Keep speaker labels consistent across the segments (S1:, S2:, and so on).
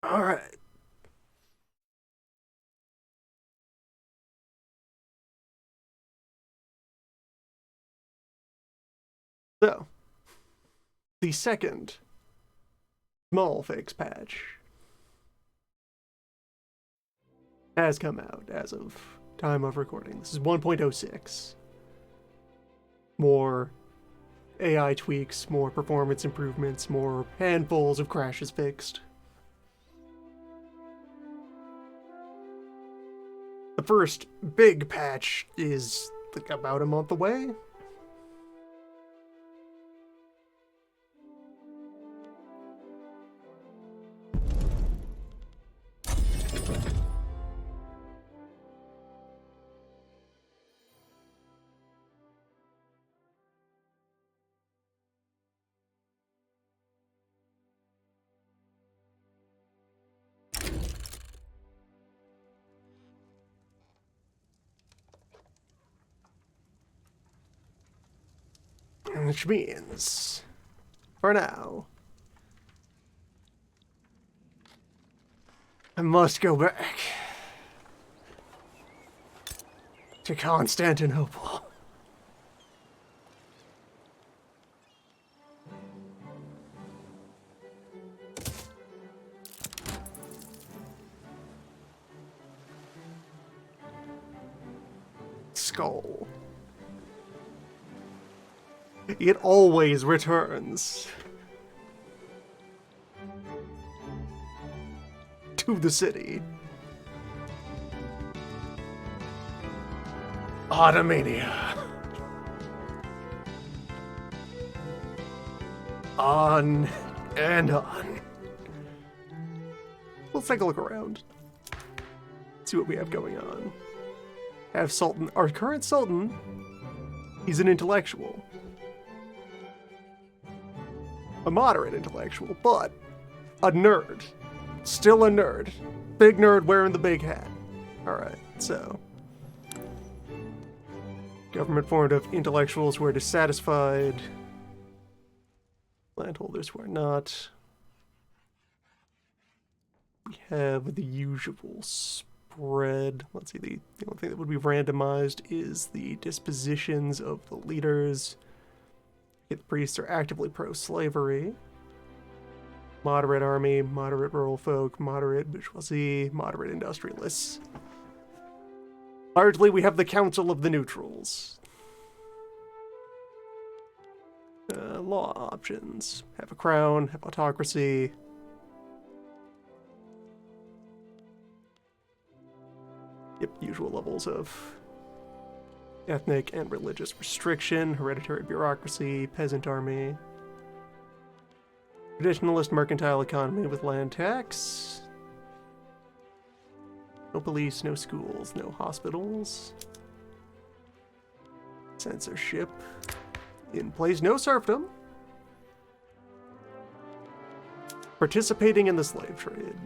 S1: All right. So, the second small fix patch has come out as of time of recording. This is 1.06. More AI tweaks, more performance improvements, more handfuls of crashes fixed. The first big patch is like about a month away. Which means, for now, I must go back to Constantinople. Skull. It always returns to the city. Ottomania. On and on. Let's take a look around. See what we have going on. Have Sultan. Our current Sultan, he's an intellectual. A moderate intellectual, but a nerd. Still a nerd. Big nerd wearing the big hat. Alright, so. Government formed of intellectuals who are dissatisfied. Landholders who are not. We have the usual spread. Let's see, the only thing that would be randomized is the dispositions of the leaders. The priests are actively pro-slavery. Moderate army, moderate rural folk, moderate bourgeoisie, moderate industrialists. Largely, we have the Council of the Neutrals. Law options. Have a crown, have autocracy. Yep, usual levels of ethnic and religious restriction, hereditary bureaucracy, peasant army. Traditionalist mercantile economy with land tax. No police, no schools, no hospitals. Censorship in place, no serfdom. Participating in the slave trade.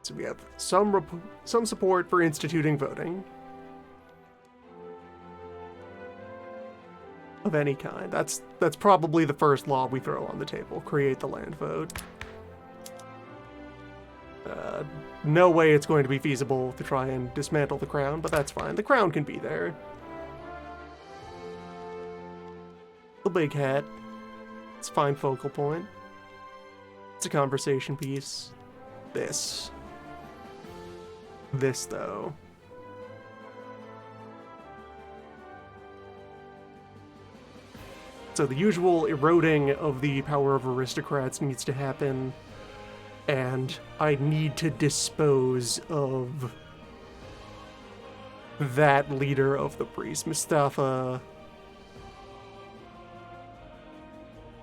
S1: So we have some support for instituting voting of any kind. That's probably the first law we throw on the table. Create the land vote. No way it's going to be feasible to try and dismantle the crown, but that's fine. The crown can be there. The big hat. It's a fine focal point. It's a conversation piece. This, though. So the usual eroding of the power of aristocrats needs to happen, and I need to dispose of that leader of the priests, Mustafa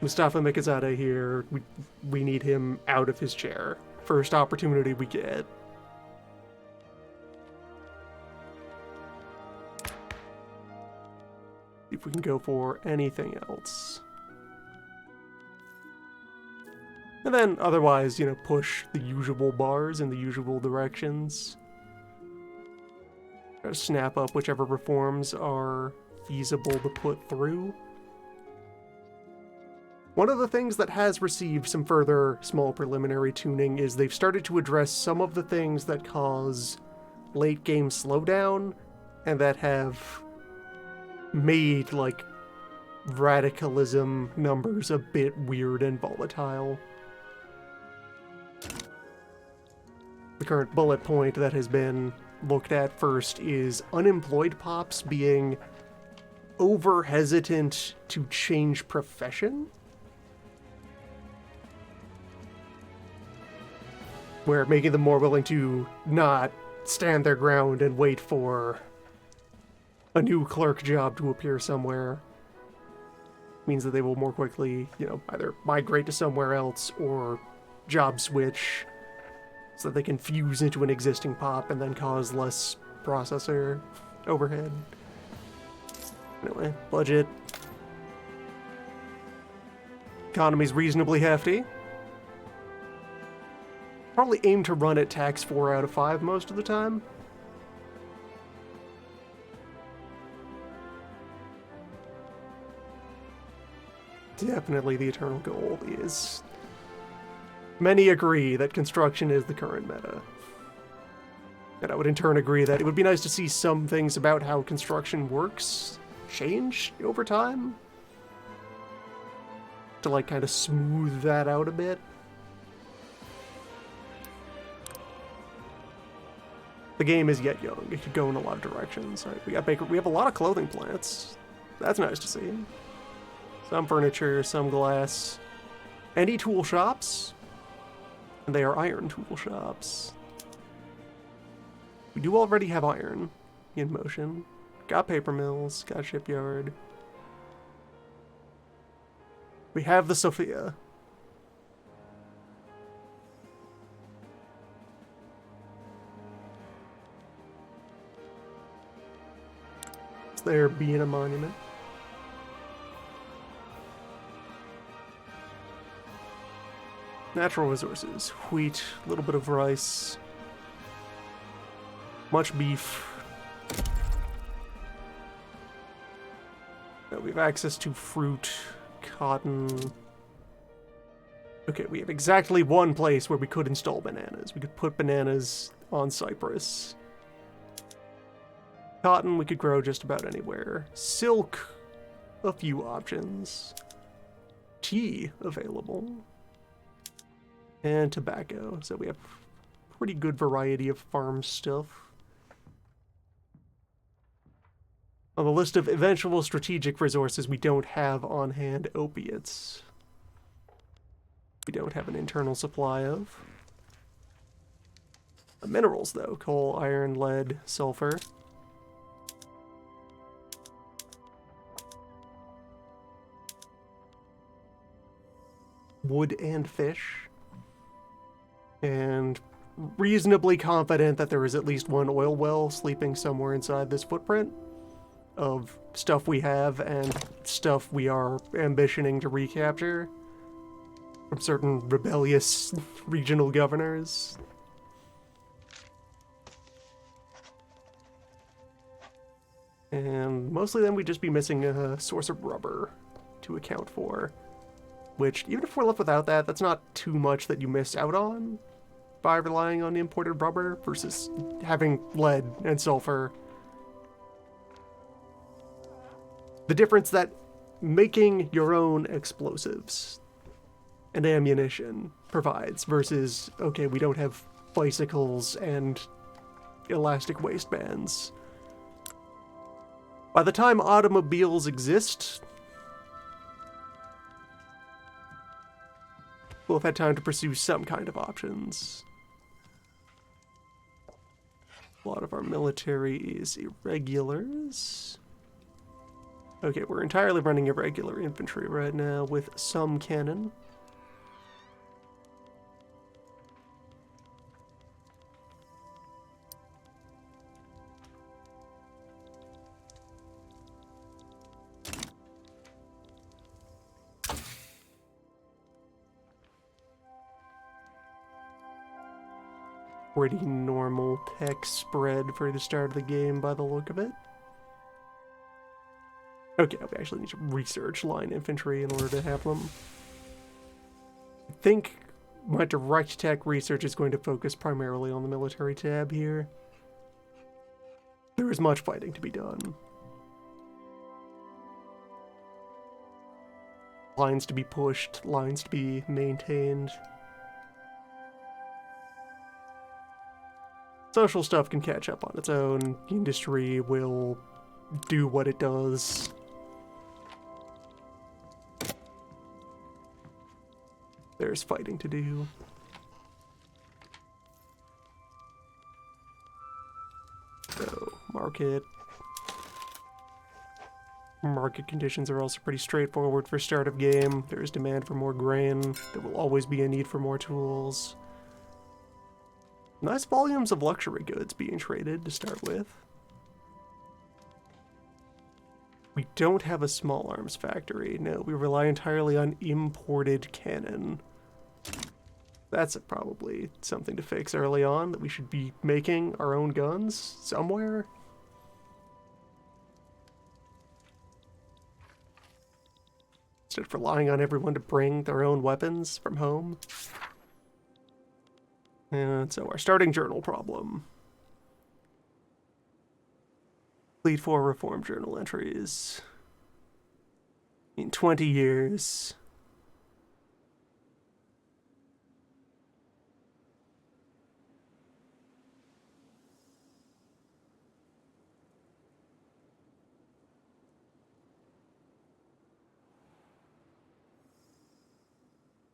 S1: Mikazadeh here. We need him out of his chair. First opportunity we get. If we can go for anything else. And then otherwise, push the usual bars in the usual directions. Try to snap up whichever reforms are feasible to put through. One of the things that has received some further small preliminary tuning is they've started to address some of the things that cause late game slowdown and that have made, like, radicalism numbers a bit weird and volatile. The current bullet point that has been looked at first is unemployed pops being over hesitant to change profession. Where making them more willing to not stand their ground and wait for a new clerk job to appear somewhere means that they will more quickly, either migrate to somewhere else or job switch so that they can fuse into an existing pop and then cause less processor overhead. Anyway, budget. Economy's reasonably hefty. Probably aim to run at tax 4 out of 5 most of the time. Definitely the eternal goal is... Many agree that construction is the current meta. And I would in turn agree that it would be nice to see some things about how construction works change over time. To, like, kind of smooth that out a bit. The game is yet young. It could go in a lot of directions. Right? We have a lot of clothing plants. That's nice to see. Some furniture, some glass. Any tool shops. And they are iron tool shops. We do already have iron in motion. Got paper mills, got shipyard. We have the Sophia. Is there being a monument? Natural resources. Wheat, a little bit of rice. Much beef. We have access to fruit, cotton. Okay, we have exactly one place where we could install bananas. We could put bananas on Cyprus. Cotton we could grow just about anywhere. Silk, a few options. Tea available. And tobacco. So we have pretty good variety of farm stuff. On the list of eventual strategic resources we don't have on hand opiates. We don't have an internal supply of. Minerals though, coal, iron, lead, sulfur. Wood and fish. And reasonably confident that there is at least one oil well sleeping somewhere inside this footprint of stuff we have and stuff we are ambitioning to recapture from certain rebellious regional governors. And mostly then we'd just be missing a source of rubber to account for, which, even if we're left without that, that's not too much that you miss out on by relying on imported rubber versus having lead and sulfur. The difference that making your own explosives and ammunition provides versus, okay, we don't have bicycles and elastic waistbands. By the time automobiles exist, we'll have had time to pursue some kind of options. A lot of our military is irregulars. Okay, we're entirely running irregular infantry right now with some cannon. pretty normal tech spread for the start of the game by the look of it. Okay, we actually need to research line infantry in order to have them. I think my direct tech research is going to focus primarily on the military tab here. There is much fighting to be done. Lines to be pushed, lines to be maintained. Social stuff can catch up on its own. Industry will do what it does. There's fighting to do. So, market. Market conditions are also pretty straightforward for start of game. There is demand for more grain. There will always be a need for more tools. Nice volumes of luxury goods being traded to start with. We don't have a small arms factory. No, we rely entirely on imported cannon. That's probably something to fix early on, that we should be making our own guns somewhere. Instead of relying on everyone to bring their own weapons from home. And so our starting journal problem. Complete 4 reform journal entries. In 20 years.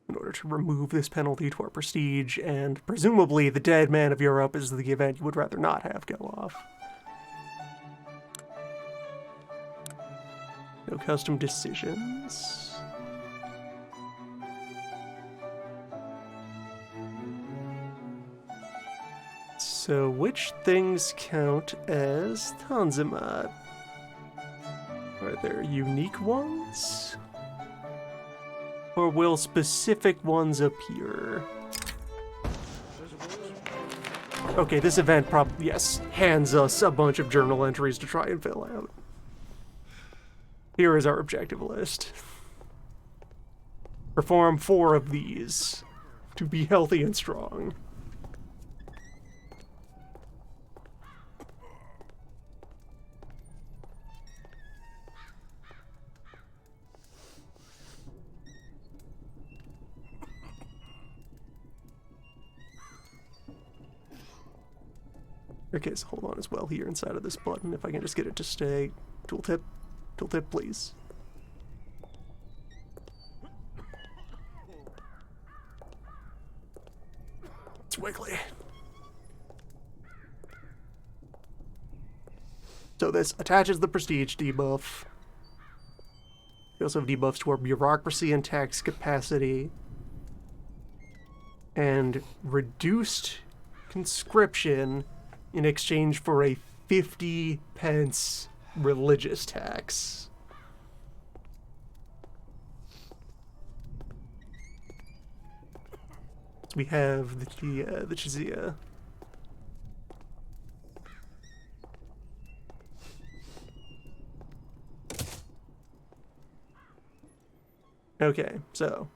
S1: In order to remove this penalty to our prestige, and presumably the dead man of Europe is the event you would rather not have go off. No custom decisions. So which things count as Tanzimat? Are there unique ones? Or will specific ones appear? Okay, this event probably, yes, hands us a bunch of journal entries to try and fill out. Here is our objective list. Perform 4 of these to be healthy and strong. Okay, so hold on as well here inside of this button, if I can just get it to stay. Tooltip. Tooltip, please. It's wiggly. So this attaches the prestige debuff. We also have debuffs to our bureaucracy and tax capacity. And reduced conscription in exchange for a 50 pence religious tax. So we have the jizya. Okay, so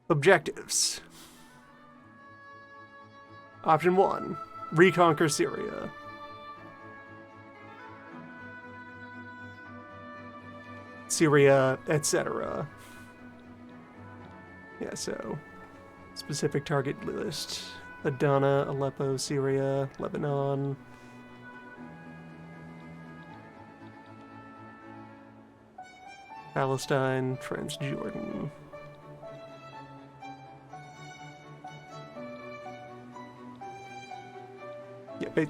S1: objectives. Option 1, reconquer Syria. Syria, etc. Yeah, so specific target list. Adana, Aleppo, Syria, Lebanon. Palestine, Transjordan. Yeah,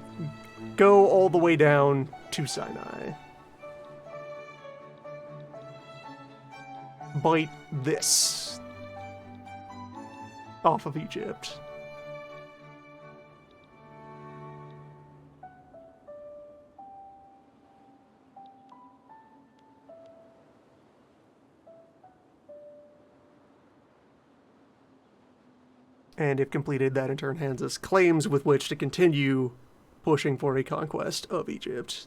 S1: go all the way down to Sinai. Bite this off of Egypt. And if completed, that in turn hands us claims with which to continue pushing for a conquest of Egypt.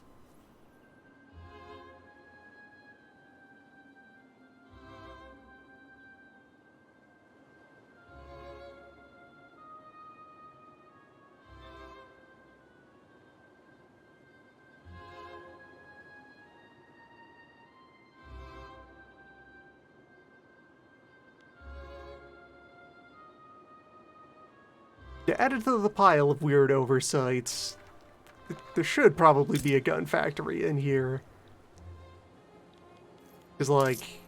S1: Added to the pile of weird oversights, there should probably be a gun factory in here. Because, like,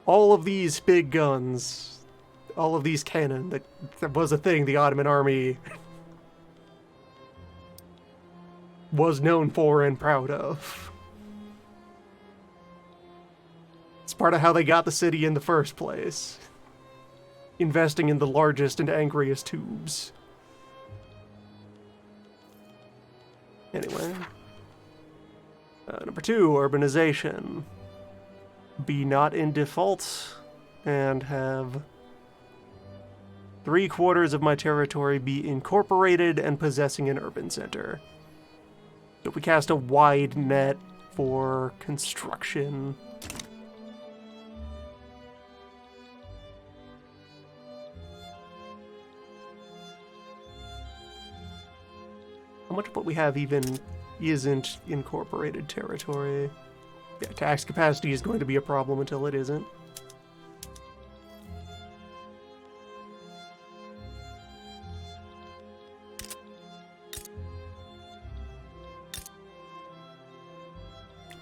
S1: all of these big guns, all of these cannon, that was a thing the Ottoman army was known for and proud of. It's part of how they got the city in the first place. Investing in the largest and angriest tubes. Anyway. Number 2, urbanization. Be not in default, and have 3/4 of my territory be incorporated and possessing an urban center. So if we cast a wide net for construction. How much of what we have even isn't incorporated territory? Yeah, tax capacity is going to be a problem until it isn't.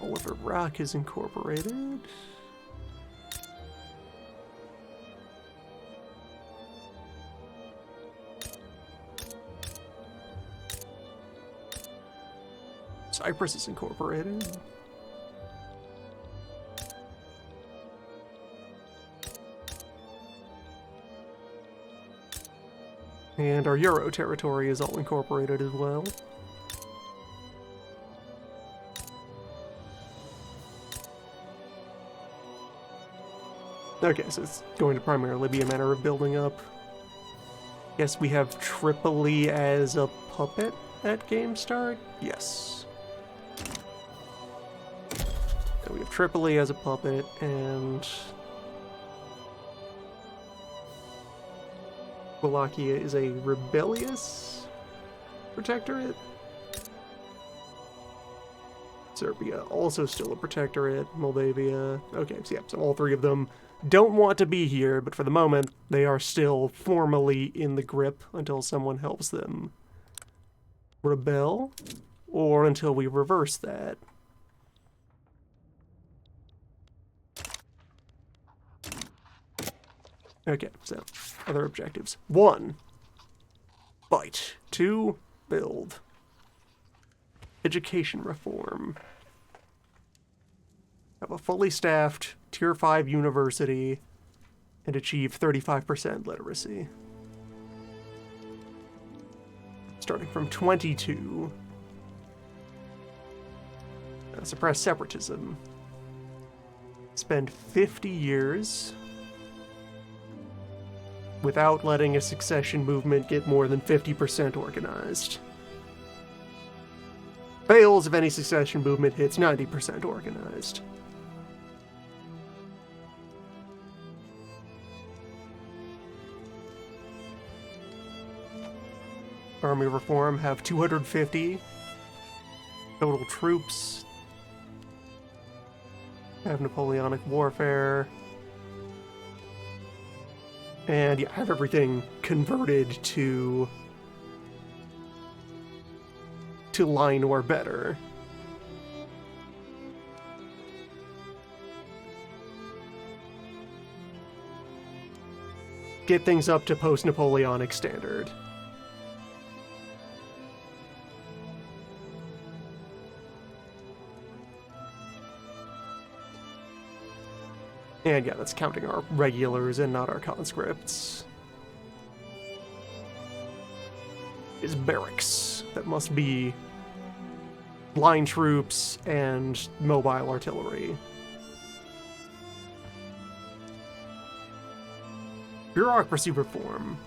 S1: All of Iraq is incorporated. Cyprus is incorporated. And our Euro territory is all incorporated as well. Okay, so it's going to primarily be a matter of building up. Yes, we have Tripoli as a puppet at game start? Yes. So we have Tripoli as a puppet, and Wallachia is a rebellious protectorate. Serbia also still a protectorate. Moldavia. Okay, so yeah, so all 3 of them don't want to be here, but for the moment, they are still formally in the grip until someone helps them rebel, or until we reverse that. Okay, so other objectives. 1, fight. 2, build. Education reform. Have a fully staffed Tier 5 university and achieve 35% literacy. Starting from 22. Suppress separatism. Spend 50 years without letting a succession movement get more than 50% organized. Fails if any succession movement hits 90% organized. Army reform, have 250 total troops. Have Napoleonic warfare. And yeah, have everything converted to line or better. Get things up to post-Napoleonic standard. And yeah, that's counting our regulars and not our conscripts. Is barracks that must be line troops and mobile artillery. Bureaucracy reform.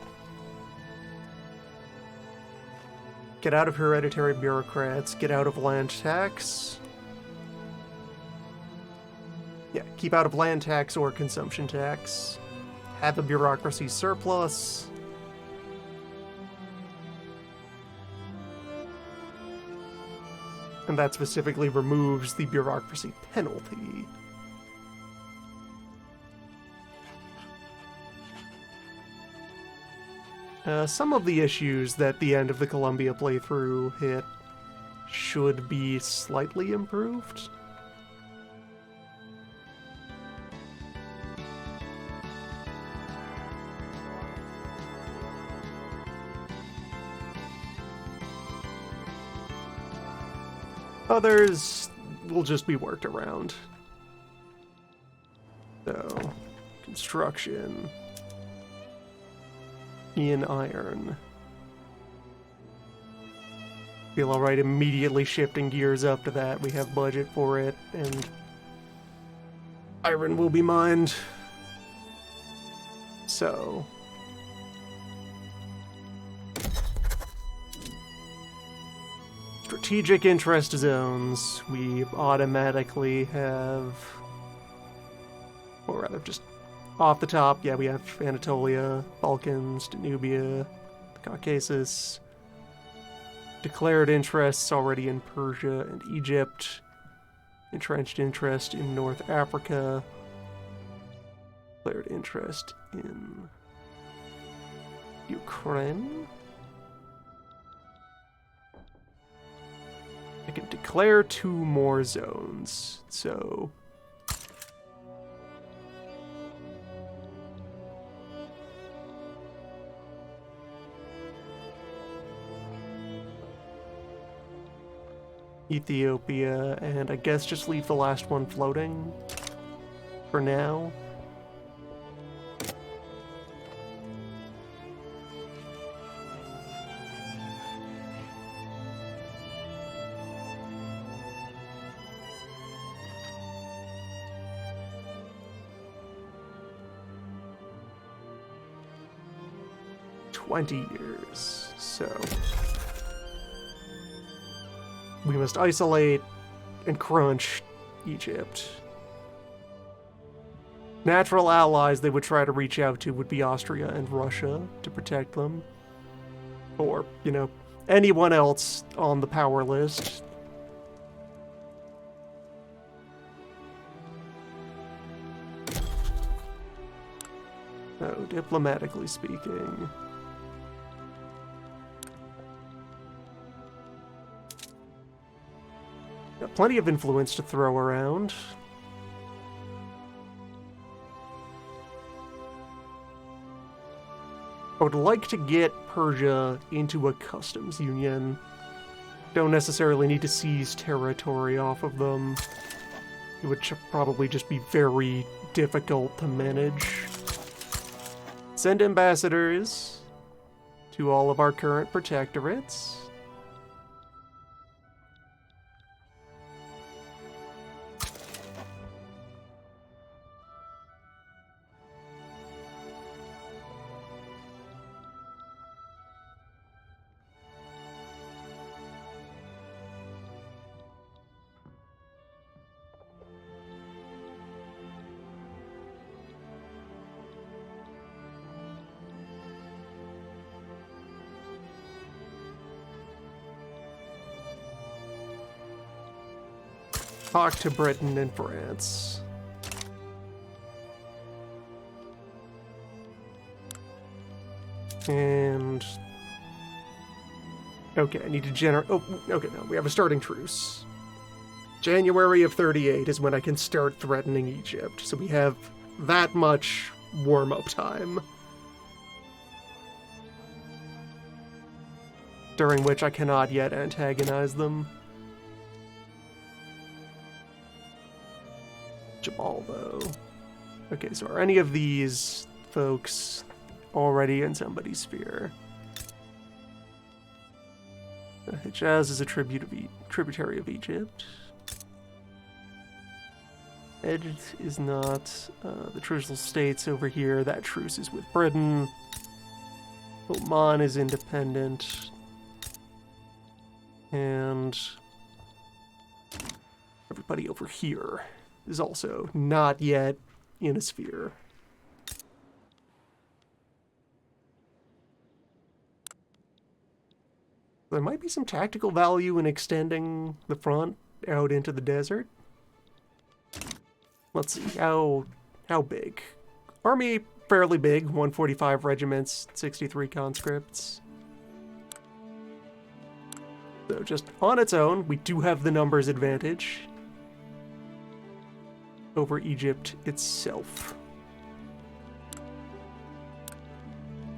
S1: Get out of hereditary bureaucrats. Get out of land tax. Yeah, keep out of land tax or consumption tax. Have a bureaucracy surplus. And that specifically removes the bureaucracy penalty. Some of the issues that the end of the Columbia playthrough hit should be slightly improved. Others will just be worked around. So, construction. In iron. Feel alright immediately shifting gears up to that. We have budget for it, and iron will be mined. So, strategic interest zones, we automatically have, or rather just off the top, yeah, we have Anatolia, Balkans, Danubia, the Caucasus. Declared interests already in Persia and Egypt. Entrenched interest in North Africa. Declared interest in Ukraine. I can declare 2 more zones, so Ethiopia, and I guess just leave the last one floating for now. $20 so we must isolate and crunch Egypt. Natural allies they would try to reach out to would be Austria and Russia to protect them. Or, you know, anyone else on the power list. Oh, diplomatically speaking. Got plenty of influence to throw around. I would like to get Persia into a customs union. Don't necessarily need to seize territory off of them. It would probably just be very difficult to manage. Send ambassadors to all of our current protectorates. Talk to Britain and France. And okay, I need to generate. Oh, okay, no, we have a starting truce. January of 38 is when I can start threatening Egypt, so we have that much warm-up time. During which I cannot yet antagonize them. Jabal, though. Okay, so are any of these folks already in somebody's sphere? Hijaz is a tributary of Egypt. Edge is not. The Trucial States over here. That truce is with Britain. Oman is independent. And everybody over here is also not yet in a sphere. There might be some tactical value in extending the front out into the desert. Let's see, how big? Army, fairly big, 145 regiments, 63 conscripts. So just on its own, we do have the numbers advantage over Egypt itself.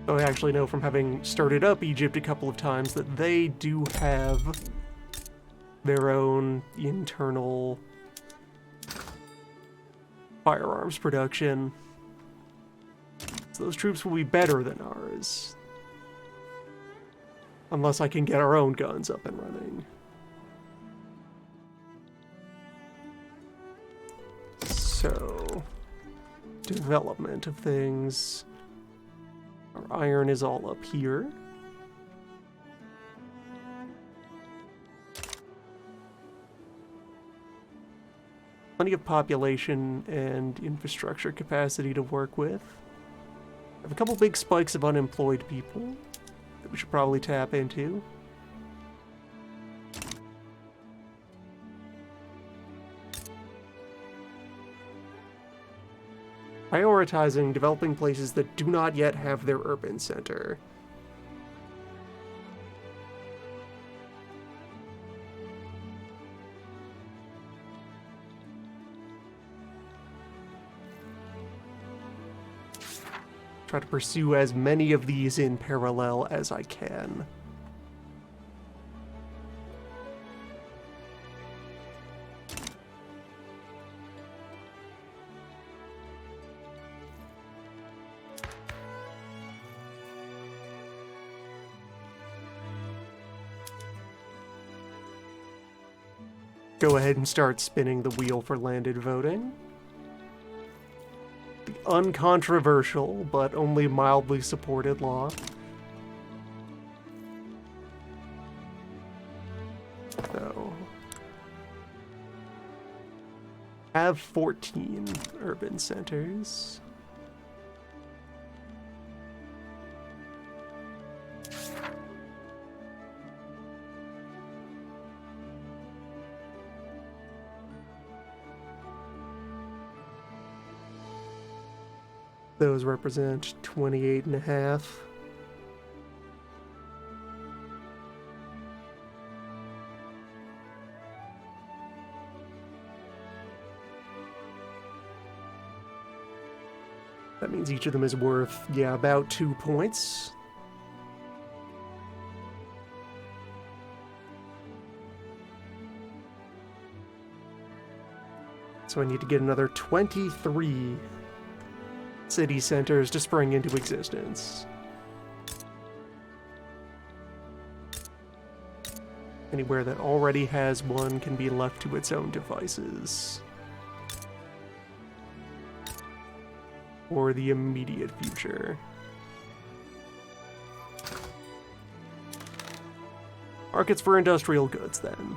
S1: So I actually know from having started up Egypt a couple of times that they do have their own internal firearms production. So those troops will be better than ours. Unless I can get our own guns up and running. So, development of things. Our iron is all up here. Plenty of population and infrastructure capacity to work with. I have a couple big spikes of unemployed people that we should probably tap into. Prioritizing developing places that do not yet have their urban center. Try to pursue as many of these in parallel as I can. Go ahead and start spinning the wheel for landed voting. The uncontroversial, but only mildly supported law. So, have 14 urban centers. Those represent 28.5. That means each of them is worth, yeah, about 2 points. So I need to get another 23 city centers to spring into existence. Anywhere that already has one can be left to its own devices. For the immediate future. Markets for industrial goods, then.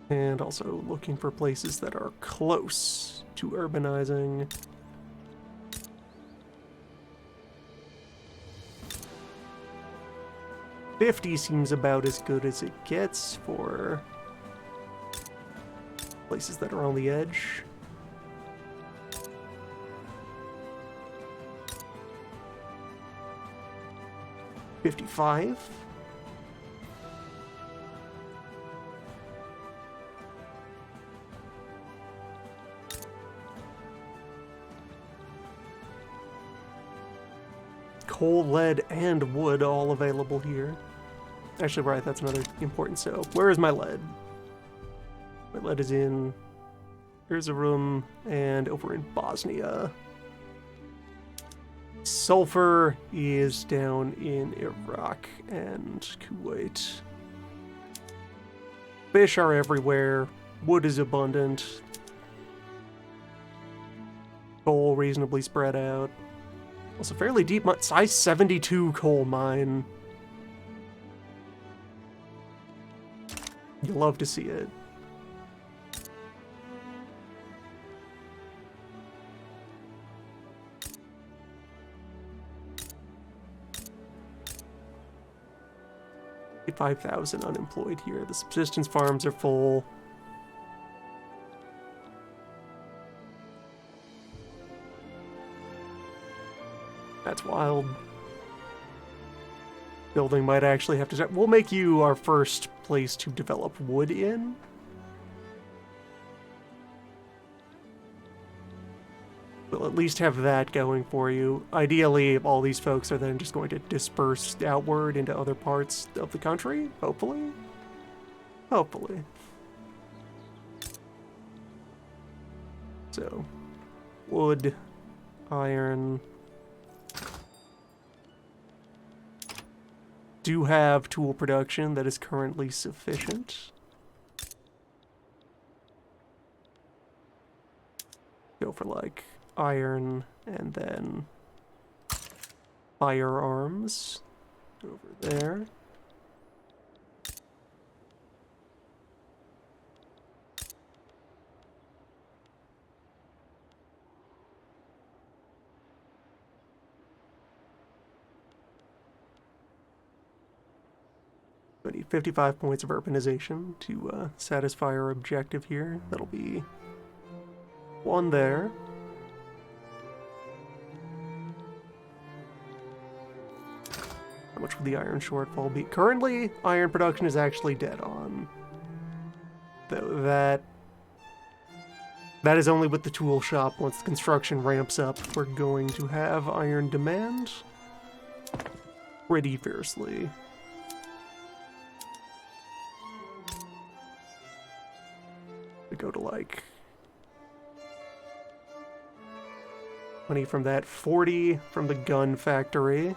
S1: And also looking for places that are close to urbanizing. $50 seems about as good as it gets for places that are on the edge. $55. Coal, lead, and wood all available here. Actually, right, that's another important so. Where is my lead? My lead is in Erzurum and over in Bosnia. Sulfur is down in Iraq and Kuwait. Fish are everywhere. Wood is abundant. Coal reasonably spread out. Also fairly deep, size 72 coal mine. You love to see it. $5,000 unemployed here. The subsistence farms are full. That's wild. Building might actually have to start. We'll make you our first place to develop wood in. We'll at least have that going for you. Ideally, all these folks are then just going to disperse outward into other parts of the country, hopefully. Hopefully. So, wood, iron. Do have tool production that is currently sufficient. Go for like iron and then firearms over there. We need 55 points of urbanization to satisfy our objective here. That'll be one there. How much would the iron shortfall be? Currently, iron production is actually dead on. Though that is only with the tool shop. Once the construction ramps up, we're going to have iron demand pretty fiercely. We go to like 20 from that, 40 from the gun factory.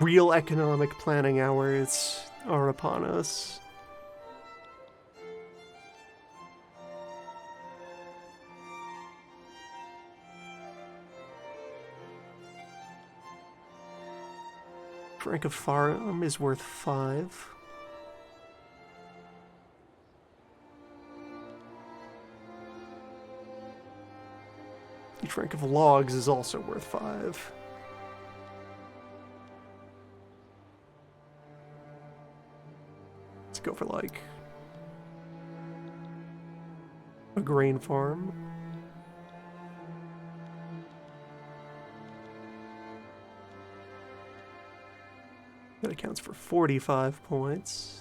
S1: Real economic planning hours are upon us. Rank of farm is worth 5. Each rank of logs is also worth 5. Let's go for like a grain farm. That accounts for 45 points.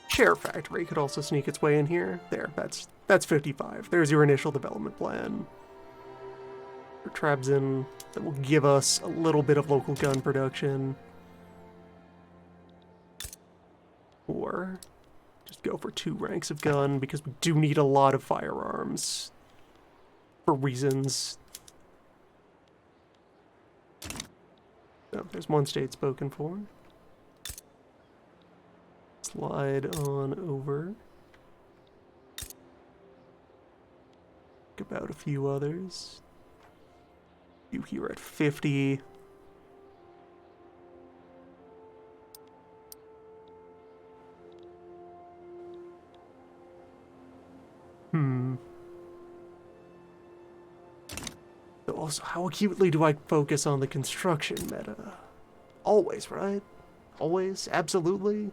S1: Share factory could also sneak its way in here. There, that's 55. There's your initial development plan. For Trabzon, that will give us a little bit of local gun production. Or just go for 2 ranks of gun, because we do need a lot of firearms. For reasons. Oh, there's one state spoken for. Slide on over. Think about a few others. You here at 50. So also, how acutely do I focus on the construction meta? Always, right? Always? Absolutely?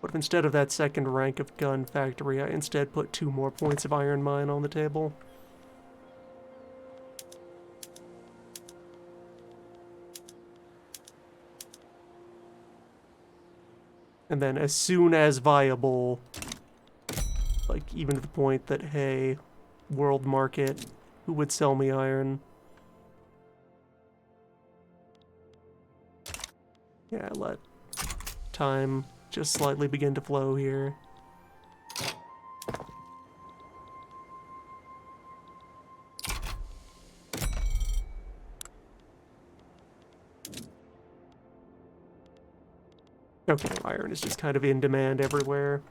S1: What if instead of that second rank of gun factory, I instead put 2 more points of iron mine on the table? And then as soon as viable, like even to the point that, hey, world market, who would sell me iron? Yeah, let time just slightly begin to flow here. Okay, iron is just kind of in demand everywhere.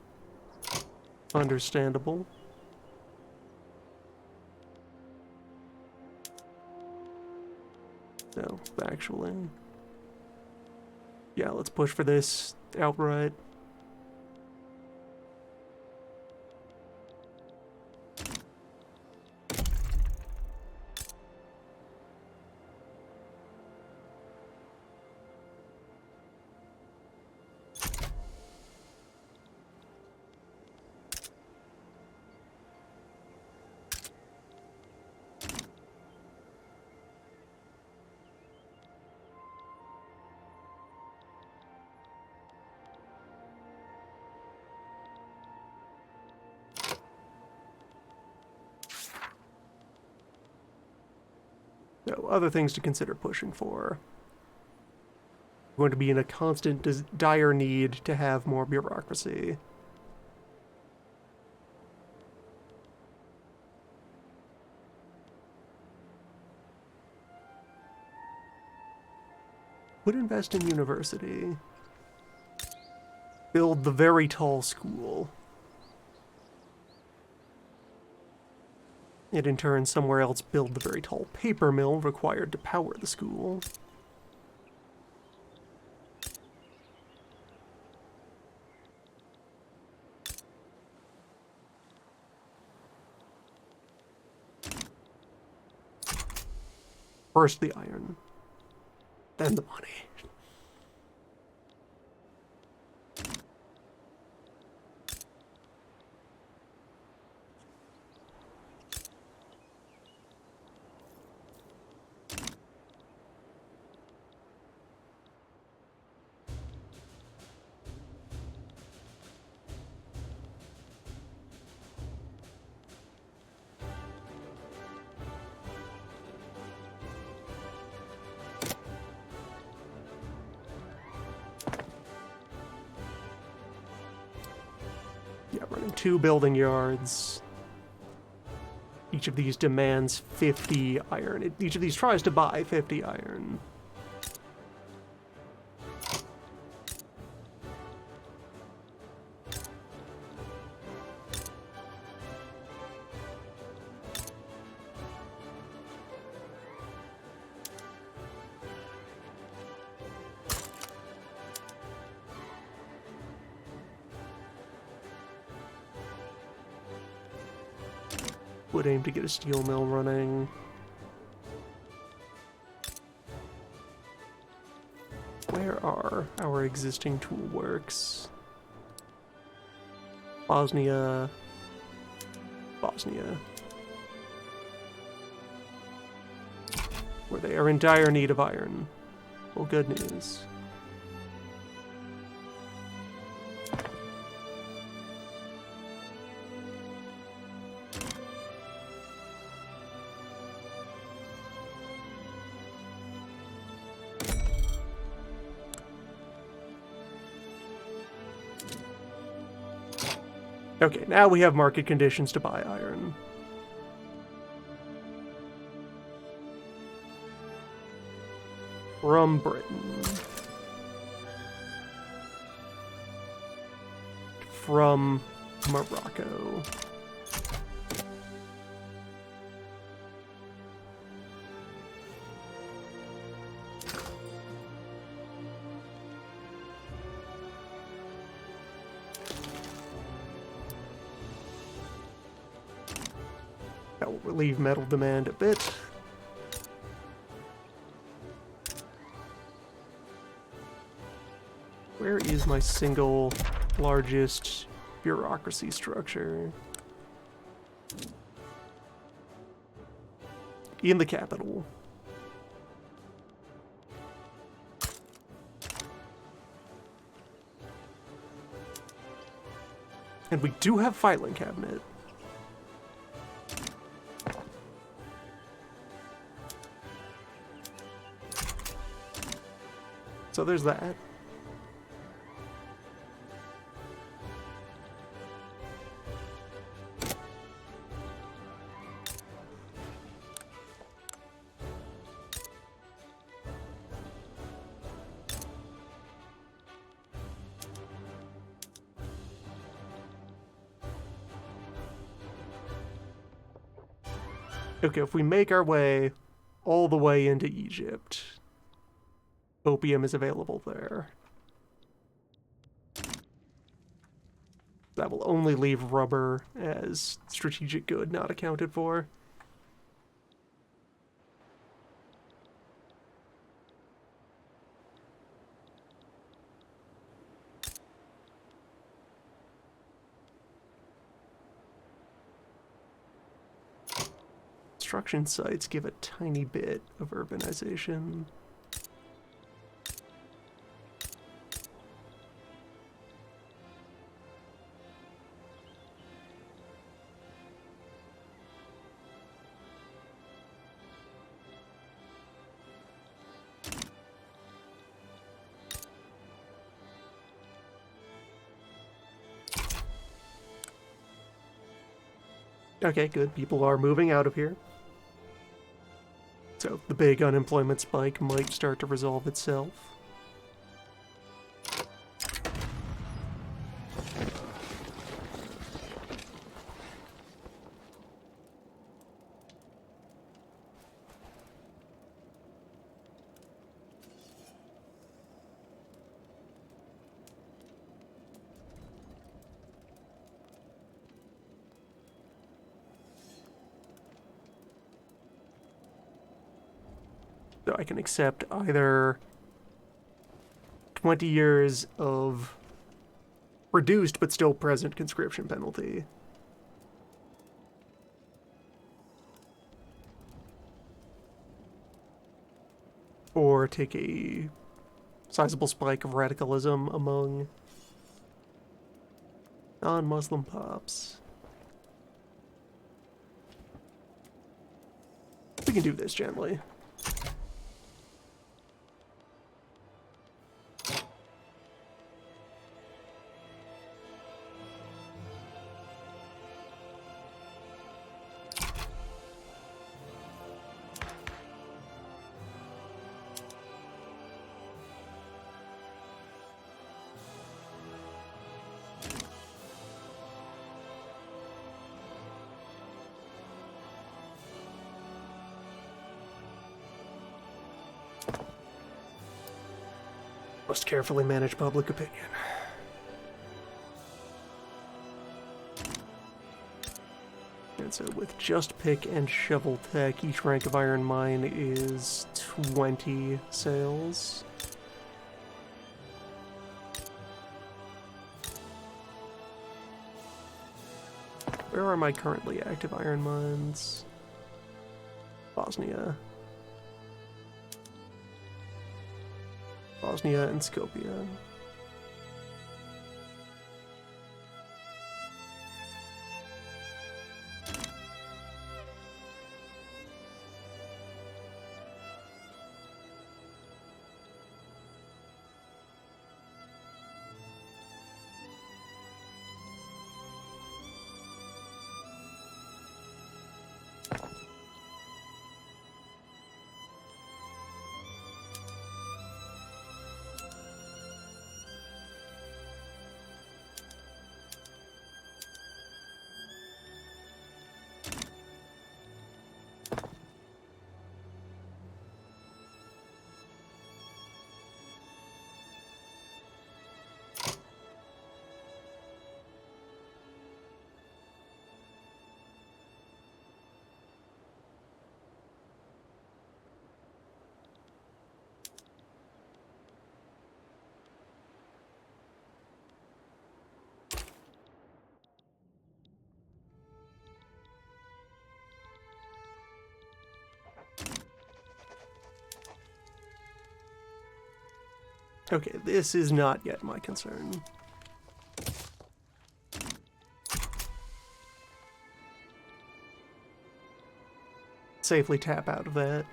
S1: Understandable. No, actually. Yeah, let's push for this outright. So, other things to consider pushing for. We're going to be in a constant dire need to have more bureaucracy. Would invest in university. Build the very tall school. And in turn, somewhere else build the very tall paper mill required to power the school. First the iron, then the money. Yeah, running 2 building yards. Each of these demands 50 iron. Each of these tries to buy 50 iron. Would aim to get a steel mill running. Where are our existing tool works? Bosnia. Where they are in dire need of iron. Well, good news. Okay, now we have market conditions to buy iron. From Britain. From Morocco. That will relieve metal demand a bit. Where is my single largest bureaucracy structure in the capital. And we do have filing cabinet. So there's that. Okay, if we make our way all the way into Egypt, opium is available there. That will only leave rubber as strategic good not accounted for. Construction sites give a tiny bit of urbanization. Okay, good. People are moving out of here. So the big unemployment spike might start to resolve itself. So I can accept either 20 years of reduced but still present conscription penalty, or take a sizable spike of radicalism among non-Muslim pops. We can do this gently. Must carefully manage public opinion. And so with just pick and shovel tech, each rank of iron mine is 20 sales. Where are my currently active iron mines? Bosnia. Bosnia and Skopje. Okay, this is not yet my concern. Safely tap out of that.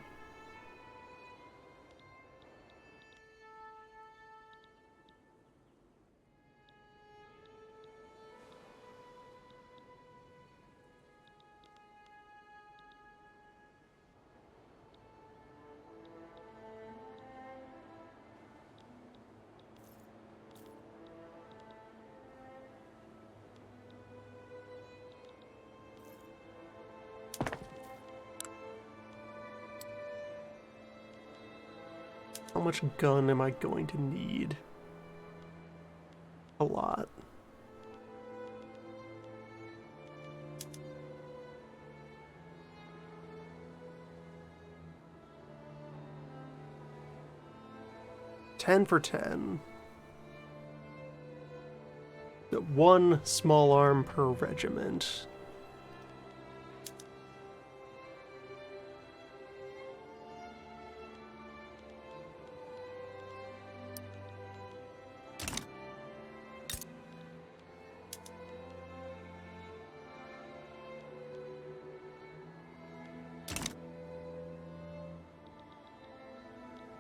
S1: How much gun am I going to need? A lot. $10 for 10. One small arm per regiment.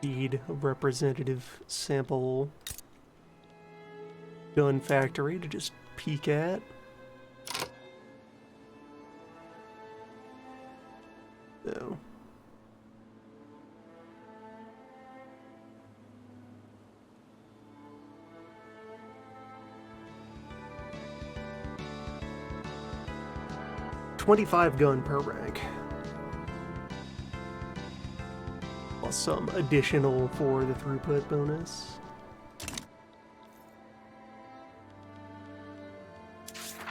S1: Need a representative sample gun factory to just peek at. No. $25 gun per rank. Plus some additional for the throughput bonus.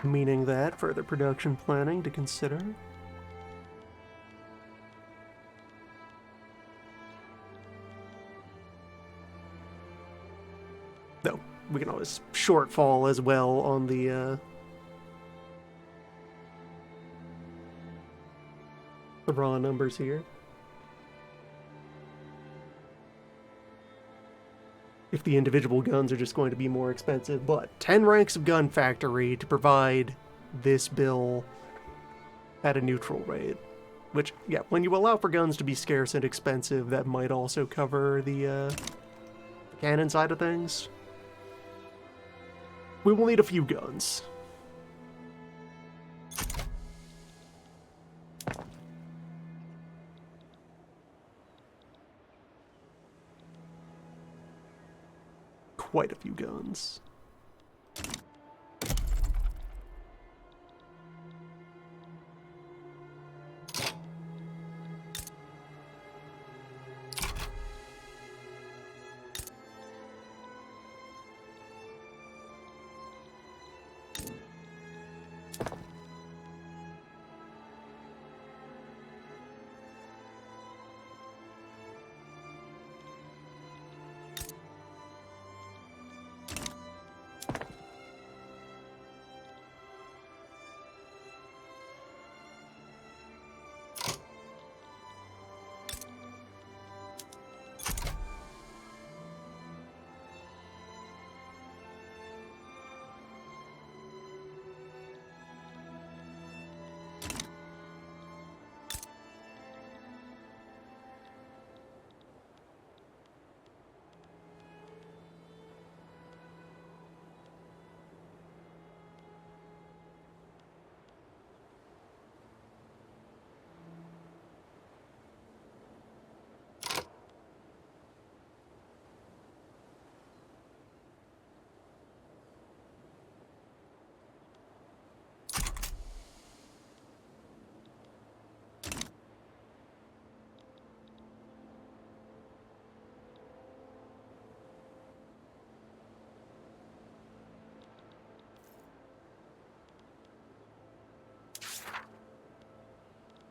S1: Meaning that further production planning to consider. No, we can always shortfall as well on the raw numbers here. If the individual guns are just going to be more expensive, but 10 ranks of gun factory to provide this bill at a neutral rate. Which, yeah, when you allow for guns to be scarce and expensive, that might also cover the cannon side of things. We will need a few guns. Quite a few guns.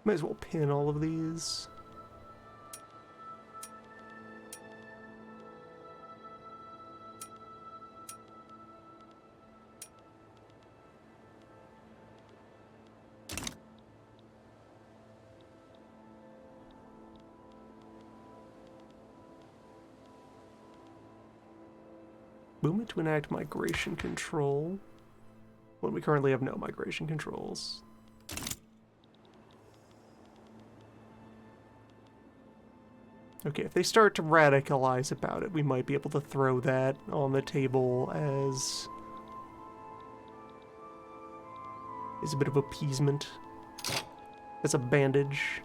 S1: Might as well pin all of these. Movement to enact migration control when we currently have no migration controls. Okay, if they start to radicalize about it, we might be able to throw that on the table as a bit of appeasement. As a bandage.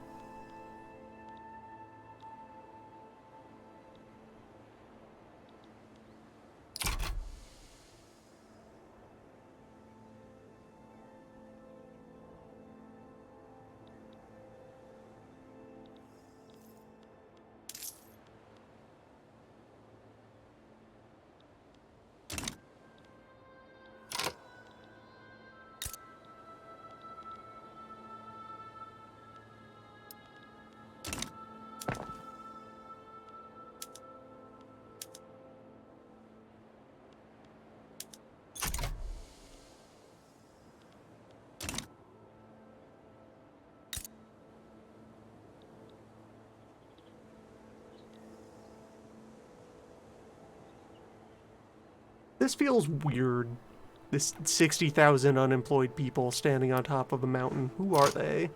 S1: This feels weird. This 60,000 unemployed people standing on top of a mountain. Who are they?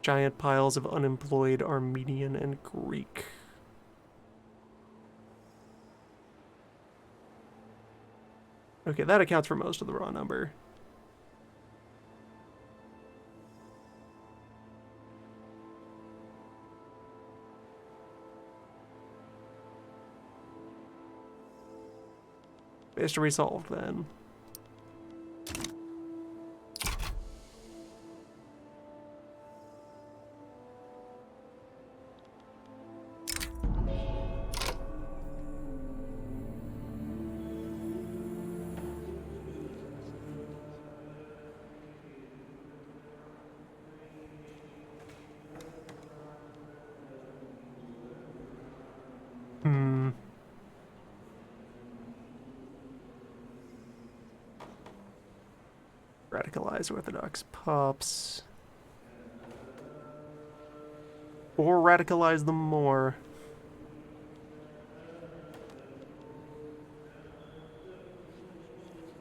S1: Giant piles of unemployed Armenian and Greek. Okay, that accounts for most of the raw number. Mystery solved then. Radicalize Orthodox pups. Or radicalize them more.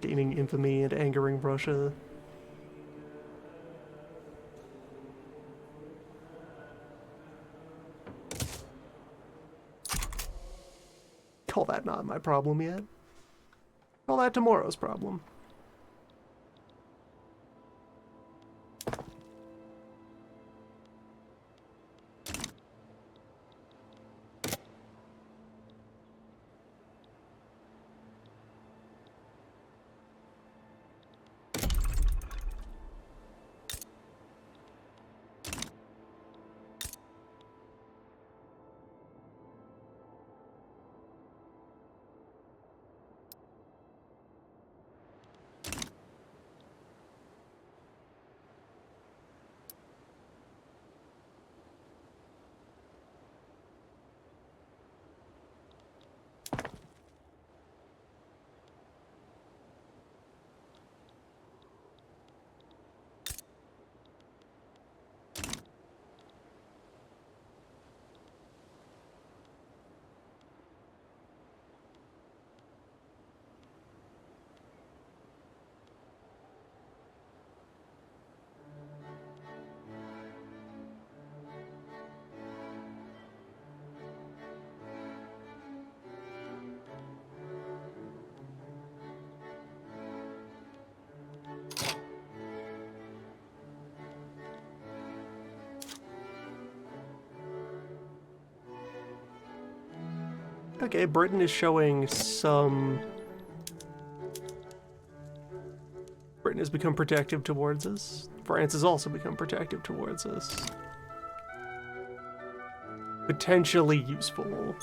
S1: Gaining infamy and angering Russia. Call that not my problem yet. Call that tomorrow's problem. Okay, Britain is showing some... Britain has become protective towards us. France has also become protective towards us. Potentially useful.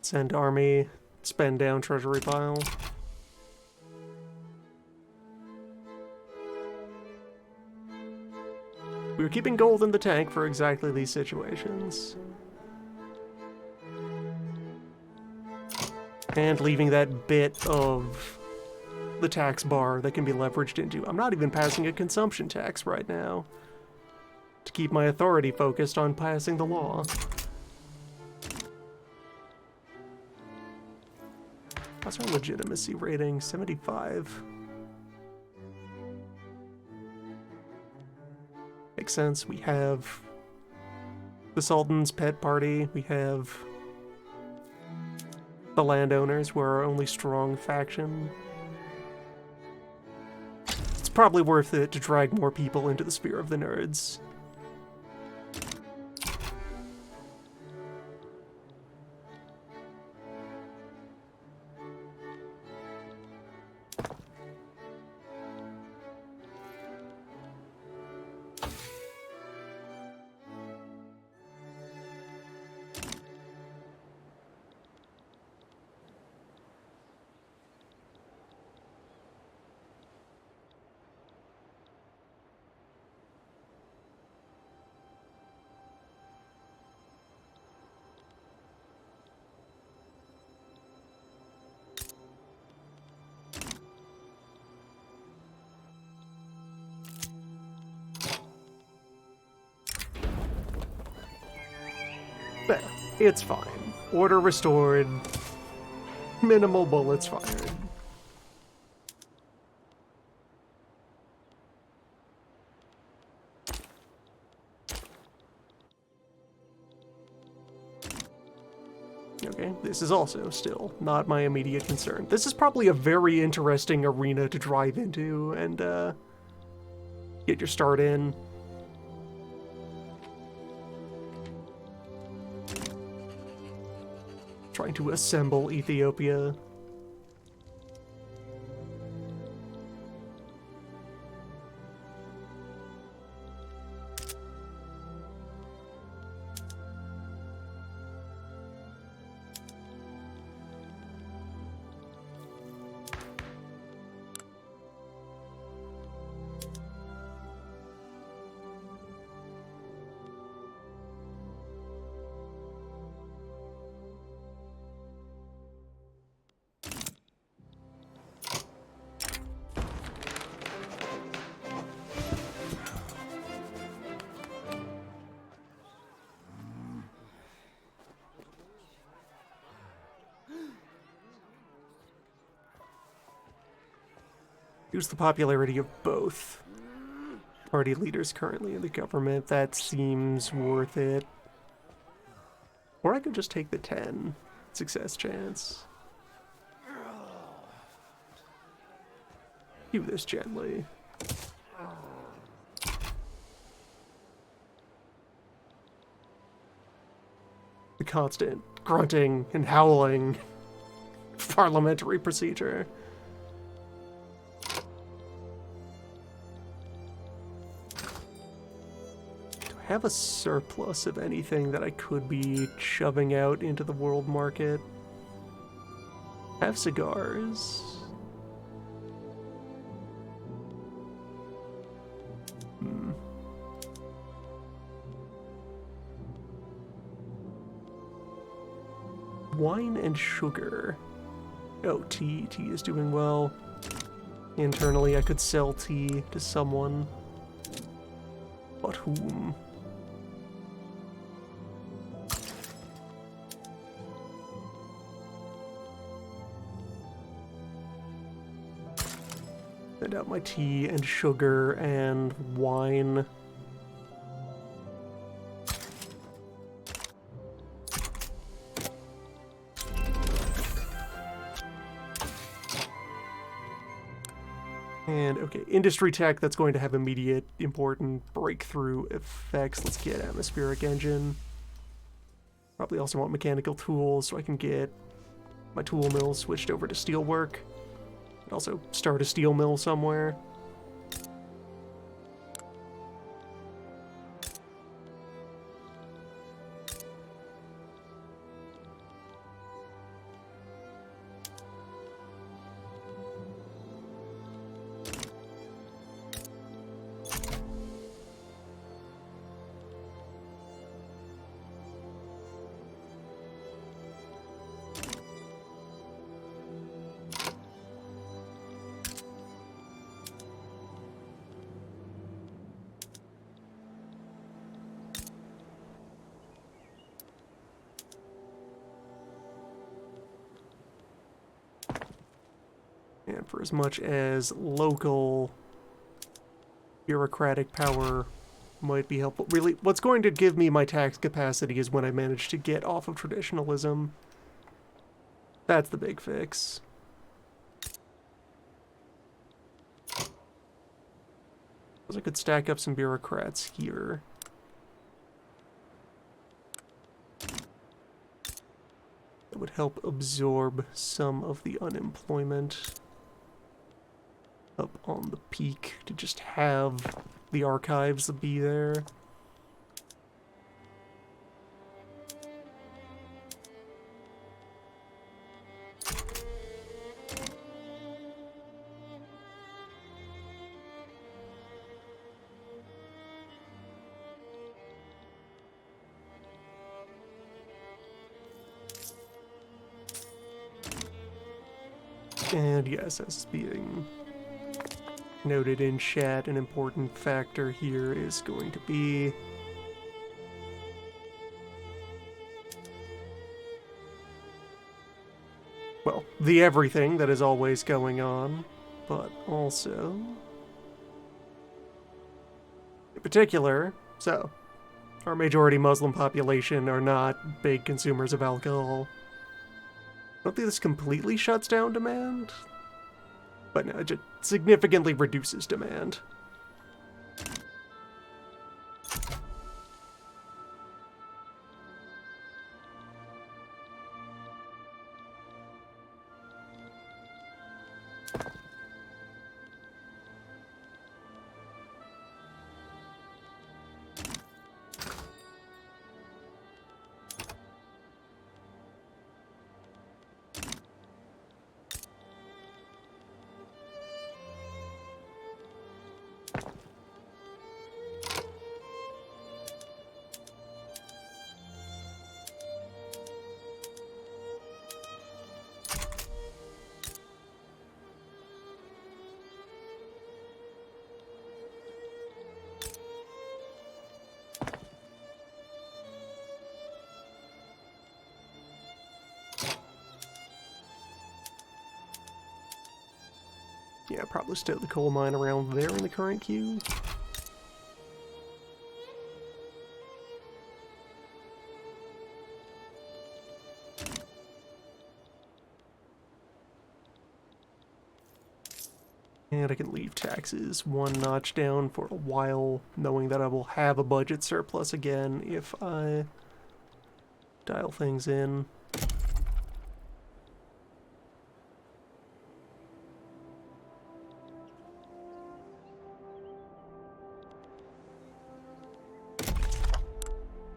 S1: Send army, spend down treasury pile. We were keeping gold in the tank for exactly these situations. And leaving that bit of the tax bar that can be leveraged into. I'm not even passing a consumption tax right now to keep my authority focused on passing the law. What's our legitimacy rating? 75. Makes sense. We have the Sultan's pet party. We have the landowners, who are our only strong faction. It's probably worth it to drag more people into the sphere of the nerds. There, it's fine. Order restored. Minimal bullets fired. Okay, this is also still not my immediate concern. This is probably a very interesting arena to drive into and get your start in. Trying to assemble Ethiopia. Use the popularity of both party leaders currently in the government. That seems worth it. Or I could just take the 10 success chance. Do this gently. The constant grunting and howling parliamentary procedure. Have a surplus of anything that I could be shoving out into the world market. Have cigars. Wine and sugar. Oh, tea. Tea is doing well. Internally, I could sell tea to someone. But whom? Send out my tea and sugar and wine. And, okay, industry tech, that's going to have immediate, important breakthrough effects. Let's get atmospheric engine. Probably also want mechanical tools so I can get my tool mill switched over to steelwork. Also start a steel mill somewhere. And for as much as local bureaucratic power might be helpful, really, what's going to give me my tax capacity is when I manage to get off of traditionalism. That's the big fix. I could stack up some bureaucrats here. That would help absorb some of the unemployment up on the peak to just have the archives be there. And yes, as being noted in chat, an important factor here is going to be well, the everything that is always going on, but also in particular, so our majority Muslim population are not big consumers of alcohol. I don't think this completely shuts down demand, but no, it just significantly reduces demand. Yeah, probably stow the coal mine around there in the current queue. And I can leave taxes one notch down for a while, knowing that I will have a budget surplus again if I dial things in.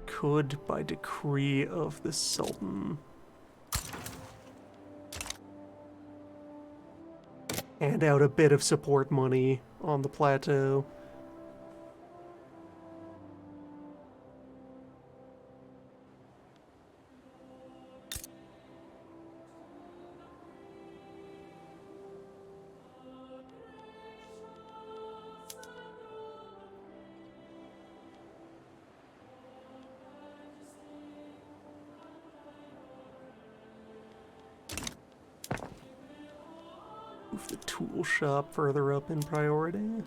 S1: Could, by decree of the Sultan, hand out a bit of support money on the plateau. Move the tool shop further up in priority.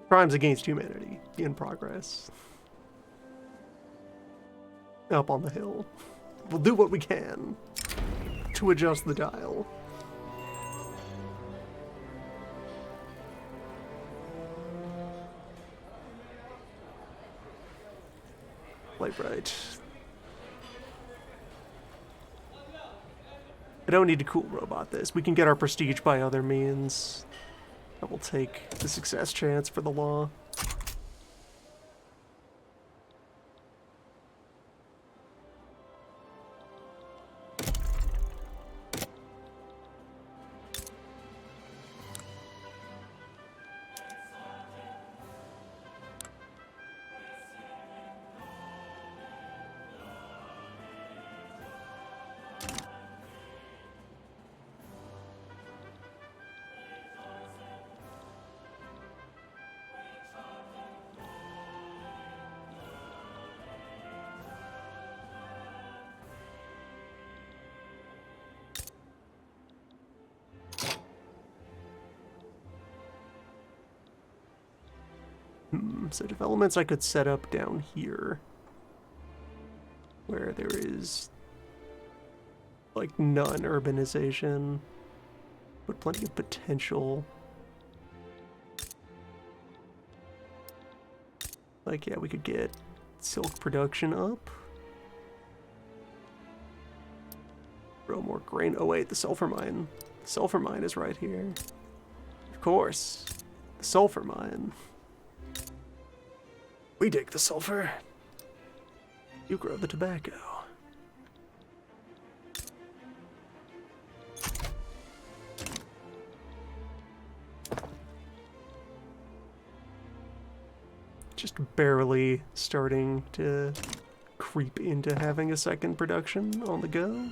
S1: Crimes against humanity in progress. Up on the hill. We'll do what we can. to adjust the dial. Light bright. I don't need to cool robot this. We can get our prestige by other means. I will take the success chance for the law. So developments I could set up down here, where there is like none urbanization, but plenty of potential. Like, yeah, we could get silk production up. Grow more grain. Oh wait, the sulfur mine. The sulfur mine is right here. Of course, the sulfur mine. We dig the sulfur. You grow the tobacco. Just barely starting to creep into having a second production on the go.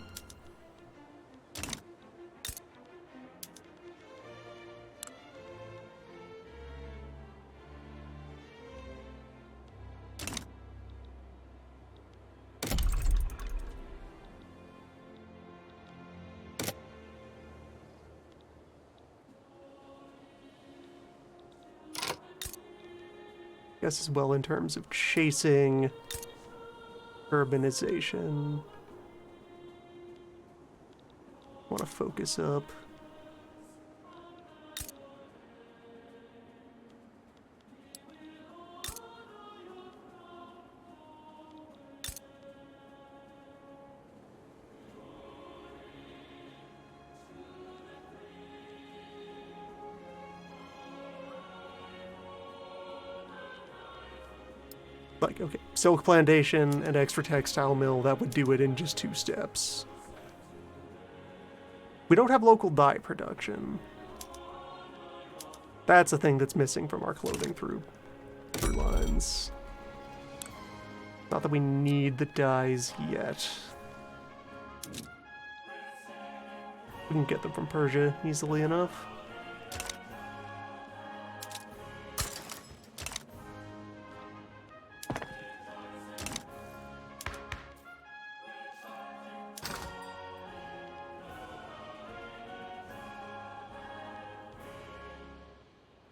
S1: Guess as well in terms of chasing urbanization. Want to focus up. Like, okay, silk plantation and extra textile mill, that would do it in just 2 steps. We don't have local dye production. That's a thing that's missing from our clothing through lines. Not that we need the dyes yet. We can get them from Persia easily enough.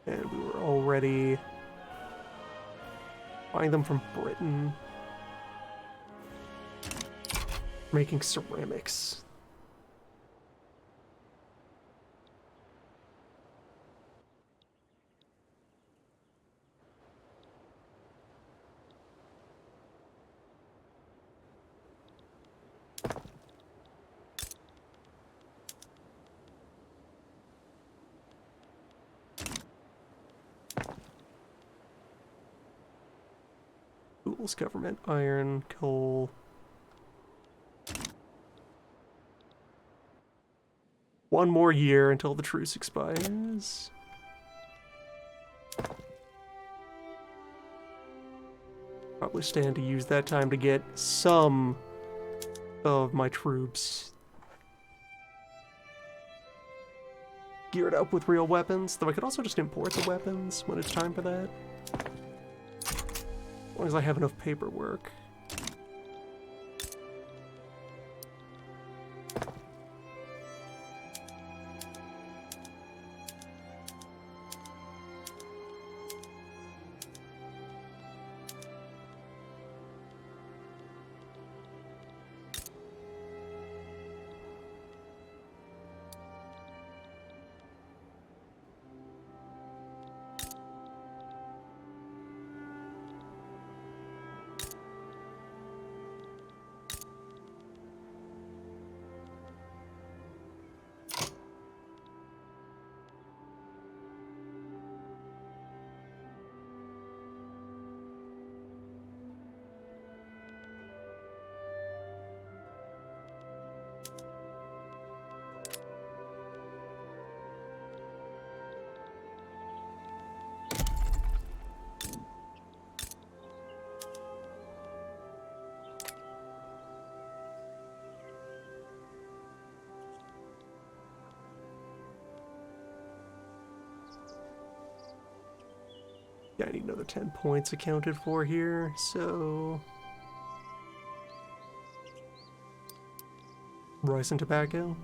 S1: And we were already buying them from Britain. Making ceramics. Tools, government, iron, coal. One more year until the truce expires. Probably stand to use that time to get some of my troops geared up with real weapons, though I could also just import the weapons when it's time for that. As long as I have enough paperwork. Yeah, I need another 10 points accounted for here, so... Rice and tobacco.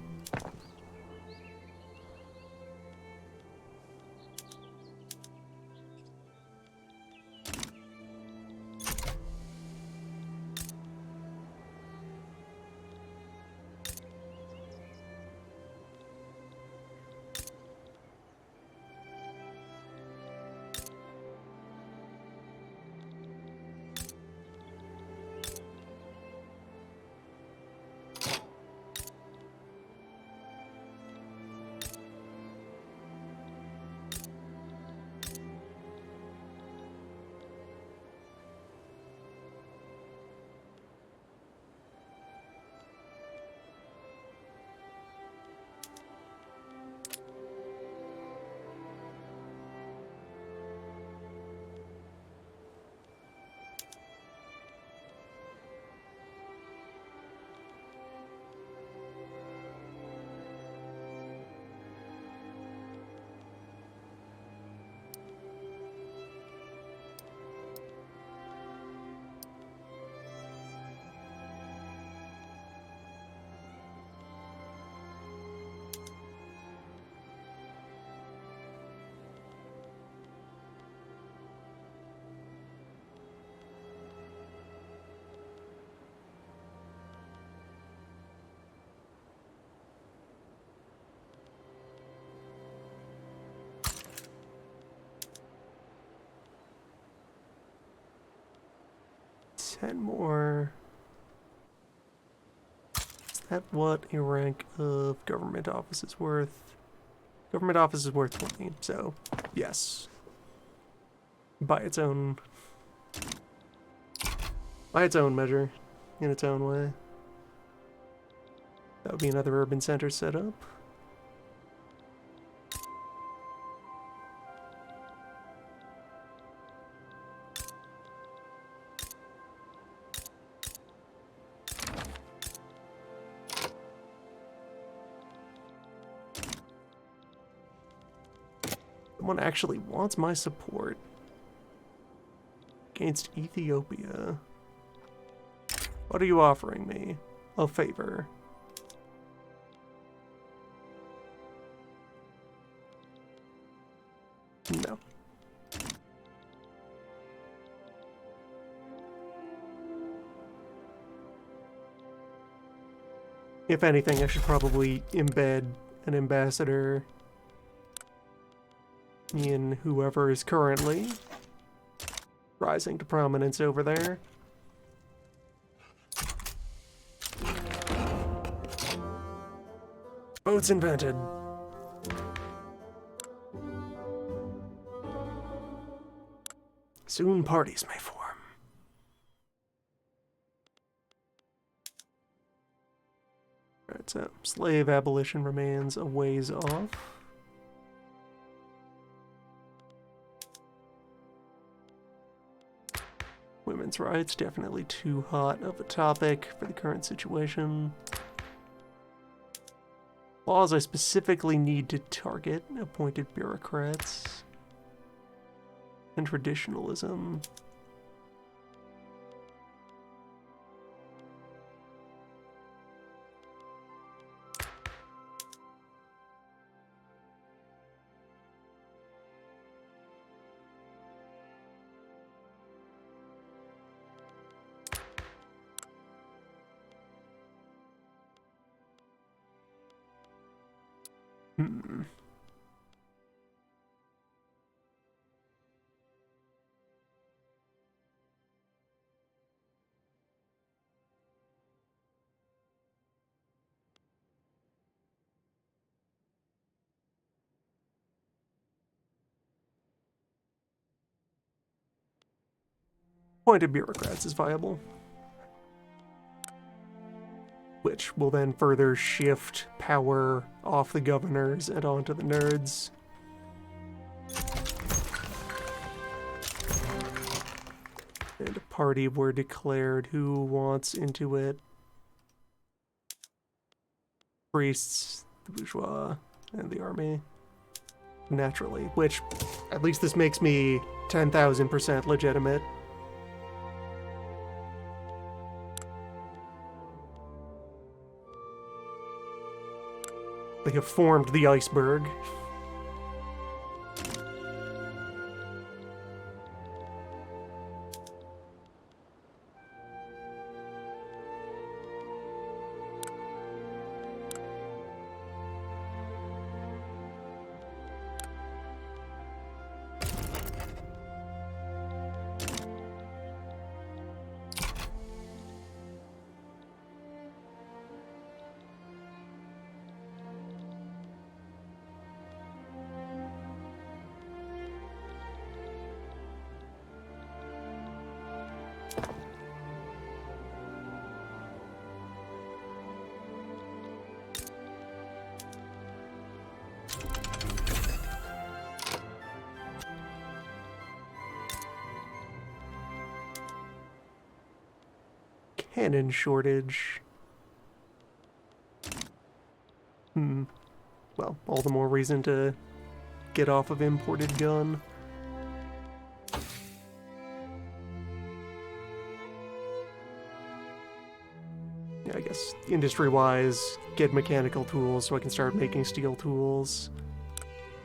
S1: Ten more. Is that what a rank of government office is worth? Government office is worth 20, so yes. By its own measure, in its own way. That would be another urban center set up. Someone actually wants my support against Ethiopia. What are you offering me? A favor. No. If anything, I should probably embed an ambassador in whoever is currently rising to prominence over there. Boats invented. Soon parties may form. Alright, so slave abolition remains a ways off. Women's rights, definitely too hot of a topic for the current situation. Laws I specifically need to target appointed bureaucrats. And traditionalism. Appointed bureaucrats is viable. Which will then further shift power off the governors and onto the nerds. And a party were declared. Who wants into it? Priests, the bourgeois, and the army. naturally, which at least this makes me 10,000% legitimate. They have formed the iceberg. Cannon shortage. Well, all the more reason to get off of imported gun. Yeah, I guess industry-wise, get mechanical tools so I can start making steel tools.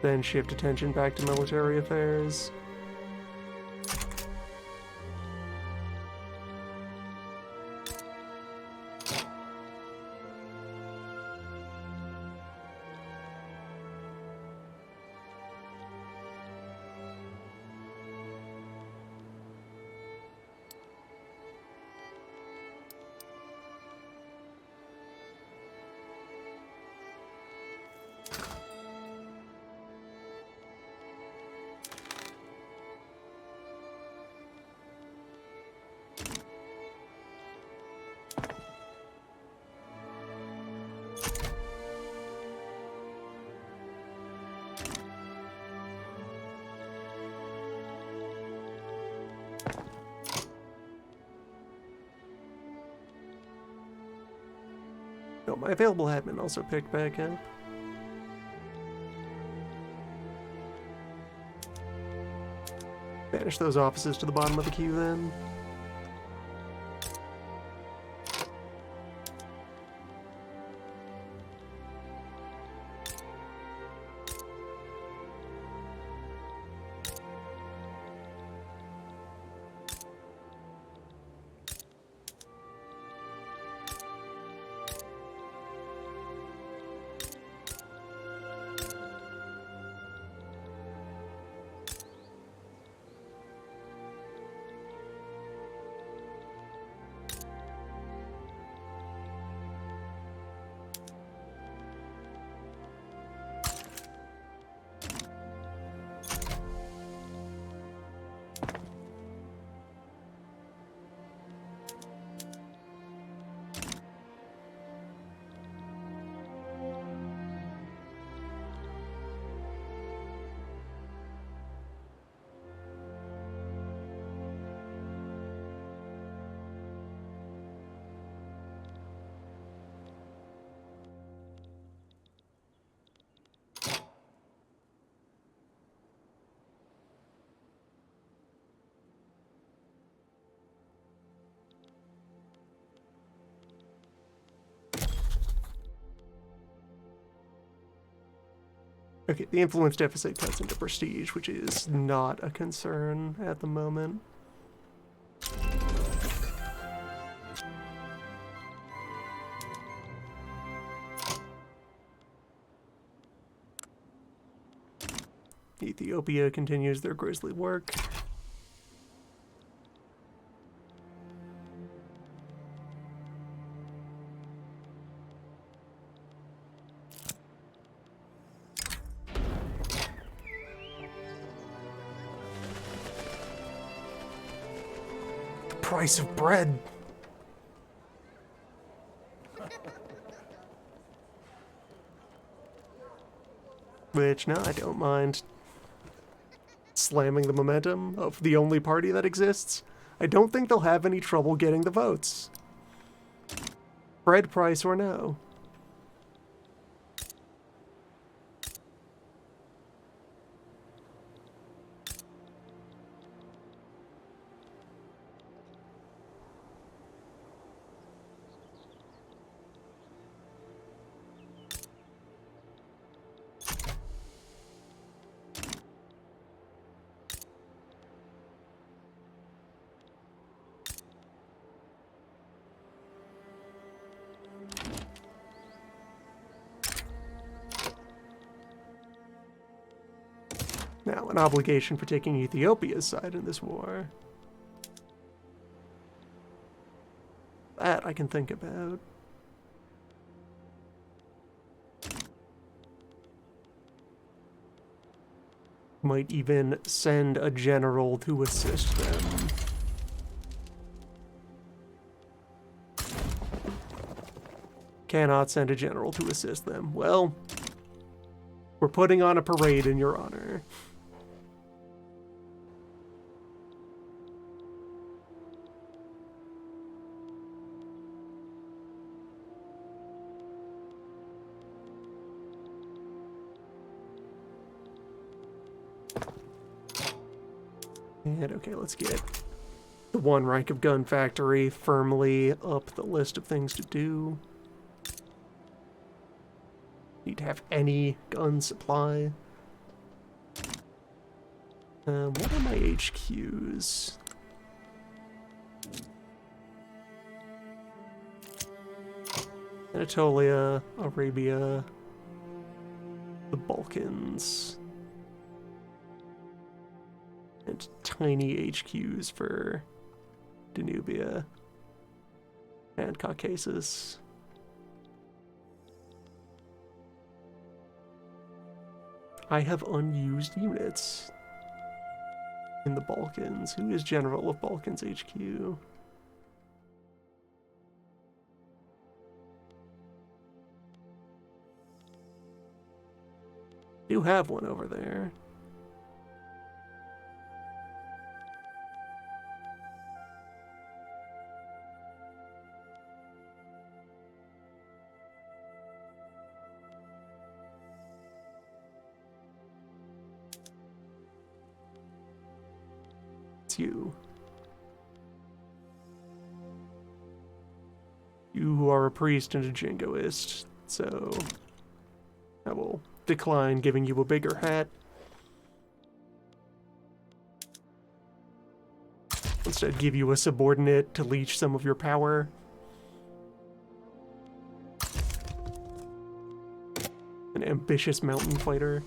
S1: Then shift attention back to military affairs. No, my available admin also picked back up. Banish those offices to the bottom of the queue then. Okay, the influence deficit cuts into prestige, which is not a concern at the moment. Ethiopia continues their grisly work. Price of bread. Which, no, I don't mind slamming the momentum of the only party that exists. I don't think they'll have any trouble getting the votes. Bread price or no. Now, an obligation for taking Ethiopia's side in this war. That I can think about. Might even send a general to assist them. Cannot send a general to assist them. Well, we're putting on a parade in your honor. And okay, let's get the one rank of gun factory firmly up the list of things to do. Need to have any gun supply. What are my HQs? Anatolia, Arabia, the Balkans. And tiny HQs for Danubia and Caucasus. I have unused units in the Balkans. Who is General of Balkans HQ? Do have one over there. You. You who are a priest and a jingoist, so I will decline giving you a bigger hat. Instead, give you a subordinate to leech some of your power. An ambitious mountain fighter.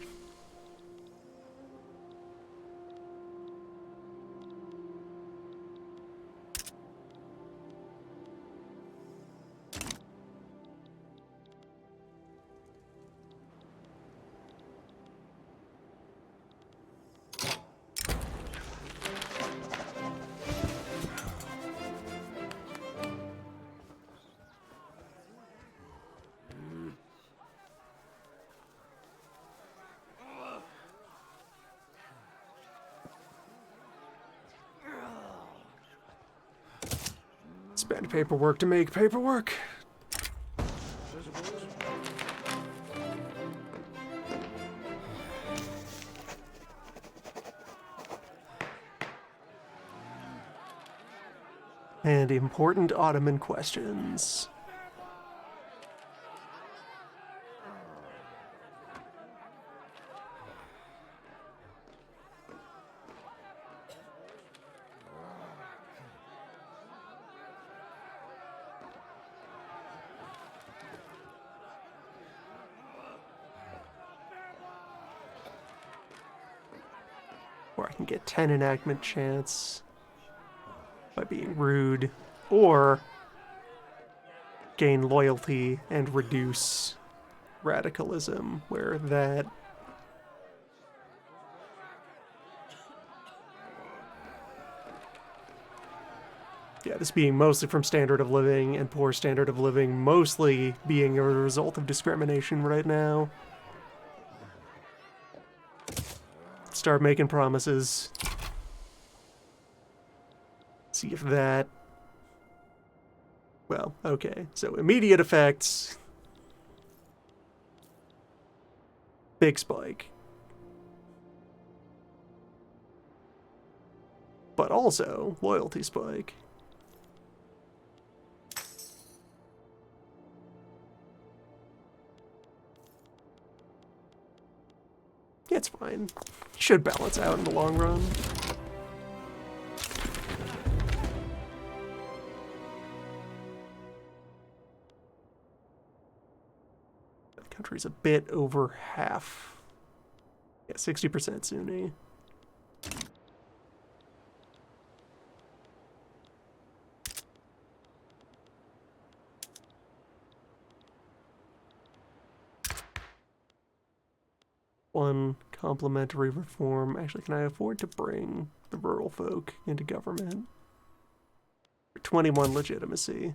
S1: Spend paperwork to make paperwork. And important Ottoman questions. Or I can get 10 enactment chance by being rude, or gain loyalty and reduce radicalism, where that this being mostly from standard of living and poor standard of living mostly being a result of discrimination right now. Start making promises. See if that... Well, okay. So immediate effects. Big spike. But also loyalty spike. It's fine. Should balance out in the long run. The country's a bit over half Yeah, 60% Sunni. One complementary reform. Actually, can I afford to bring the rural folk into government? 21 legitimacy.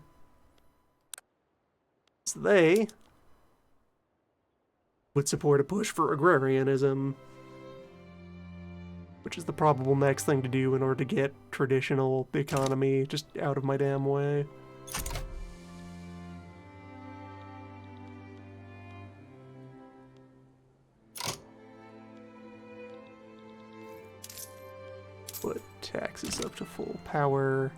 S1: So they would support a push for agrarianism, which is the probable next thing to do in order to get traditional economy just out of my damn way. Put taxes up to full power.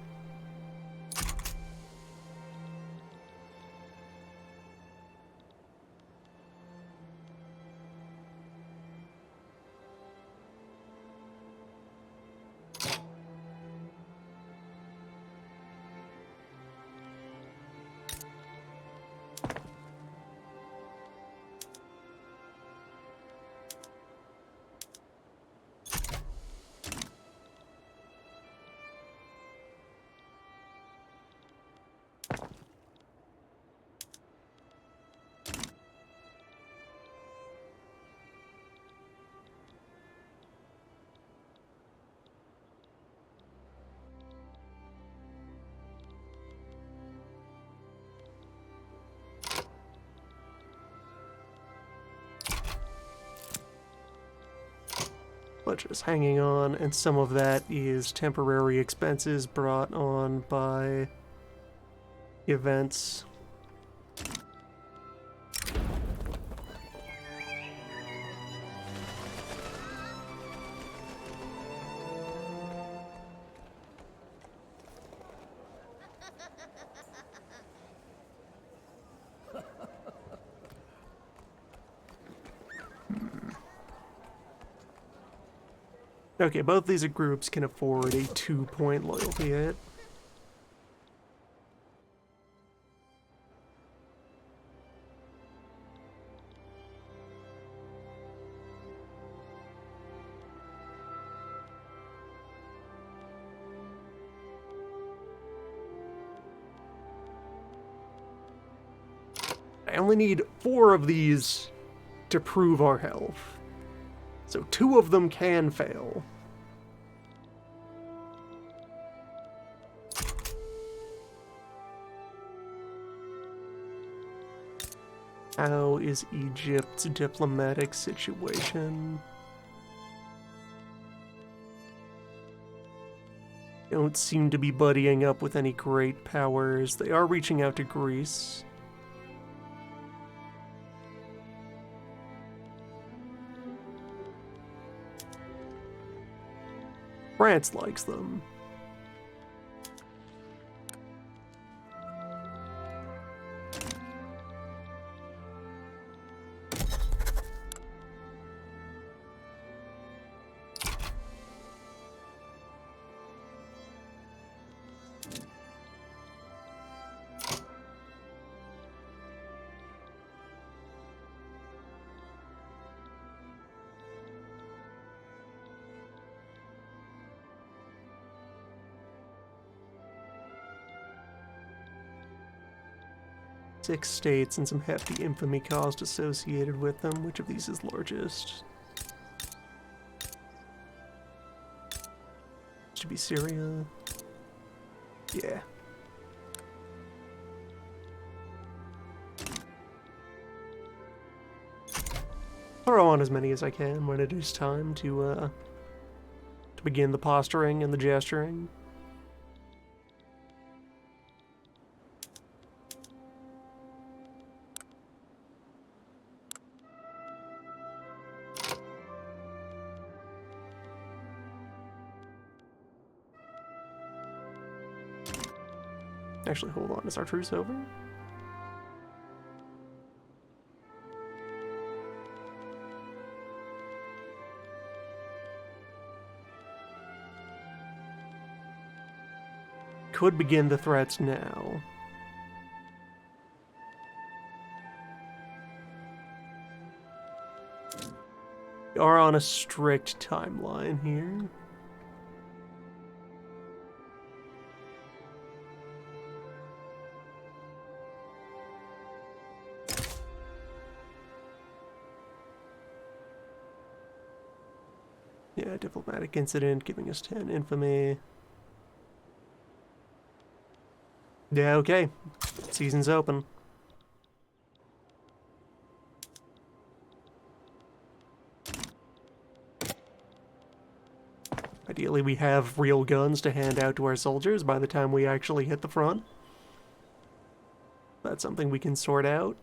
S1: But just hanging on, and some of that is temporary expenses brought on by events. Okay, both these groups can afford a 2-point loyalty hit. I only need 4 of these to prove our health. So 2 of them can fail. How is Egypt's diplomatic situation? Don't seem to be buddying up with any great powers. They are reaching out to Greece. France likes them. Six states and some hefty infamy cost associated with them. Which of these is largest? Should be Syria. Yeah. Throw on as many as I can when it is time to begin the posturing and the gesturing. Actually, hold on. Is our truce over? Could begin the threats now. are on a strict timeline here. Yeah, diplomatic incident giving us 10 infamy. Yeah, okay. Season's open. Ideally, we have real guns to hand out to our soldiers by the time we actually hit the front. That's something we can sort out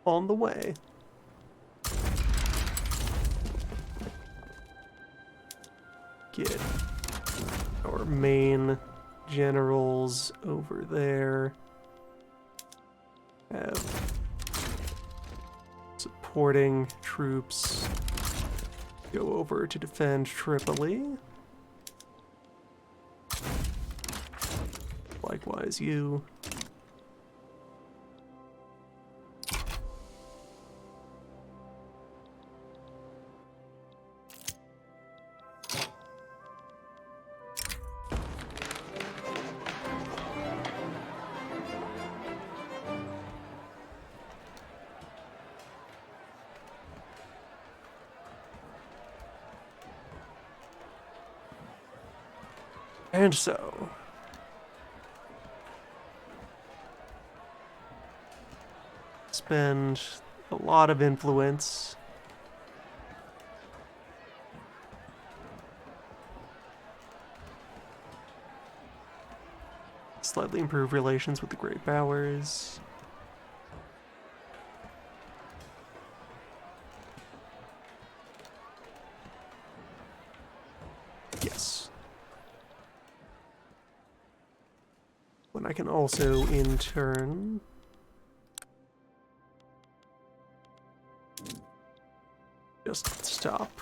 S1: on the way. Get our main generals over there. Have supporting troops go over to defend Tripoli. Likewise, you. And so, spend a lot of influence. Slightly improve relations with the Great Powers. Yes. When I can also, in turn, just stop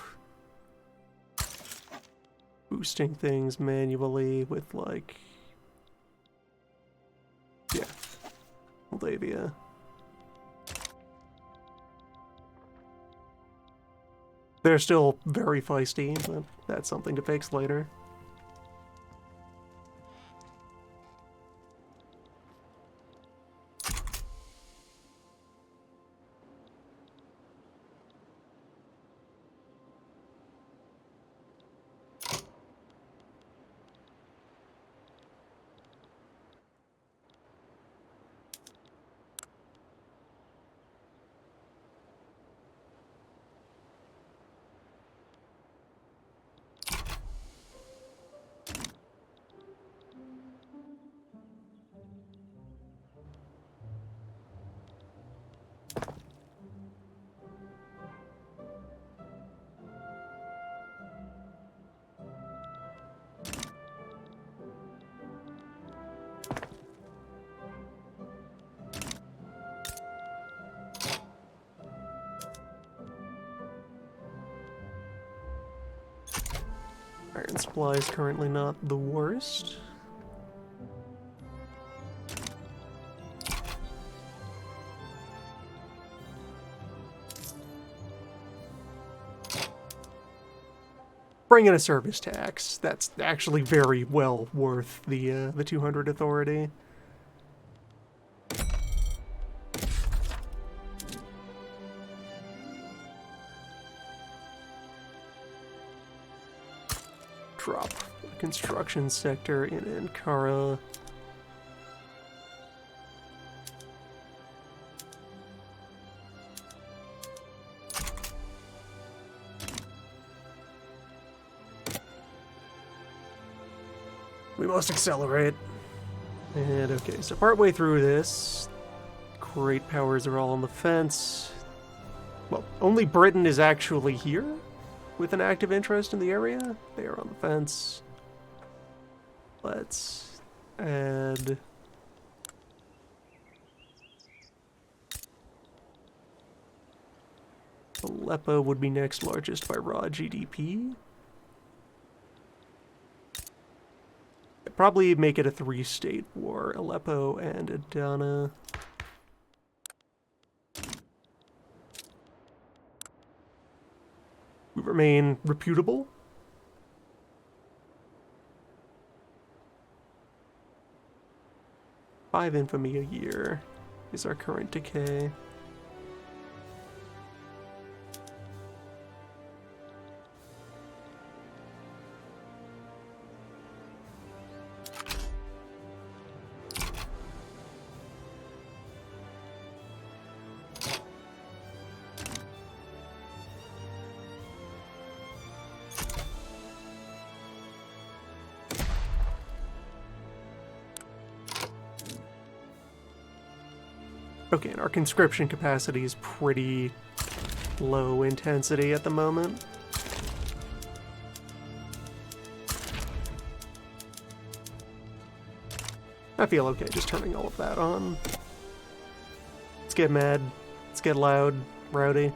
S1: boosting things manually with, like, yeah, Moldavia. They're still very feisty, but that's something to fix later. Iron supply is currently not the worst. Bring in a service tax. That's actually very well worth the 200 authority. Drop a construction sector in Ankara. We must accelerate. And okay, so partway through this, great powers are all on the fence. Well, only Britain is actually here with an active interest in the area. They are on the fence. Let's add Aleppo would be next largest by raw GDP. I'd probably make it a 3-state war, Aleppo and Adana. remain reputable. Five infamy a year is our current decay. Okay, and our conscription capacity is pretty low intensity at the moment. I feel okay just turning all of that on. Let's get mad. Let's get loud, rowdy.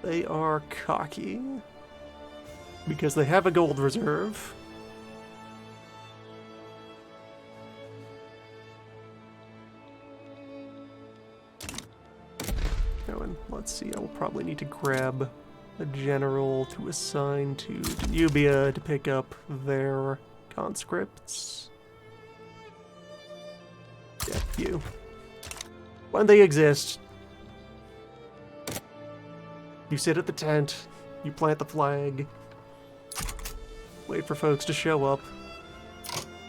S1: They are cocky because they have a gold reserve. Let's see, I will probably need to grab a general to assign to Danubia to pick up their conscripts. Yeah, you. When they exist, you sit at the tent, you plant the flag, wait for folks to show up,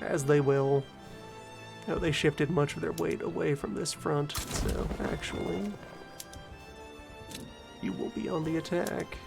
S1: as they will. Oh, they shifted much of their weight away from this front, so actually you will be on the attack.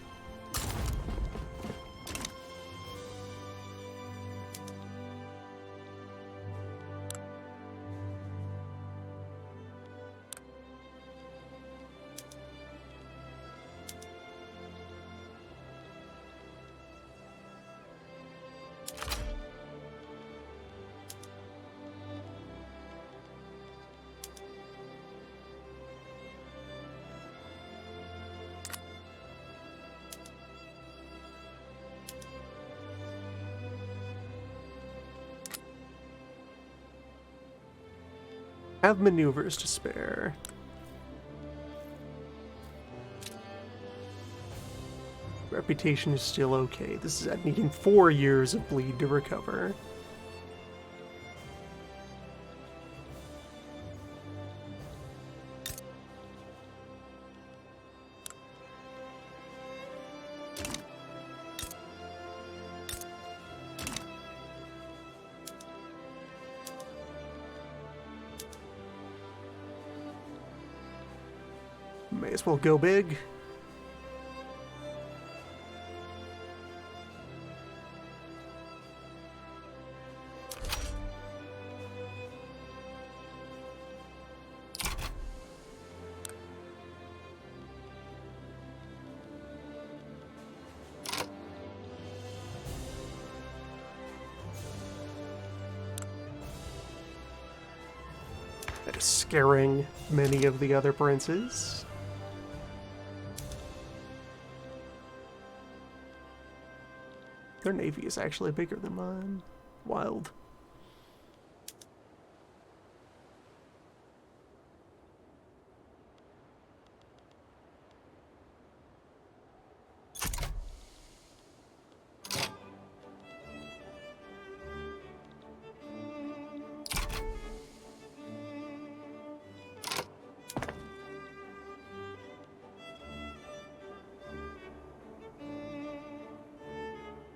S1: Have maneuvers to spare. Reputation is still okay. This is at needing 4 years of bleed to recover. May as well go big. That is scaring many of the other princes. Their navy is actually bigger than mine. Wild.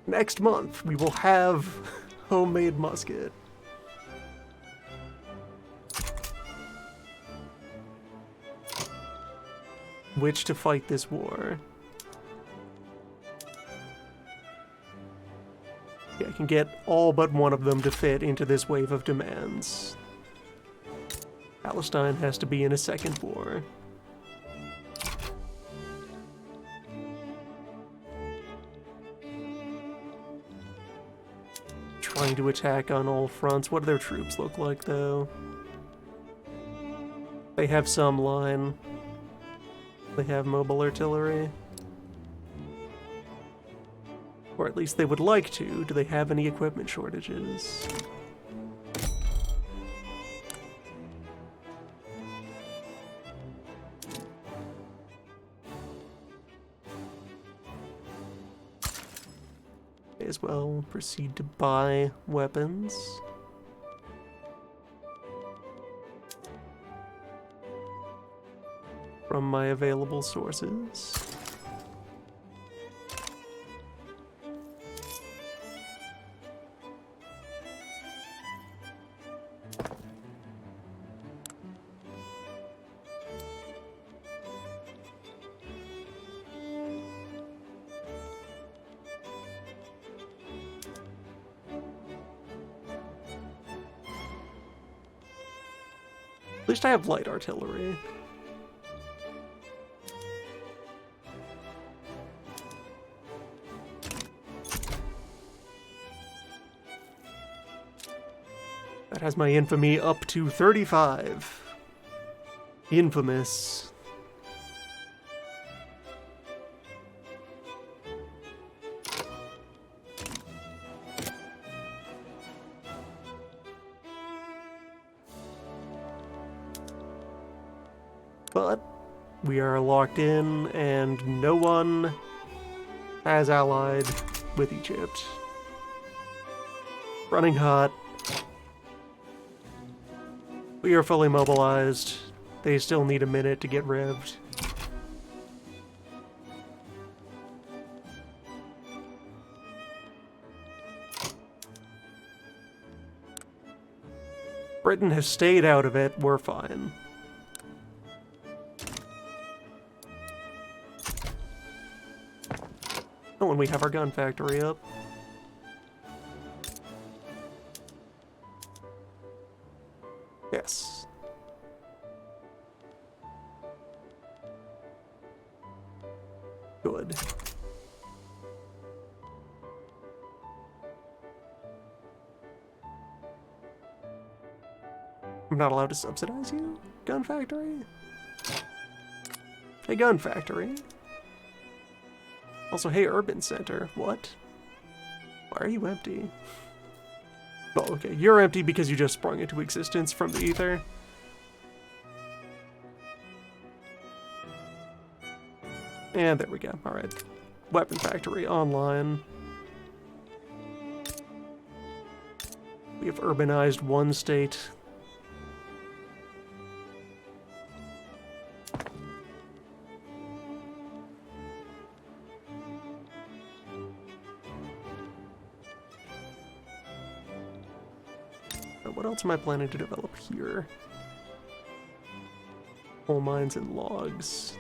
S1: Next month, we will have homemade musket. Which to fight this war. Yeah, I can get all but one of them to fit into this wave of demands. Palestine has to be in a second war. Trying to attack on all fronts. What do their troops look like, though? They have some line. They have mobile artillery. Or at least they would like to. Do they have any equipment shortages? as well proceed to buy weapons. From my available sources. At least I have light artillery. That has my infamy up to 35. Infamous. But we are locked in, and no one has allied with Egypt. Running hot. We are fully mobilized. They still need a minute to get revved. Britain has stayed out of it. We're fine. Oh, and we have our gun factory up. Yes. Good. I'm not allowed to subsidize you? Gun factory? Hey, gun factory. Also, hey, urban center. What? Why are you empty? Oh, okay. You're empty because you just sprung into existence from the ether. And there we go. Alright. Weapon factory online. We have urbanized one state. What else am I planning to develop here? Coal mines and logs.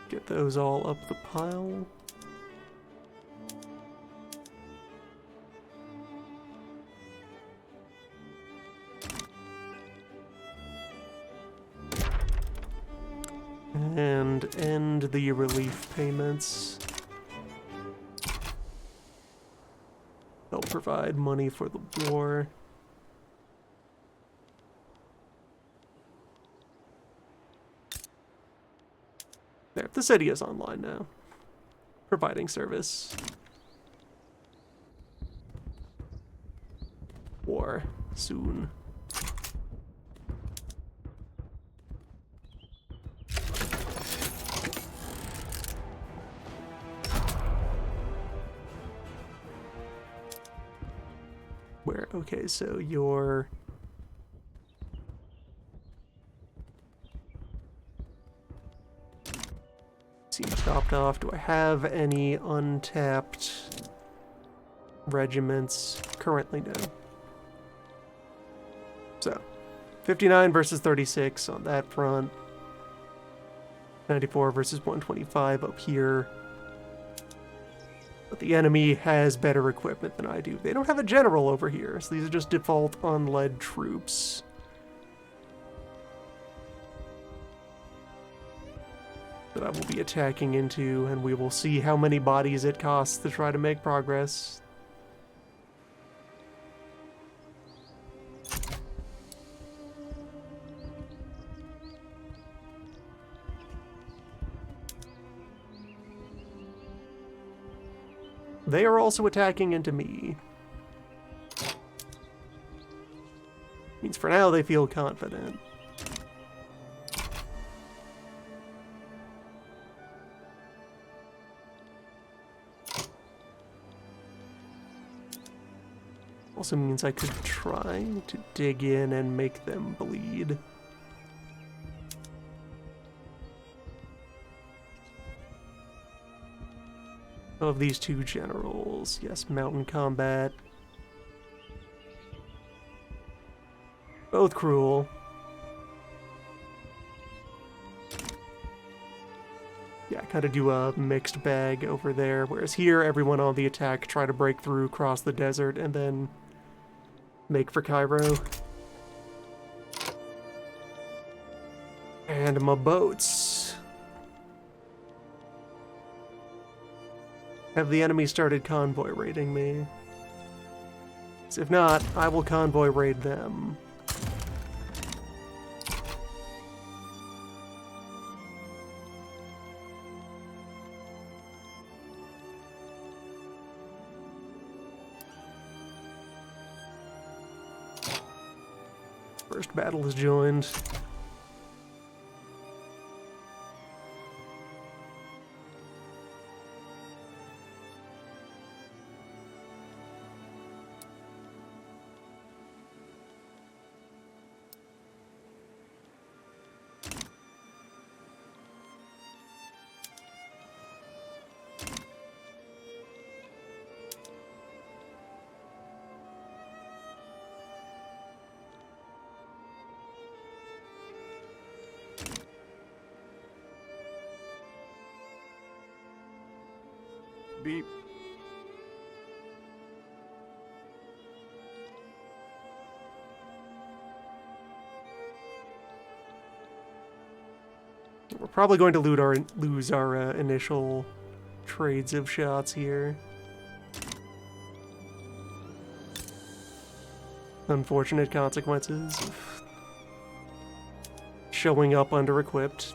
S1: Get those all up the pile. And end the relief payments. They'll provide money for the war. There, the city is online now. Providing service. War soon. Where, okay, so you're... Seems chopped off. Do I have any untapped regiments? Currently, no. So, 59 versus 36 on that front. 94 versus 125 up here. But the enemy has better equipment than I do. They don't have a general over here, so these are just default unled troops. That I will be attacking into, and we will see how many bodies it costs to try to make progress. They are also attacking into me. I mean, means for now they feel confident. Also means I could try to dig in and make them bleed. Of these two generals, yes, mountain combat. Both cruel. Yeah, I kind of do a mixed bag over there, whereas here everyone on the attack try to break through, cross the desert, and then make for Cairo. And my boats. Have the enemy started convoy raiding me? If not, I will convoy raid them. First battle is joined. Beep. We're probably going to lose our initial trades of shots here. Unfortunate consequences of showing up under-equipped.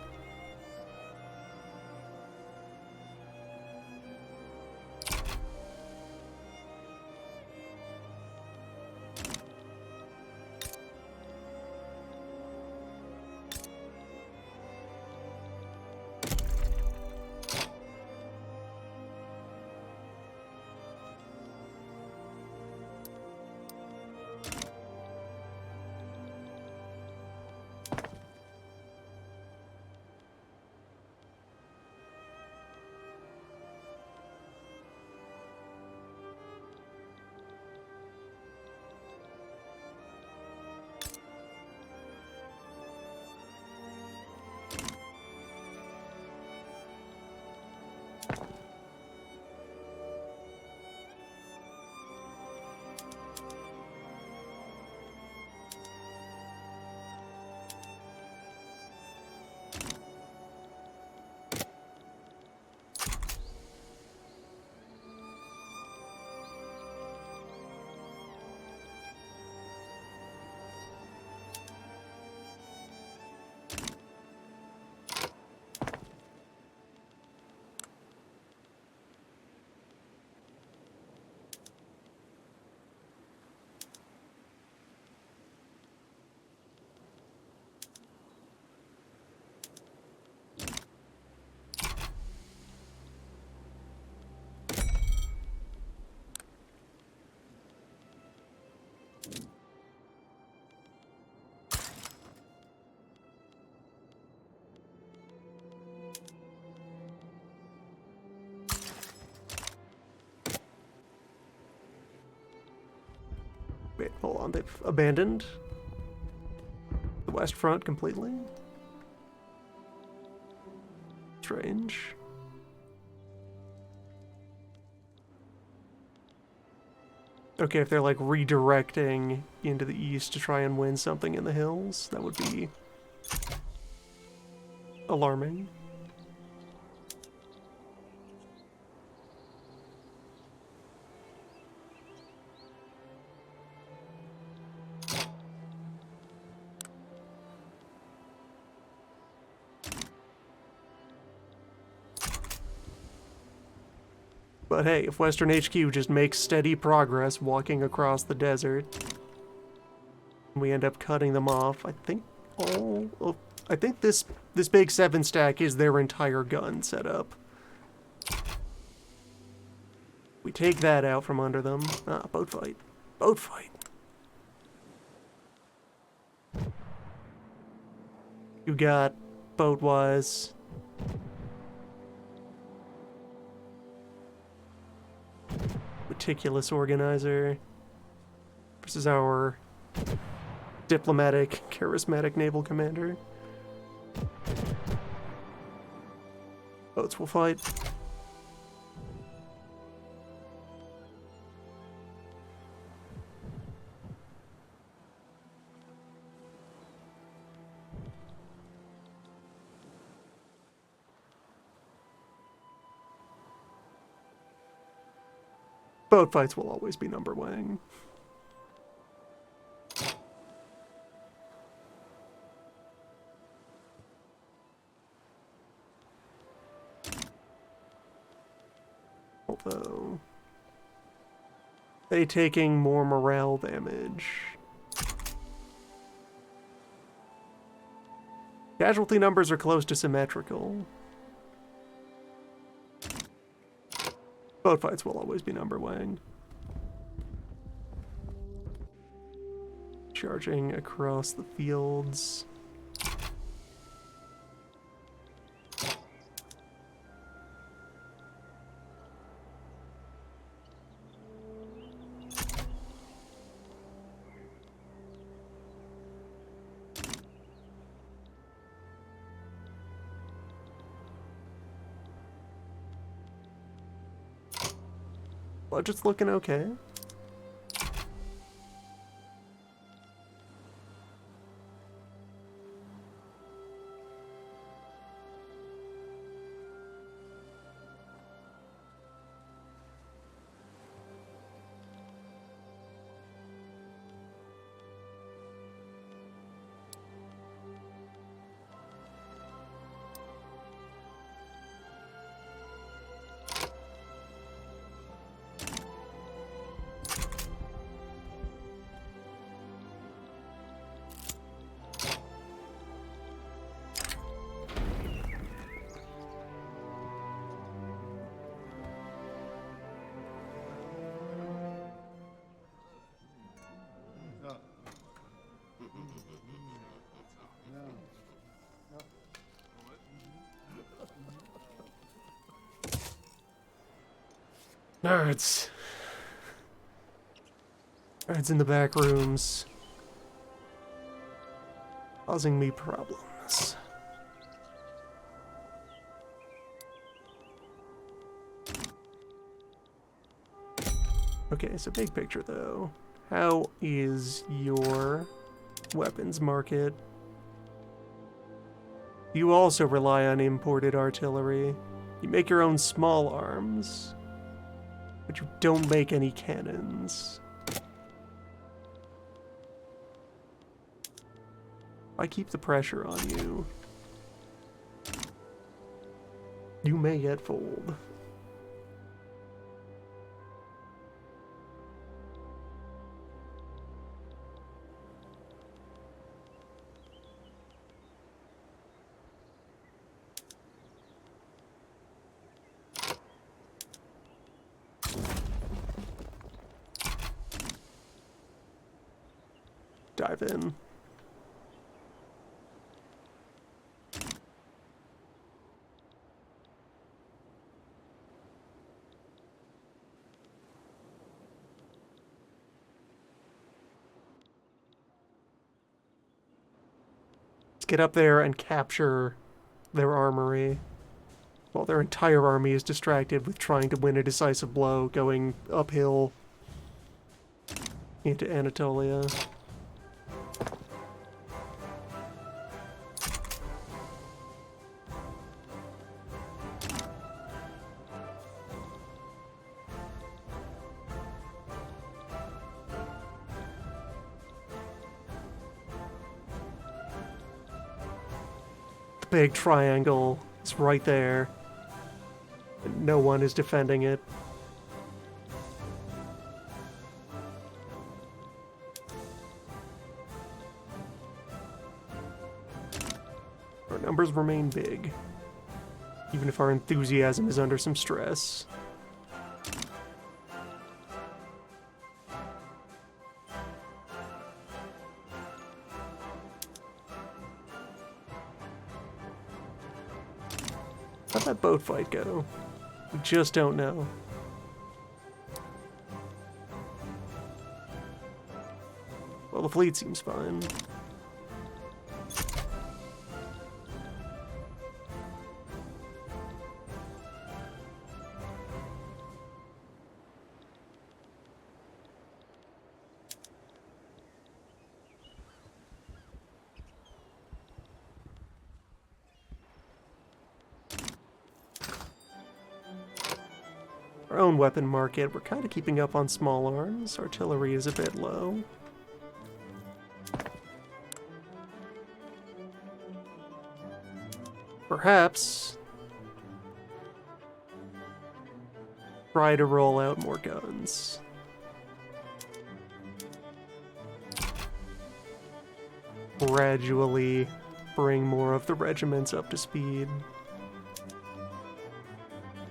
S1: Wait, hold on, they've abandoned the West Front completely? Strange. Okay, if they're like redirecting into the east to try and win something in the hills, that would be alarming. But hey, if Western HQ just makes steady progress walking across the desert, We end up cutting them off. I think all of... I think this big 7 stack is their entire gun setup. We take that out from under them. Ah, boat fight. Boat fight. You got boat-wise. Meticulous organizer. Versus our diplomatic, charismatic naval commander. Boats will fight. Boat fights will always be number one. Although they taking more morale damage. Casualty numbers are close to symmetrical. Boat fights will always be number one. Charging across the fields. Budget's looking okay. Nerds. Nerds in the back rooms. Causing me problems. Okay, so big picture though. How is your weapons market? You also rely on imported artillery. You make your own small arms. But you don't make any cannons. I keep the pressure on you. You may yet fold. Dive in. Let's get up there and capture their armory while their entire army is distracted with trying to win a decisive blow going uphill into Anatolia. Big triangle is right there. And no one is defending it. Our numbers remain big, even if our enthusiasm is under some stress. How'd that boat fight go? We just don't know. Well, the fleet seems fine. Our own weapon market, we're kind of keeping up on small arms. Artillery is a bit low. Perhaps try to roll out more guns. Gradually bring more of the regiments up to speed.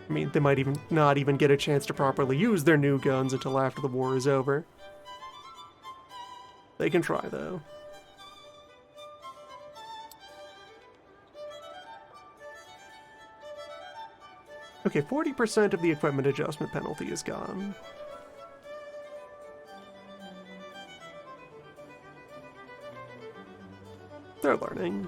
S1: I mean, they might even not even get a chance to properly use their new guns until after the war is over. They can try, though. Okay, 40% of the equipment adjustment penalty is gone. They're learning.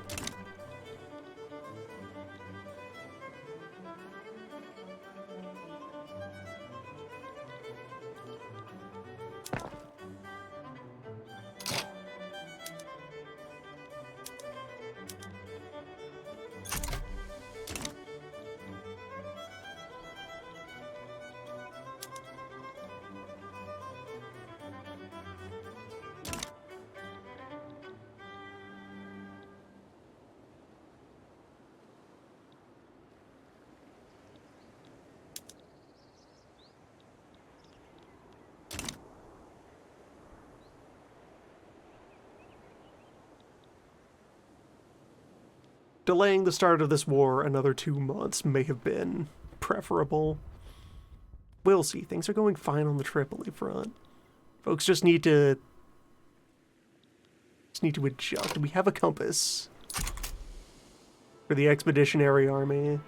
S1: Delaying the start of this war another 2 months may have been preferable. We'll see. Things are going fine on the Tripoli front. Folks just need to adjust. We have a compass for the Expeditionary Army.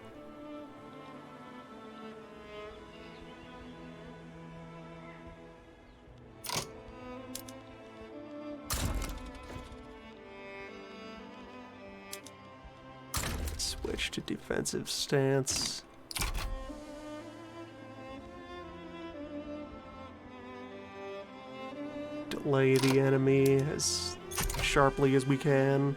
S1: Switch to defensive stance. Delay the enemy as sharply as we can.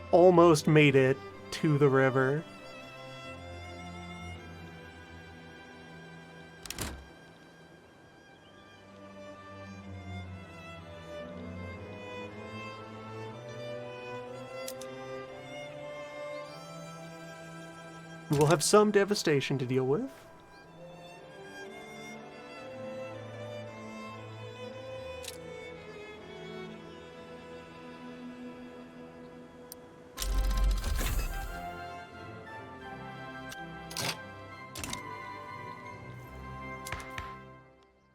S1: Almost made it to the river. We'll have some devastation to deal with.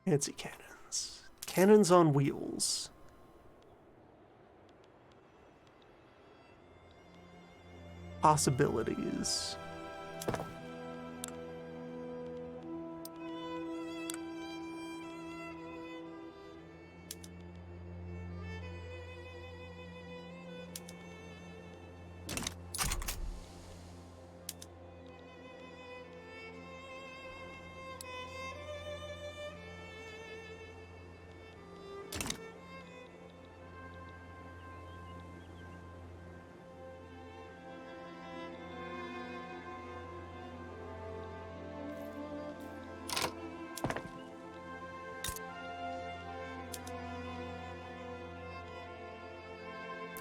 S1: Fancy cannons. Cannons on wheels. Possibilities.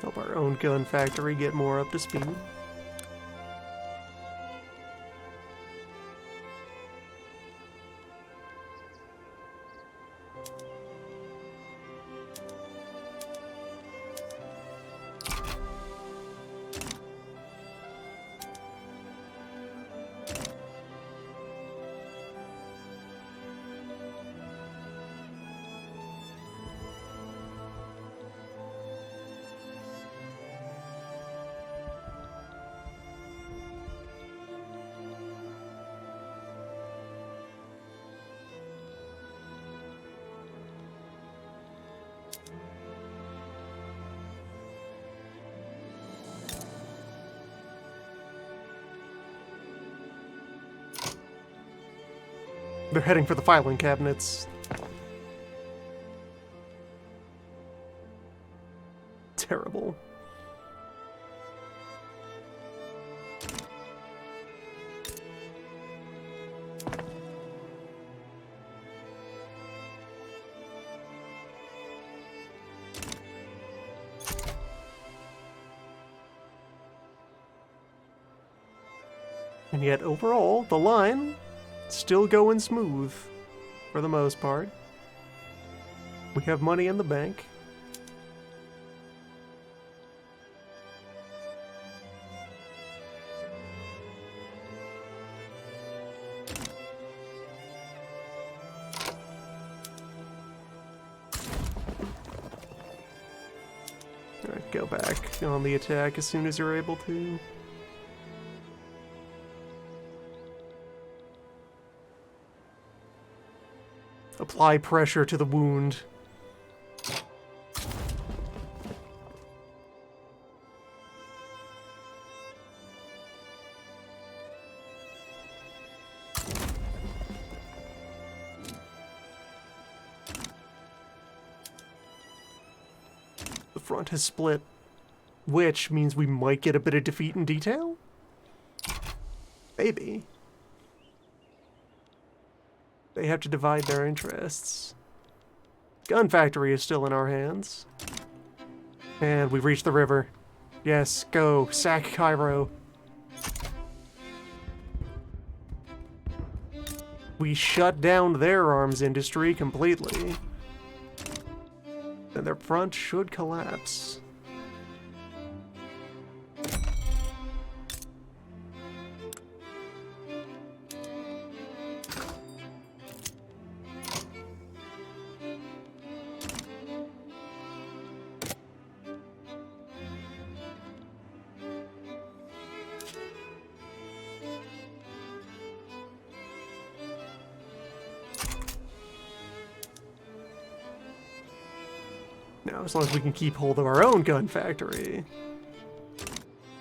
S1: Help our own gun factory get more up to speed. They're heading for the filing cabinets. Terrible. And yet, overall, the line still going smooth for the most part. We have money in the bank. Alright, go back on the attack as soon as you're able to. Apply pressure to the wound. The front has split, which means we might get a bit of defeat in detail? Maybe. They have to divide their interests. Gun factory is still in our hands. And we've reached the river. Yes, go. Sack Cairo. We shut down their arms industry completely. And their front should collapse. Now, as long as we can keep hold of our own gun factory,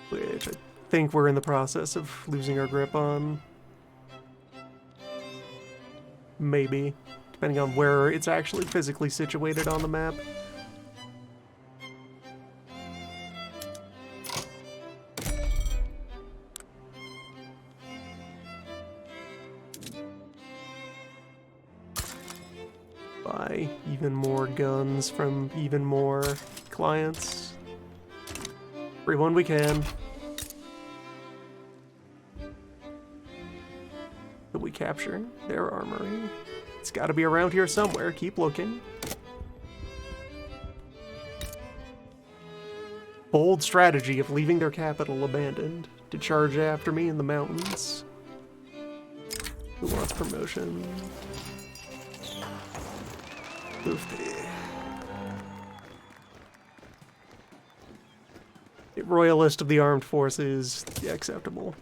S1: which I think we're in the process of losing our grip on. Maybe, depending on where it's actually physically situated on the map. Buy even more guns from even more clients. Everyone we can. That we capture their armory. It's got to be around here somewhere. Keep looking. Bold strategy of leaving their capital abandoned to charge after me in the mountains. Who wants promotion? Oofty. A royalist of the armed forces, yeah, acceptable.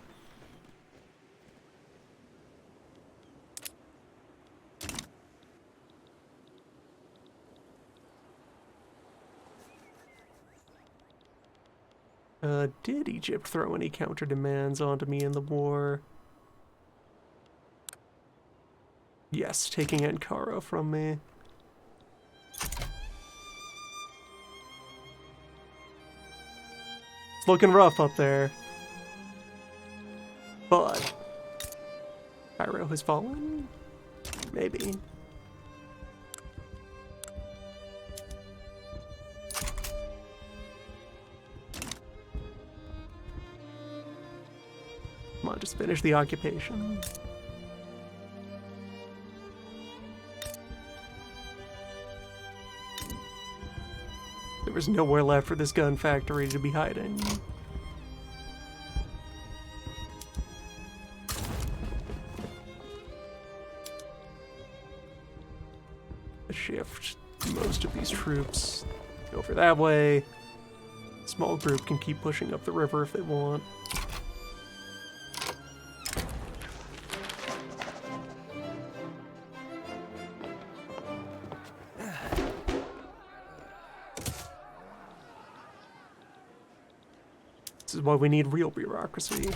S1: Did Egypt throw any counter demands onto me in the war? Yes, taking Ankara from me. It's looking rough up there. But Cairo has fallen? Maybe. Come on, just finish the occupation. There was nowhere left for this gun factory to be hiding. Shift most of these troops over that way. Small group can keep pushing up the river if they want. This is why we need real bureaucracy.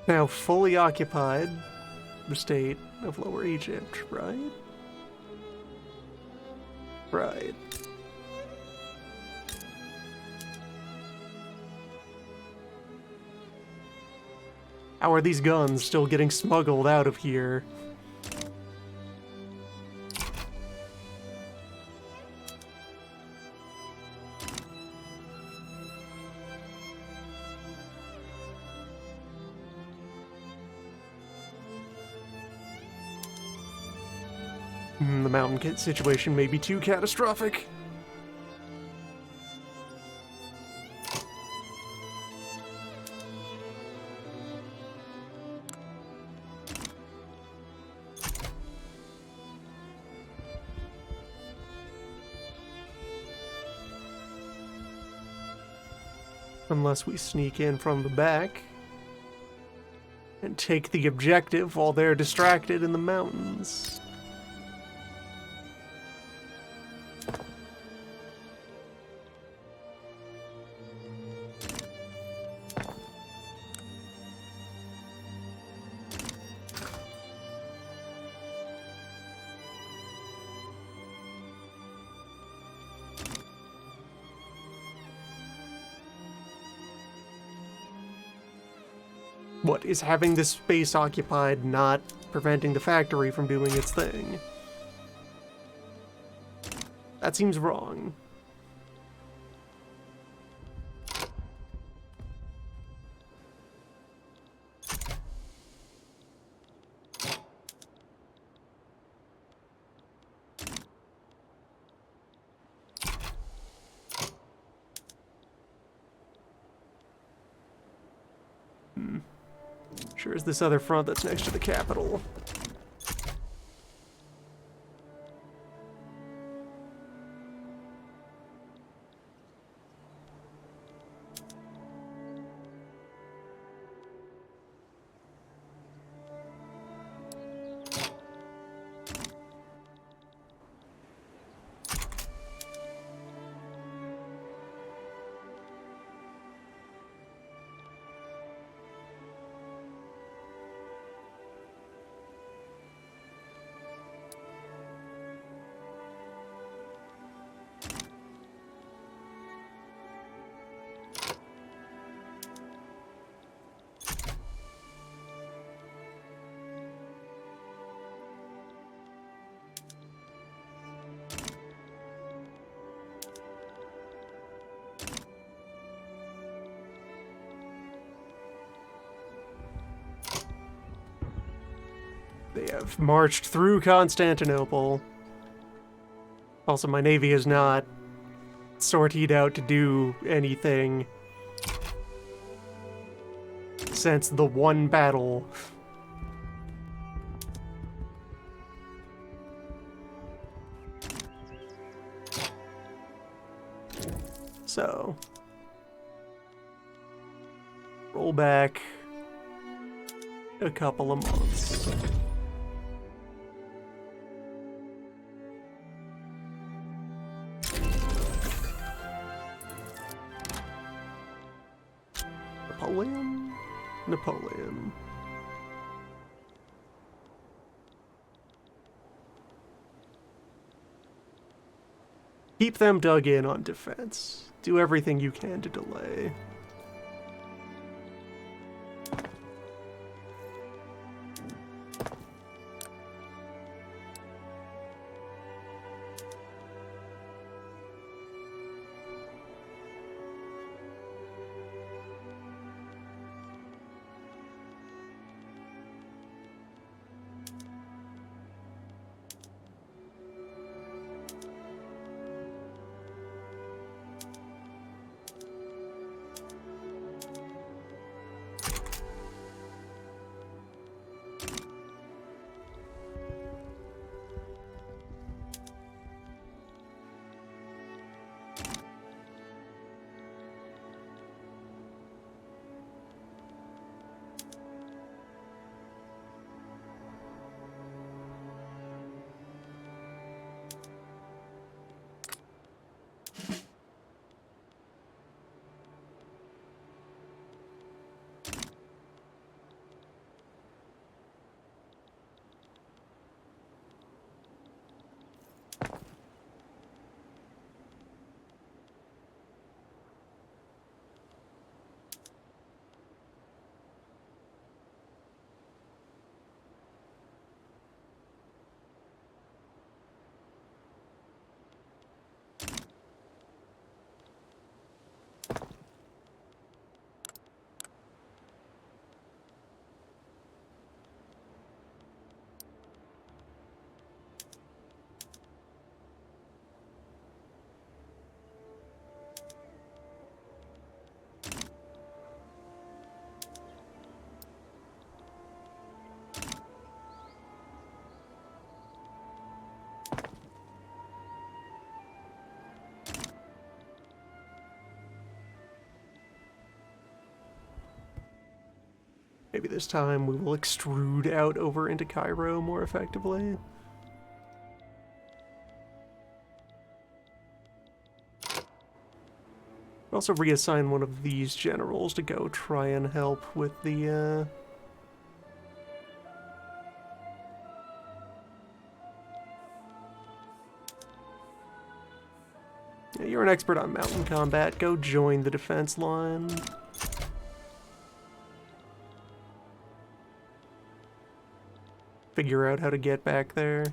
S1: Now fully occupied the state of Lower Egypt, right? Right. How are these guns still getting smuggled out of here? The mountain kit situation may be too catastrophic. Unless we sneak in from the back and take the objective while they're distracted in the mountains. What, is having this space occupied not preventing the factory from doing its thing? That seems wrong. Sure is this other front that's next to the capital. They have marched through Constantinople. Also, my navy is not sortied out to do anything since the one battle. So Roll back a couple of months. Napoleon. Keep them dug in on defense. Do everything you can to delay. Maybe this time we will extrude out over into Cairo more effectively. Also reassign one of these generals to go try and help with the, Yeah, you're an expert on mountain combat. Go join the defense line. Figure out how to get back there.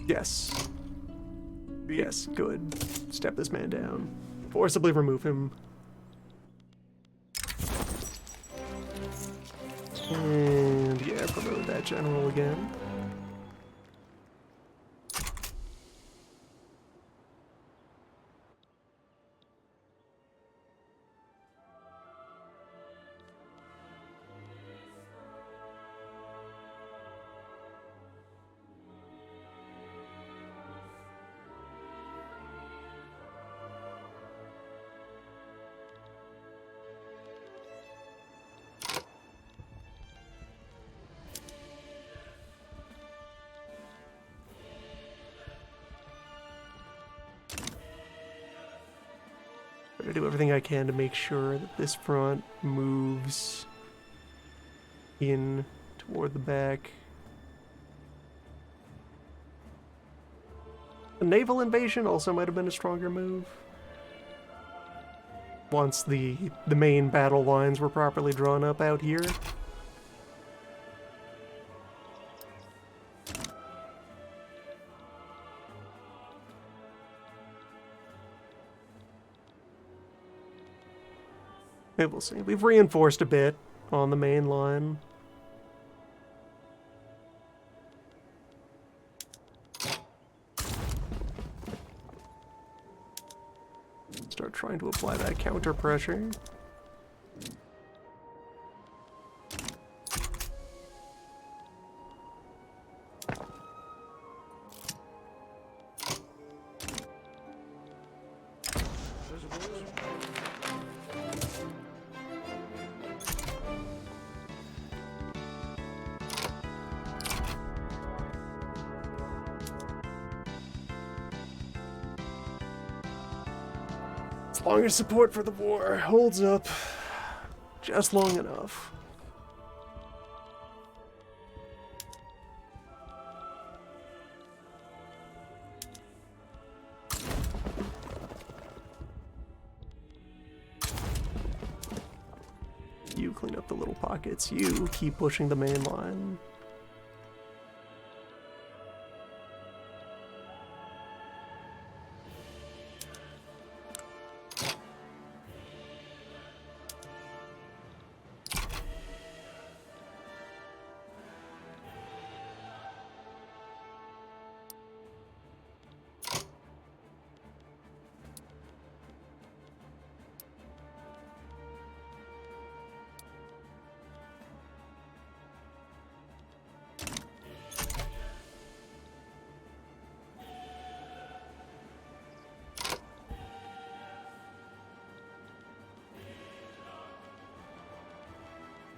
S1: Yes. Yes, good. Step this man down. Forcibly remove him. And yeah, promote that general again. Try to do everything I can to make sure that this front moves in toward the back. A naval invasion also might have been a stronger move. Once the main battle lines were properly drawn up out here. Maybe we'll see. We've reinforced a bit on the main line. trying to apply that counter pressure. As long as support for the war holds up just long enough. You clean up the little pockets. You keep pushing the main line.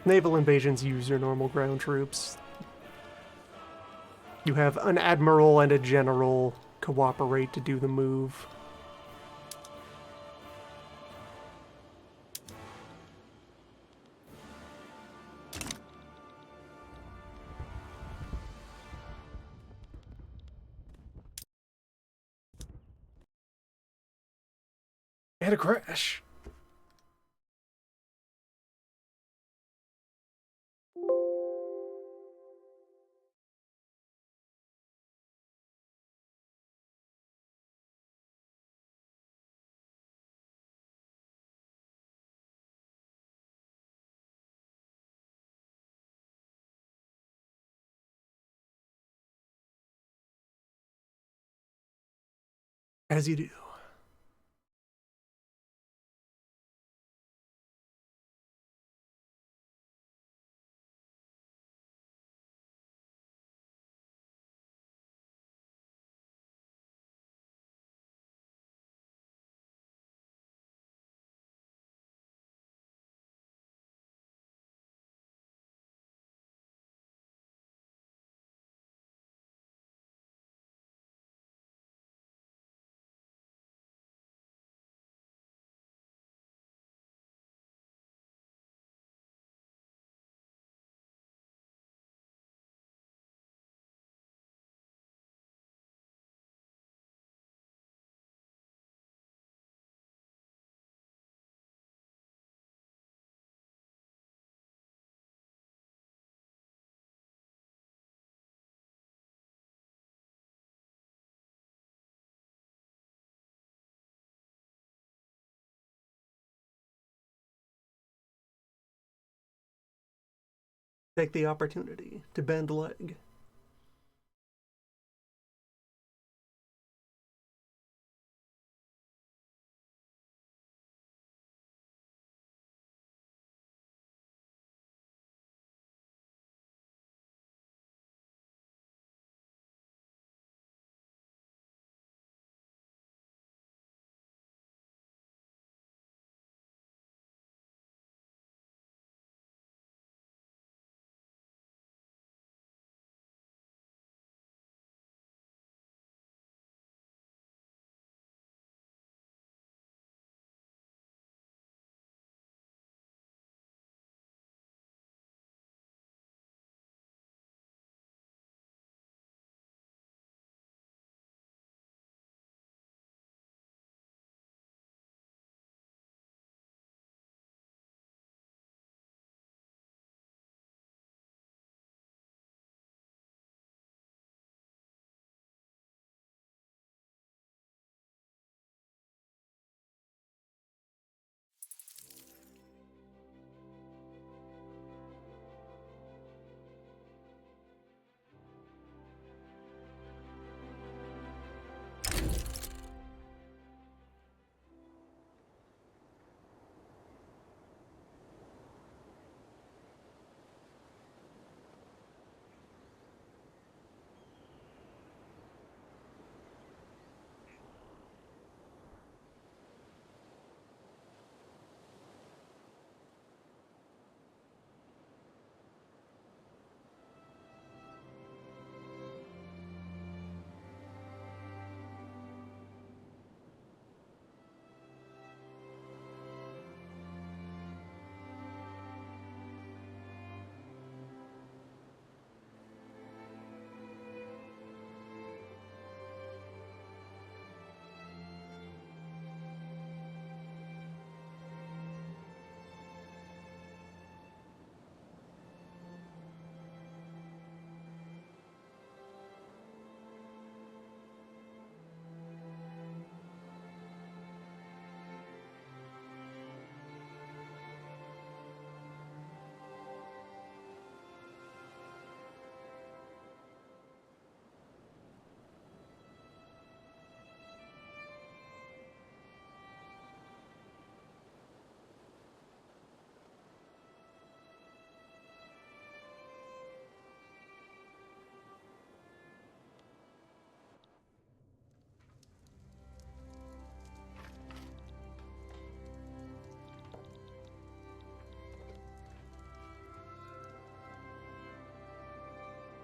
S1: Naval invasions use your normal ground troops. You have an admiral and a general cooperate to do the move. I had a crash. As you do. Take the opportunity to bend leg.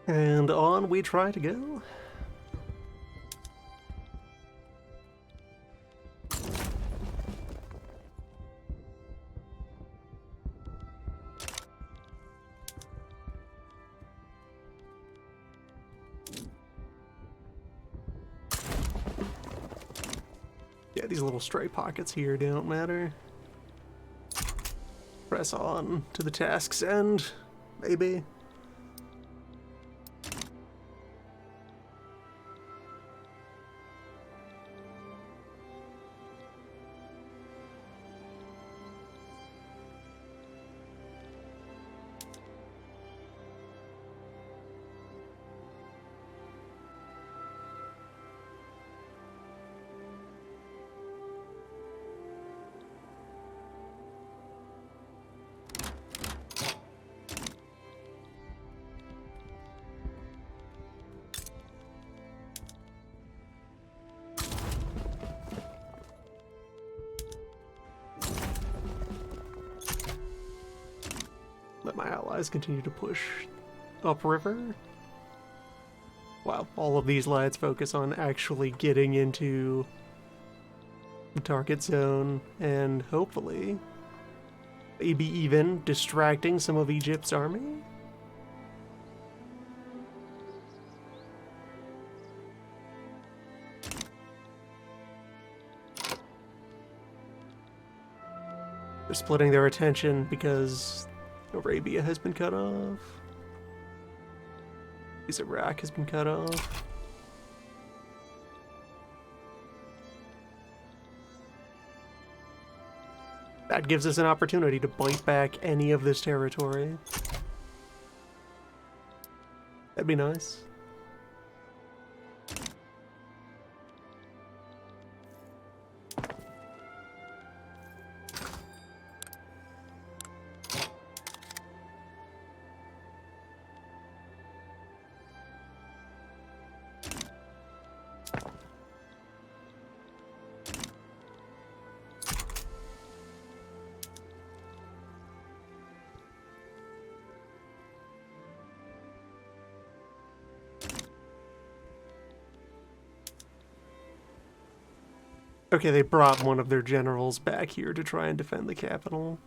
S1: And on we try to go. Yeah, these little stray pockets here don't matter. Press on to the task's end, maybe. Let my allies continue to push upriver. Wow, all of these lights focus on actually getting into the target zone and hopefully maybe even distracting some of Egypt's army. They're splitting their attention because Arabia has been cut off. Because Iraq has been cut off. That gives us an opportunity to bite back any of this territory. That'd be nice. Okay, they brought one of their generals back here to try and defend the capital.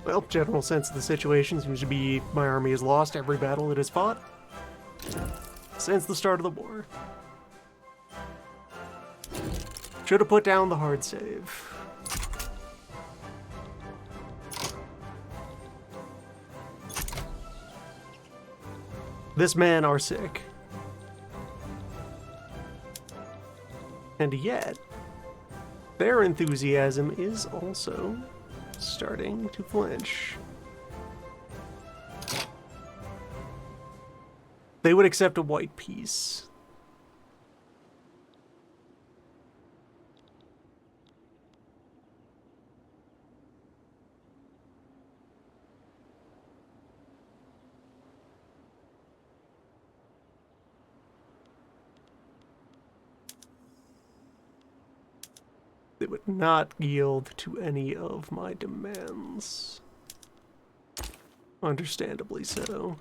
S1: Well, general sense of the situation seems to be my army has lost every battle it has fought since the start of the war. Should have put down the hard save. This man are sick. And yet, their enthusiasm is also starting to flinch. They would accept a white peace. They would not yield to any of my demands. Understandably so.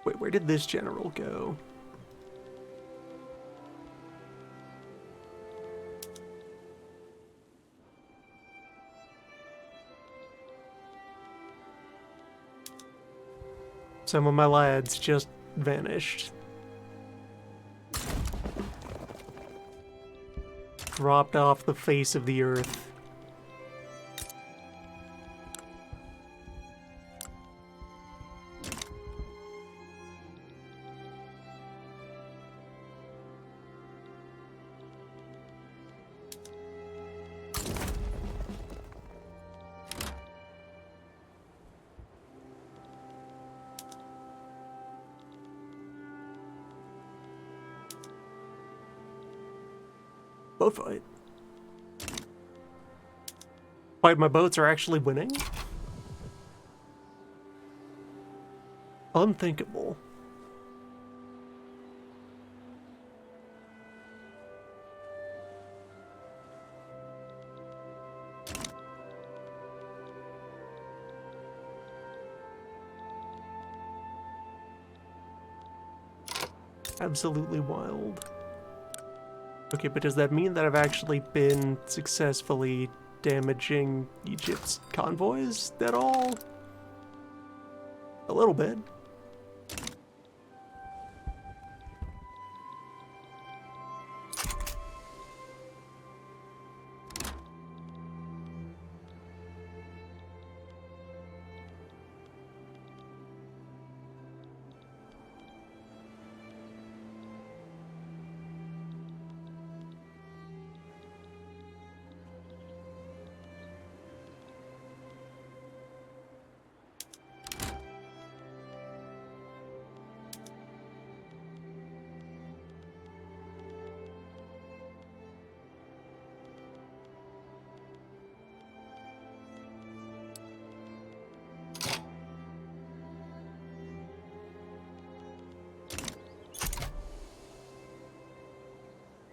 S1: Wait, where did this general go? Some of my lads just vanished. Dropped off the face of the earth. Boat fight. Wait, my boats are actually winning? Unthinkable. Absolutely wild. Okay, but does that mean that I've actually been successfully damaging Egypt's convoys at all? A little bit.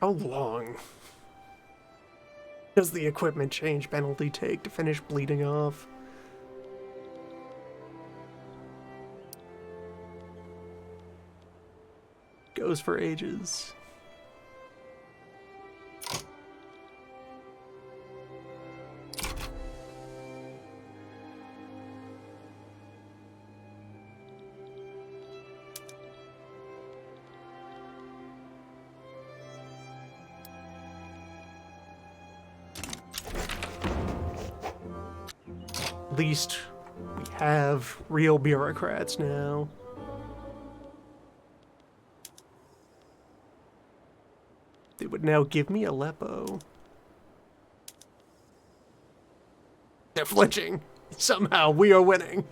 S1: How long does the equipment change penalty take to finish bleeding off? Goes for ages. At least we have real bureaucrats now. They would now give me Aleppo. They're flinching. Somehow we are winning.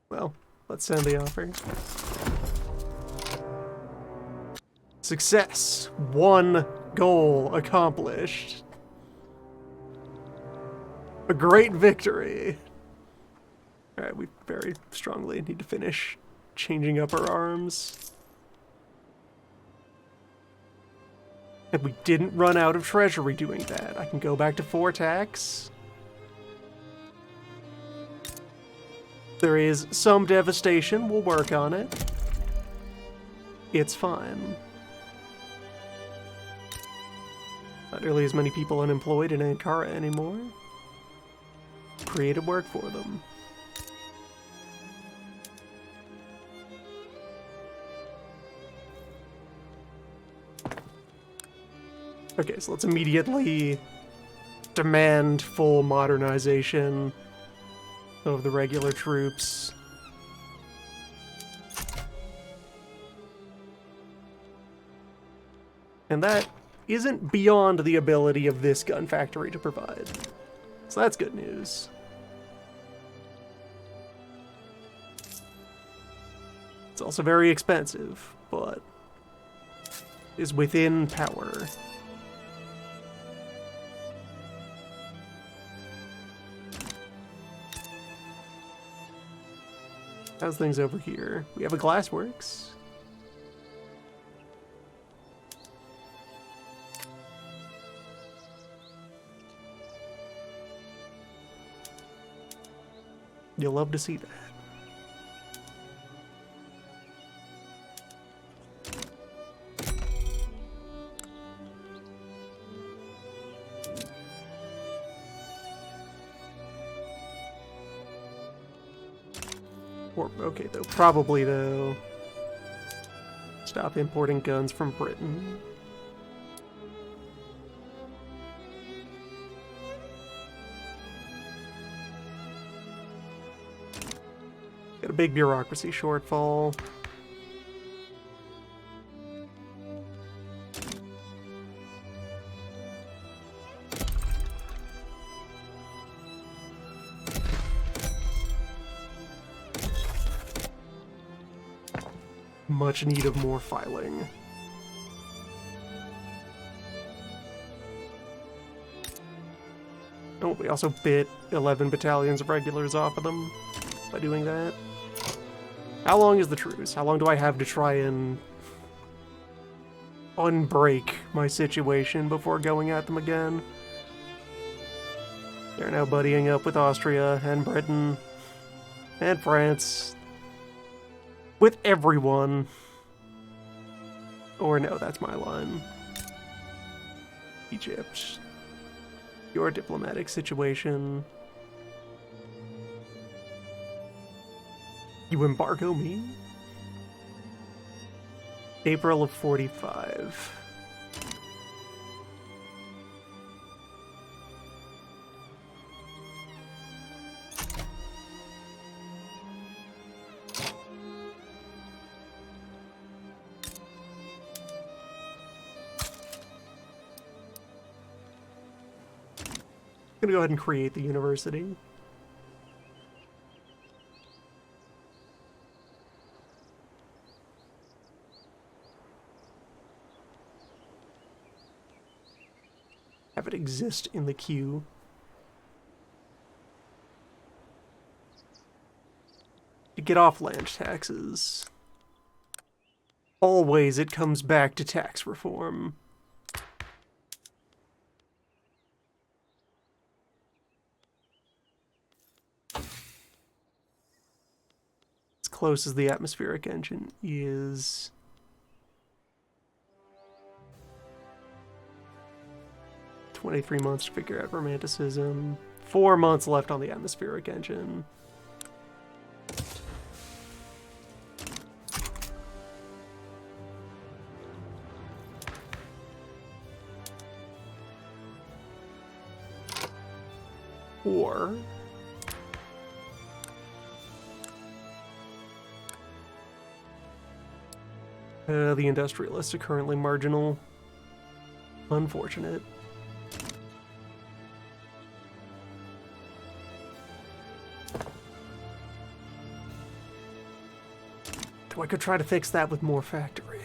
S1: Well, let's send the offer. Success. One goal accomplished. A great victory. Alright, we very strongly need to finish changing up our arms. And we didn't run out of treasury doing that. I can go back to 4 tax. There is some devastation. We'll work on it. It's fine. Not nearly as many people unemployed in Ankara anymore. Created work for them. Okay, so let's immediately demand full modernization of the regular troops. And that isn't beyond the ability of this gun factory to provide. So that's good news. It's also very expensive, but is within power. How's things over here? We have a glassworks. You'll love to see that. Or, okay, though, probably, though, stop importing guns from Britain. Got a big bureaucracy shortfall. Much need of more filing. Oh, we also bit 11 battalions of regulars off of them by doing that. How long is the truce? How long do I have to try and unbreak my situation before going at them again? They're now buddying up with Austria and Britain and France. With everyone. Or no, that's my line. Egypt. Your diplomatic situation. You embargo me? April of 45. I'm gonna go ahead and create the university. Have it exist in the queue. To get off land taxes. Always it comes back to tax reform. As close as the atmospheric engine is. 23 months to figure out romanticism. 4 months left on the atmospheric engine. Or the industrialists are currently marginal. Unfortunate. I could try to fix that with more factory.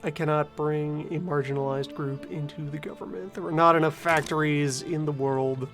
S1: I cannot bring a marginalized group into the government. There are not enough factories in the world.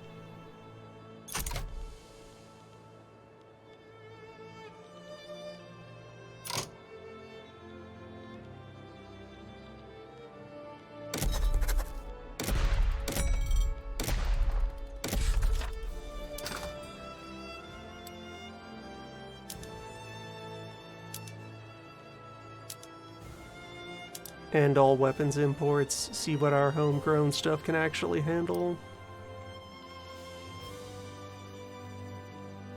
S1: And all weapons imports, see what our homegrown stuff can actually handle.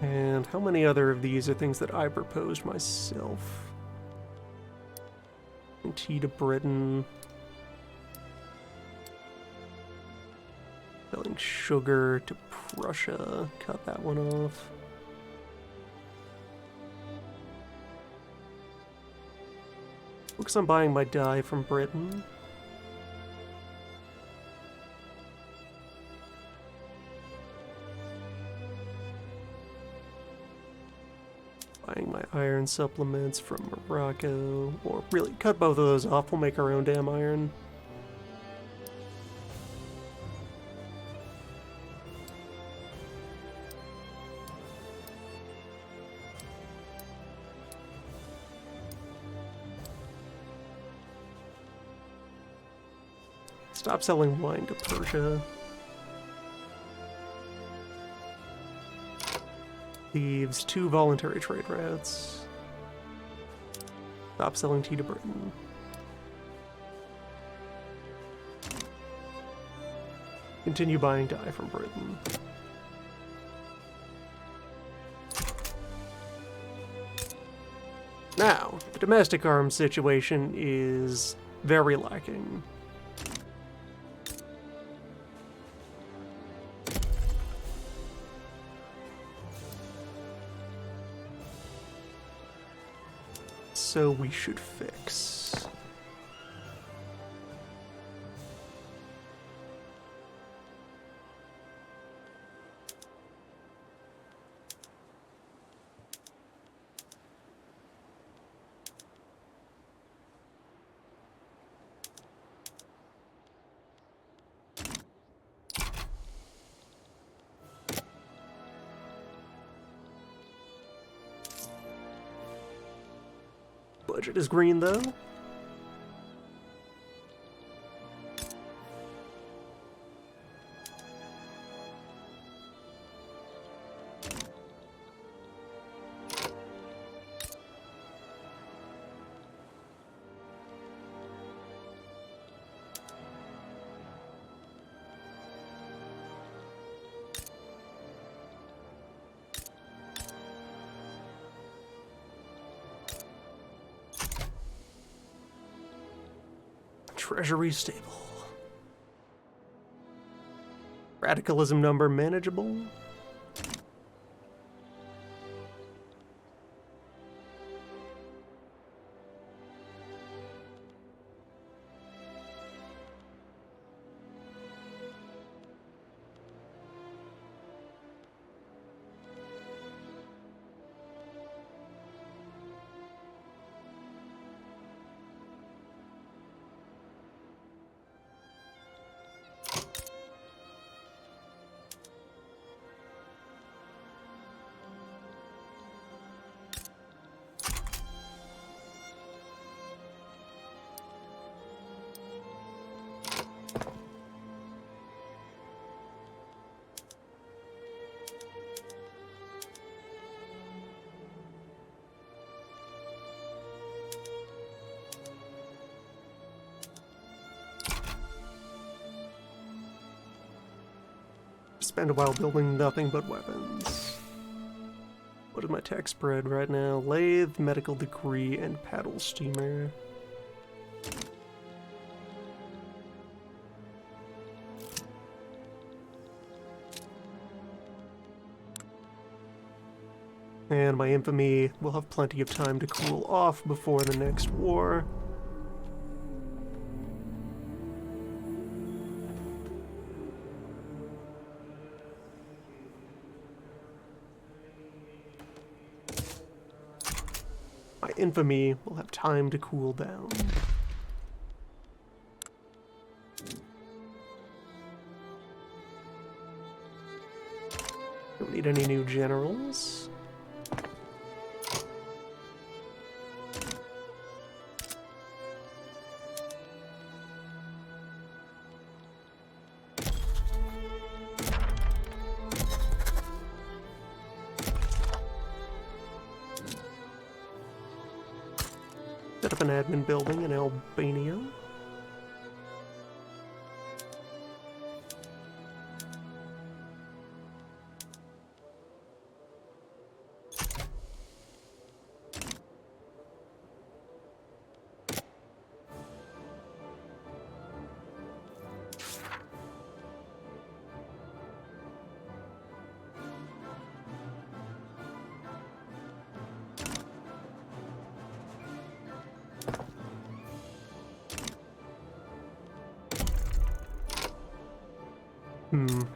S1: And How many other of these are things that I proposed myself? Tea to Britain. Selling sugar to Prussia. Cut that one off. Focus on buying my dye from Britain. Buying my iron supplements from Morocco. Or really, cut both of those off. We'll make our own damn iron. Stop selling wine to Persia. Leaves 2 voluntary trade routes. Stop selling tea to Britain. Continue buying dye from Britain. Now, the domestic arms situation is very lacking. So we should fix. Budget is green though. Treasury stable. Radicalism number manageable. Spend a while building nothing but weapons. What is my tech spread right now? Lathe, medical decree, and paddle steamer. And my infamy will have plenty of time to cool off before the next war. My infamy will have time to cool down. Don't need any new generals. Set up an admin building in Albania.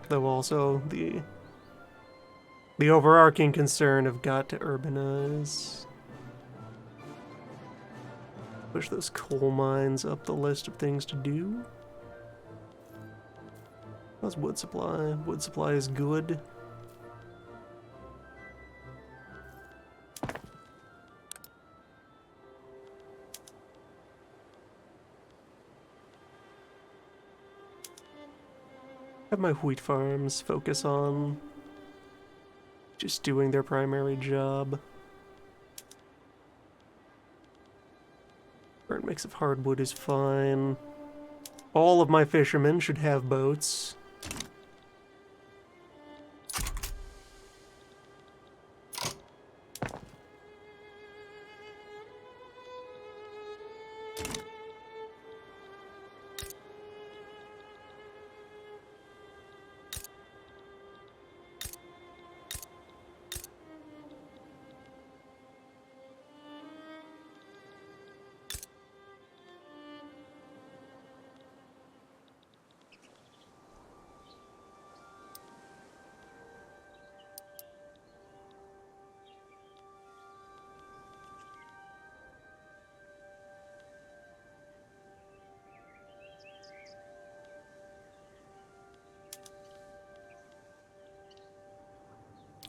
S1: Though also the overarching concern of got to urbanize. Push those coal mines up the list of things to do. How's wood supply? Wood supply is good. Have my wheat farms focus on just doing their primary job. Current mix of hardwood is fine. All of my fishermen should have boats.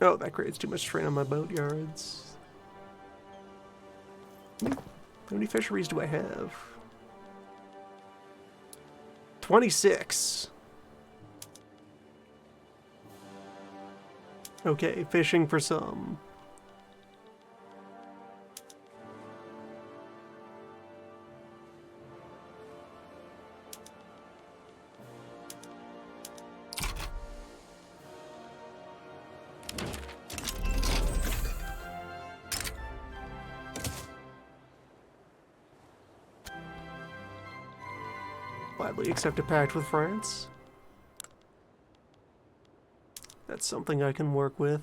S1: Oh, that creates too much strain on my boat yards. How many fisheries do I have? 26. Okay, fishing for some. Gladly accept a pact with France. That's something I can work with.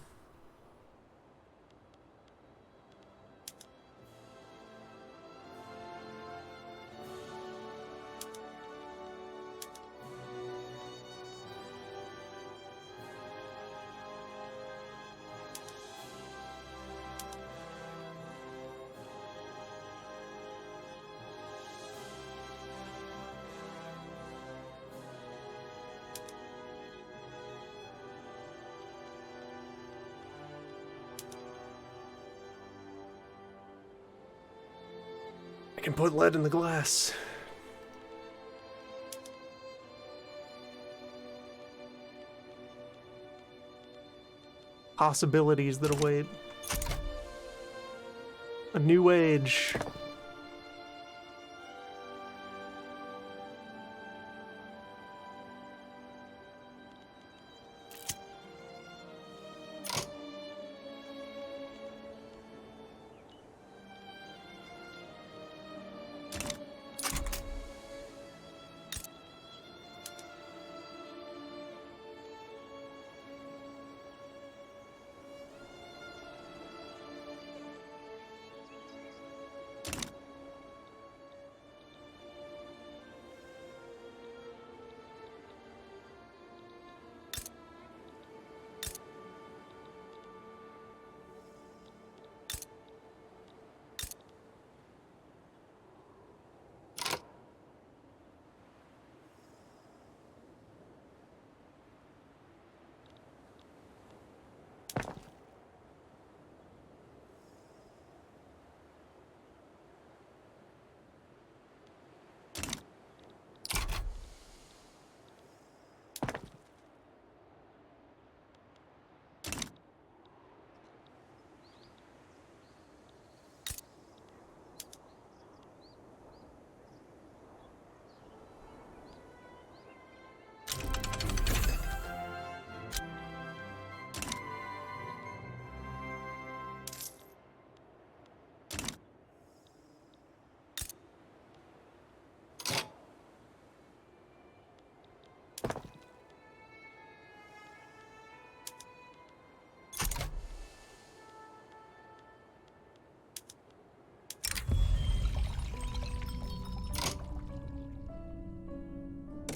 S1: I can put lead in the glass. Possibilities that await. A new age.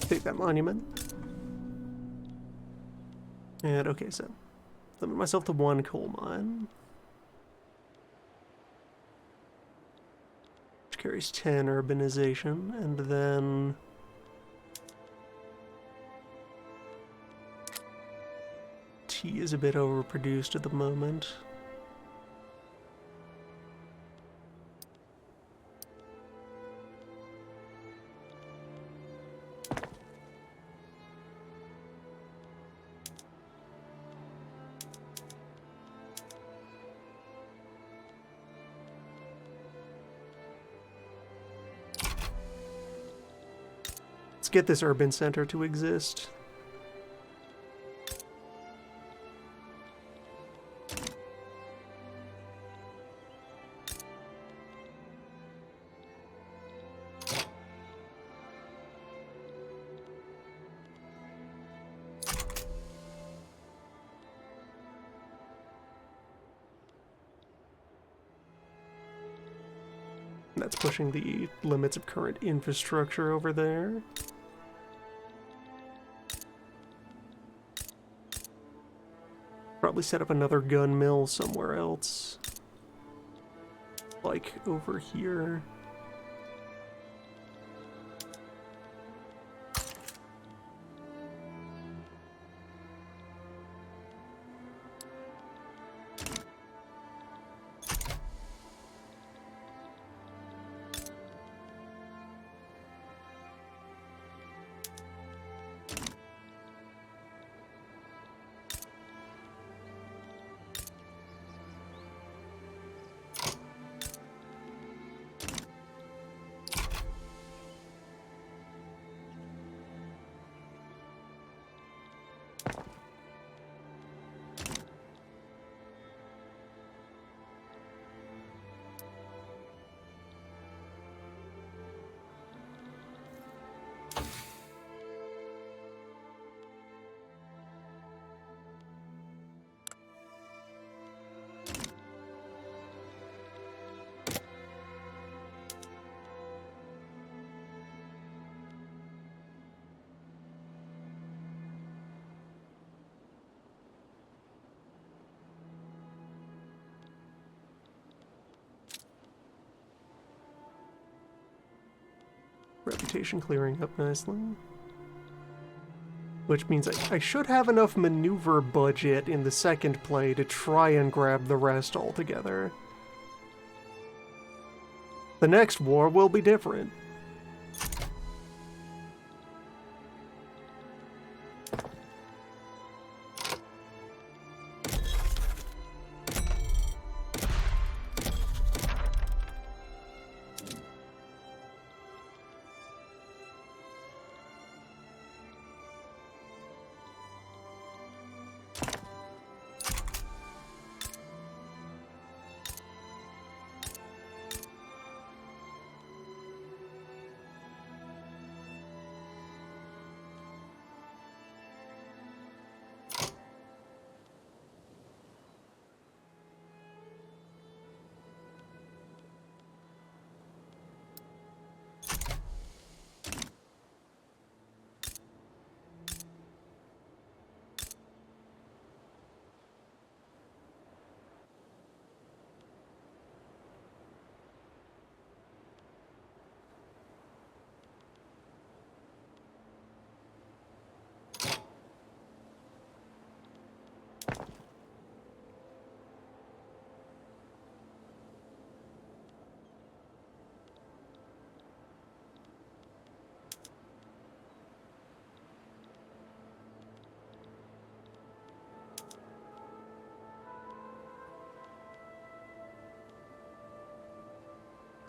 S1: Take that monument. And okay, so limit myself to one coal mine, which carries 10 urbanization, and then tea is a bit overproduced at the moment. Let's get this urban center to exist. And that's pushing the limits of current infrastructure over there. Probably set up another gun mill somewhere else. Like over here. Reputation clearing up nicely. Which means I should have enough maneuver budget in the second play to try and grab the rest altogether. The next war will be different.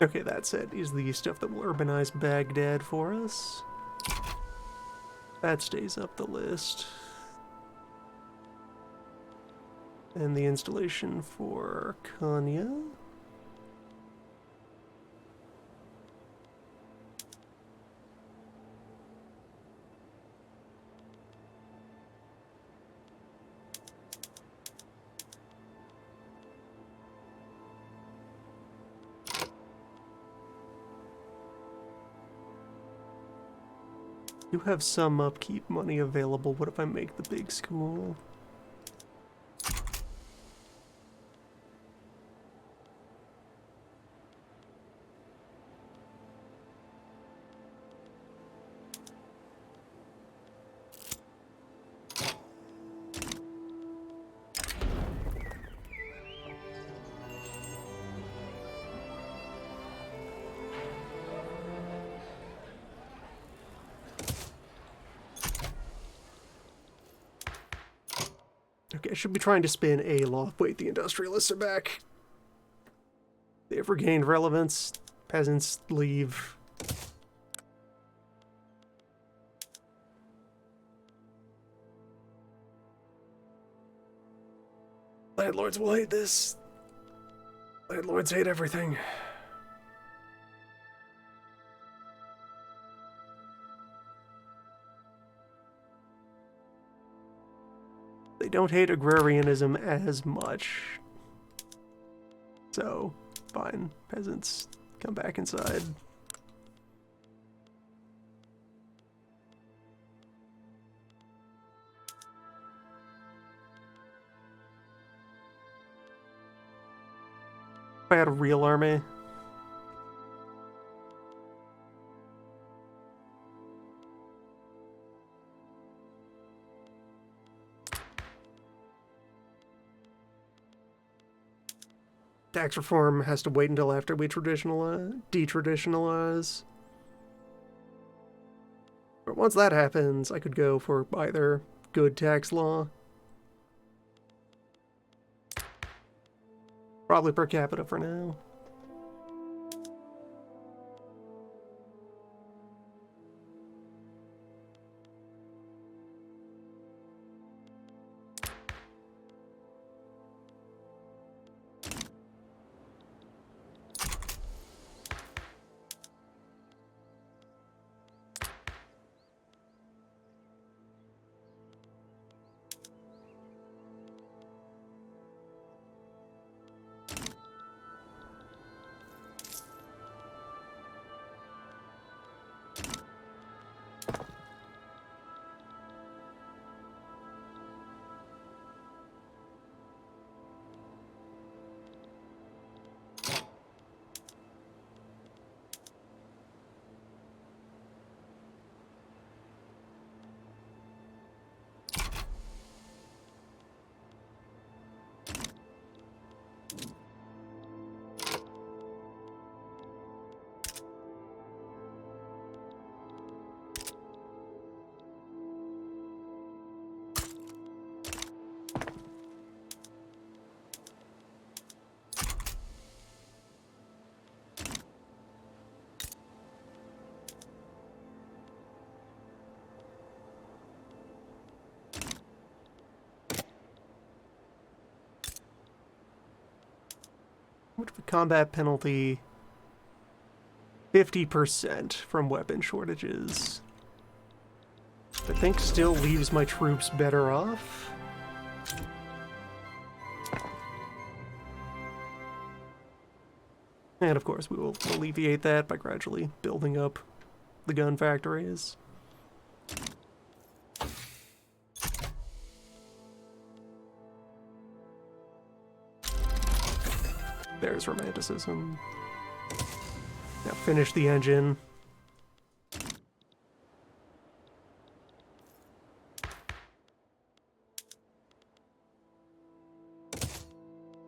S1: Okay, that's it. Is the stuff that will urbanize Baghdad for us. That stays up the list. And the installation for Konya. You have some upkeep money available. What if I make the big school? I should be trying to spin a law. Wait, the industrialists are back. They have regained relevance. Peasants leave. Landlords will hate this. Landlords hate everything. They don't hate agrarianism as much. So, fine. Peasants, come back inside. If I had a real army. Tax reform has to wait until after we detraditionalize. But once that happens, I could go for either good tax law. Probably per capita for now. Combat penalty 50% from weapon shortages. I think still leaves my troops better off. And of course we will alleviate that by gradually building up the gun factories. There's romanticism. Now finish the engine.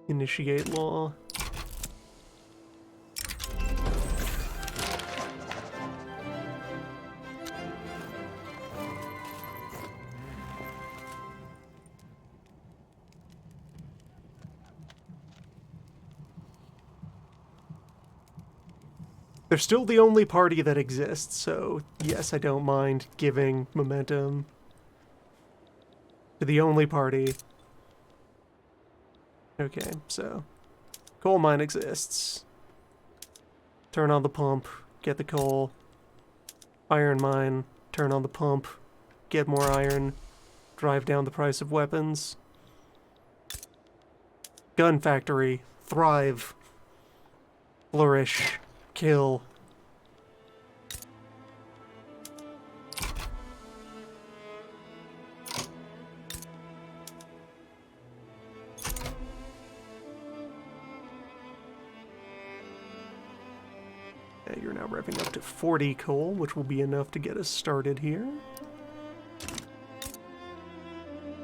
S1: Initiate law. They're still the only party that exists, so yes, I don't mind giving momentum to the only party. Okay, so coal mine exists. Turn on the pump, get the coal. Iron mine, turn on the pump, get more iron, drive down the price of weapons. Gun factory, thrive, flourish. Kill. Okay, you're now revving up to 40 coal, which will be enough to get us started here.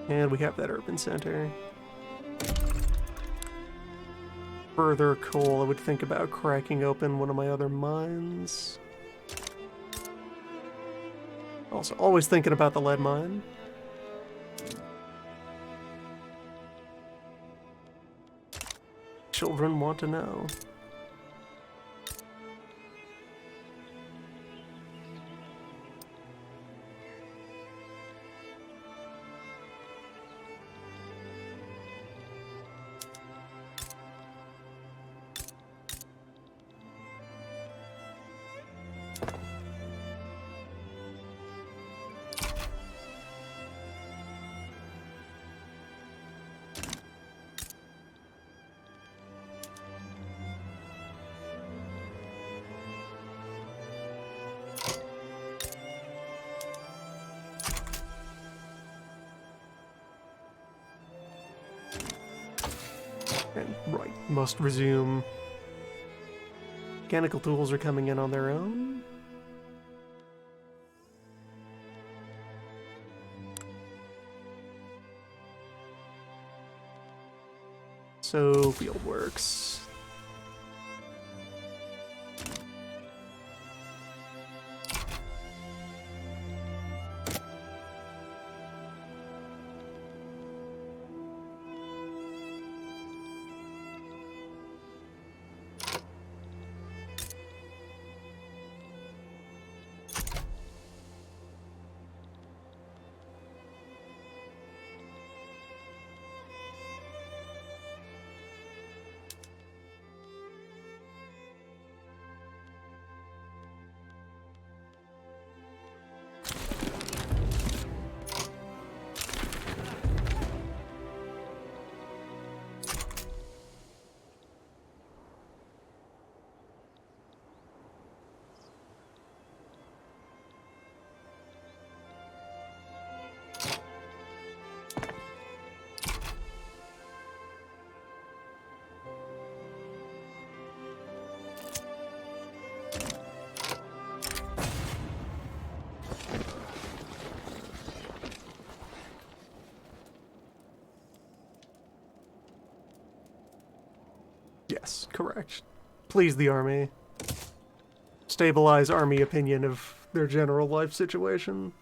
S1: And we have that urban center. Further coal, I would think about cracking open one of my other mines. Also, always thinking about the lead mine. children want to know. And right, must resume. Mechanical tools are coming in on their own. So, fieldworks. Yes, correct. Please the army. Stabilize army opinion of their general life situation.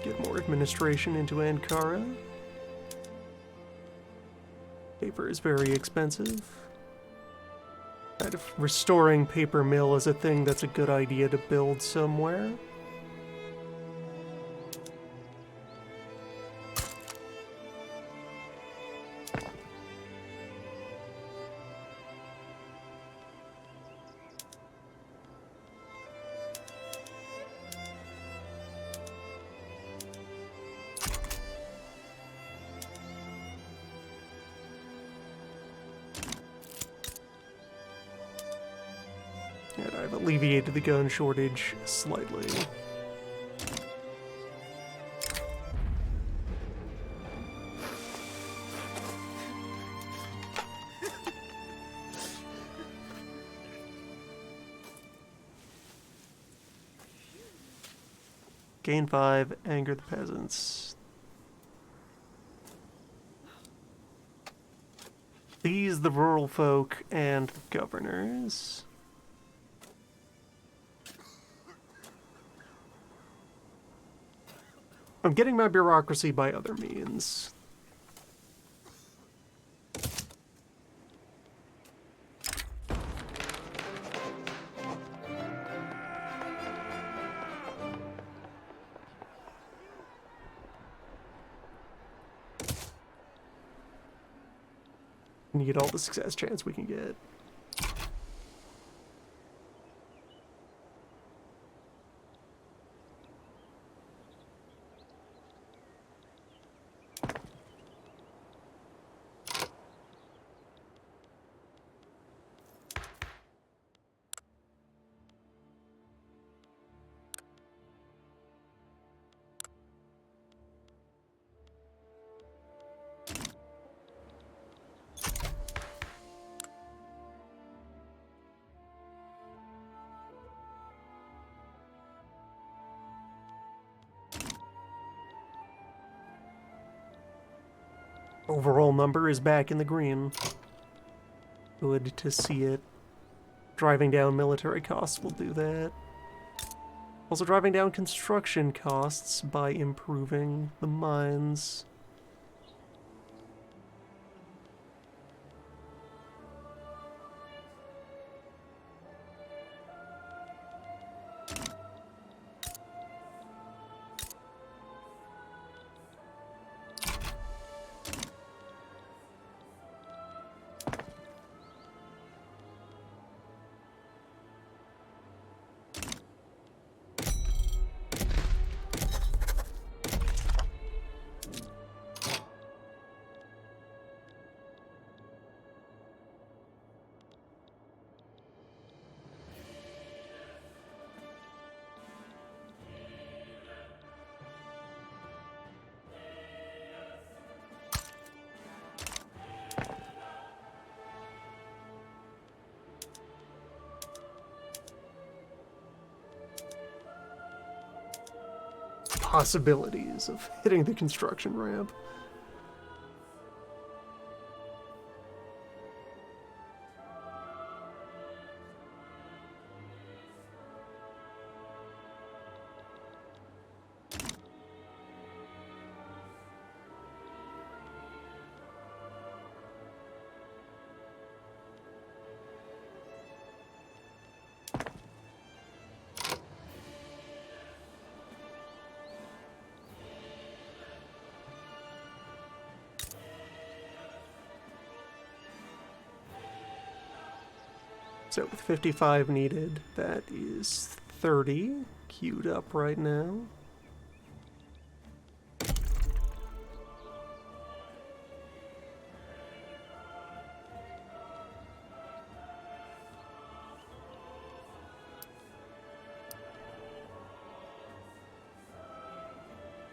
S1: Get more administration into Ankara. Paper is very expensive. Kind of restoring paper mill is a thing that's a good idea to build somewhere. And I've alleviated the gun shortage slightly. Gain 5, anger the peasants. Please the rural folk and the governors. I'm getting my bureaucracy by other means. Need all the success chance we can get. Overall number is back in the green. Good to see it. Driving down military costs will do that. Also driving down construction costs by improving the mines. Possibilities of hitting the construction ramp. So with 55 needed, that is 30 queued up right now.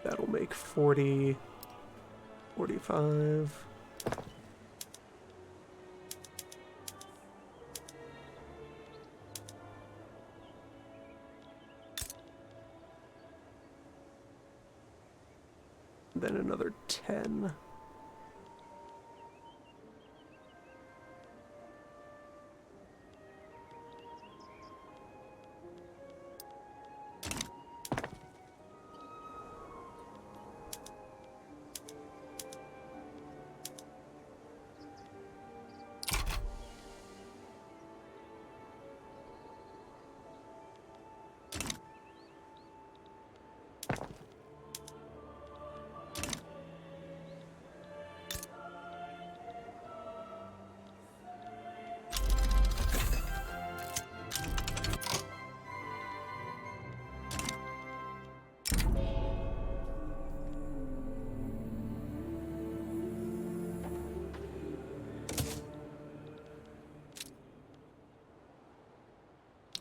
S1: That'll make 40, 45. Then another 10.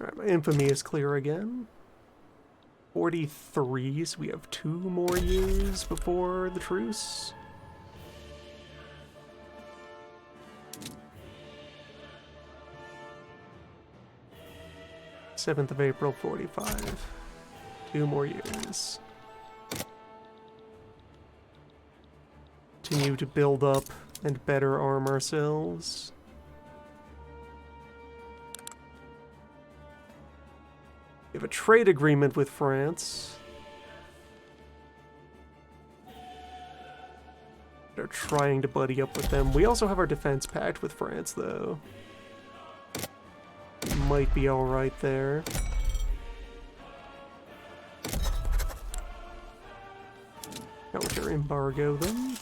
S1: Alright, my infamy is clear again. 43, so we have 2 more years before the truce. Seventh of April, 45. 2 more years. Continue to build up and better arm ourselves. We have a trade agreement with France. They're trying to buddy up with them. We also have our defense pact with France, though. Might be alright there. Counter embargo them.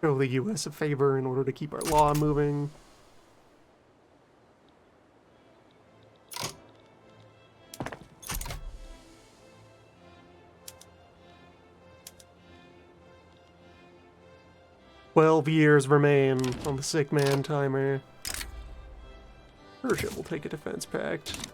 S1: Show the US a favor in order to keep our law moving. "12 years remain on the sick man timer." Persia will take a defense pact.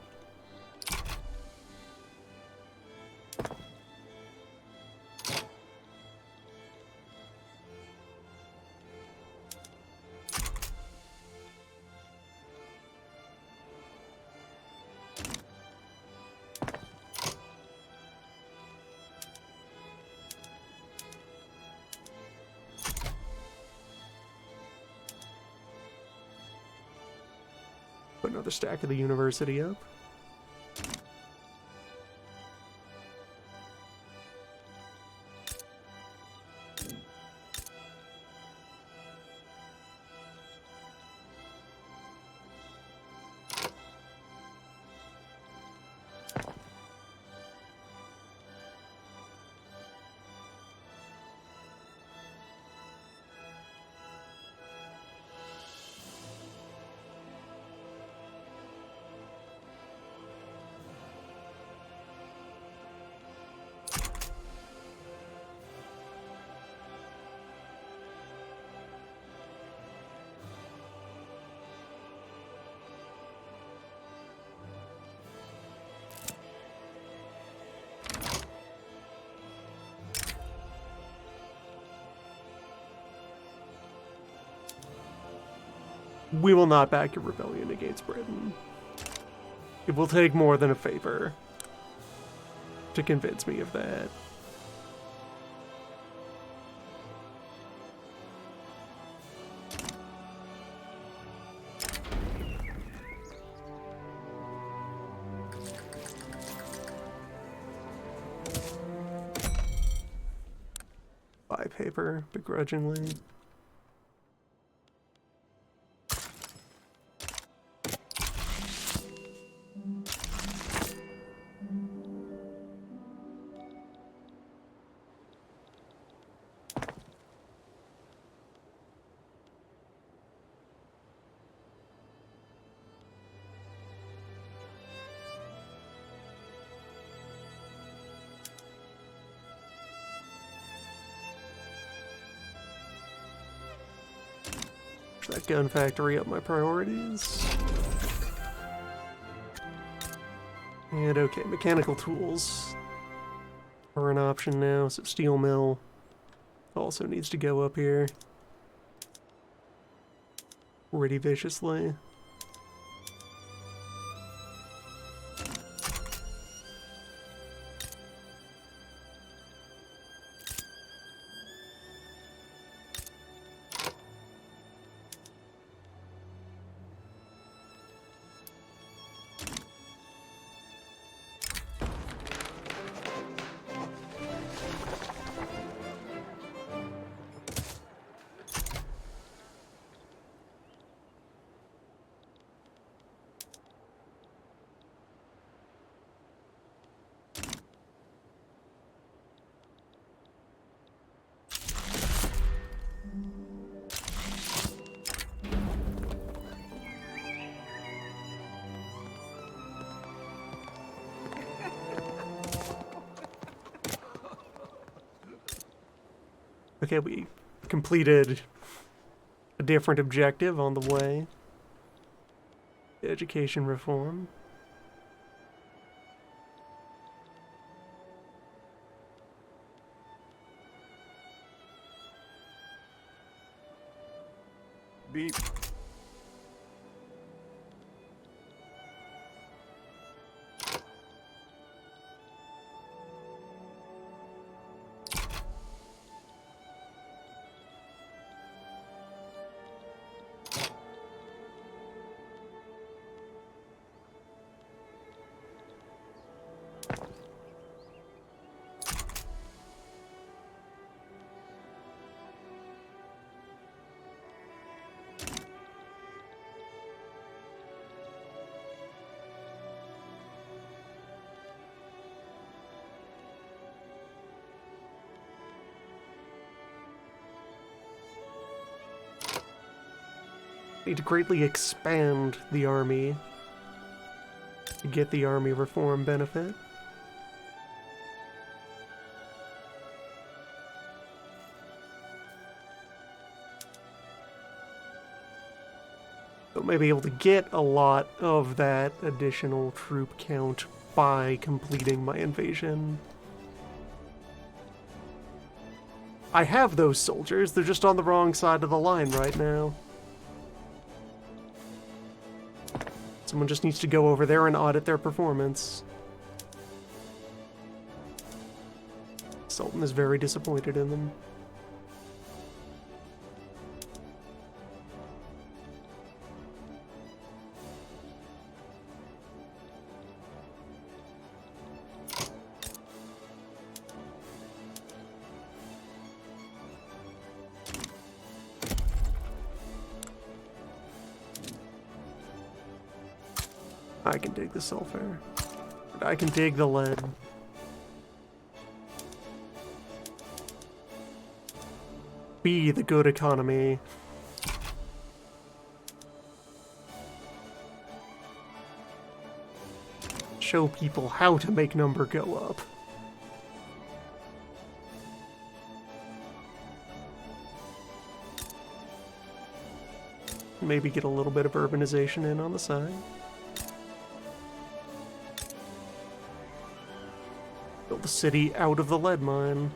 S1: Put another stack of the university up. We will not back your rebellion against Britain. It will take more than a favor to convince me of that. Buy paper, begrudgingly. That gun factory up my priorities. And okay, mechanical tools are an option now, so steel mill also needs to go up here pretty viciously. Okay, we completed a different objective on the way. Education reform.
S2: Beep.
S1: Need to greatly expand the army to get the army reform benefit. So maybe able to get a lot of that additional troop count by completing my invasion. I have those soldiers, they're just on the wrong side of the line right now. Someone just needs to go over there and audit their performance. Sultan is very disappointed in them. I can dig the sulfur. I can dig the lead. Be the good economy. Show people how to make number go up. Maybe get a little bit of urbanization in on the side. Build the city out of the lead mine.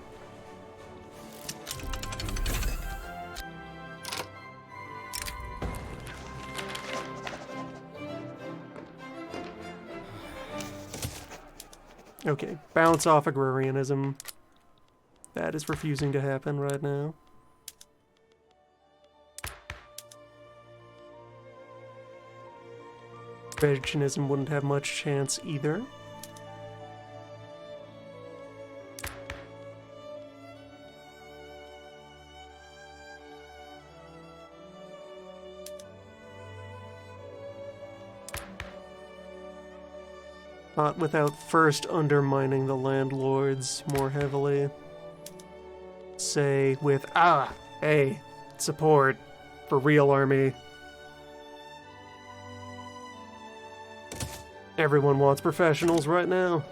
S1: Okay, bounce off agrarianism. That is refusing to happen right now. Vegetarianism wouldn't have much chance either. Not without first undermining the landlords more heavily. Say with, hey, support for real army. Everyone wants professionals right now.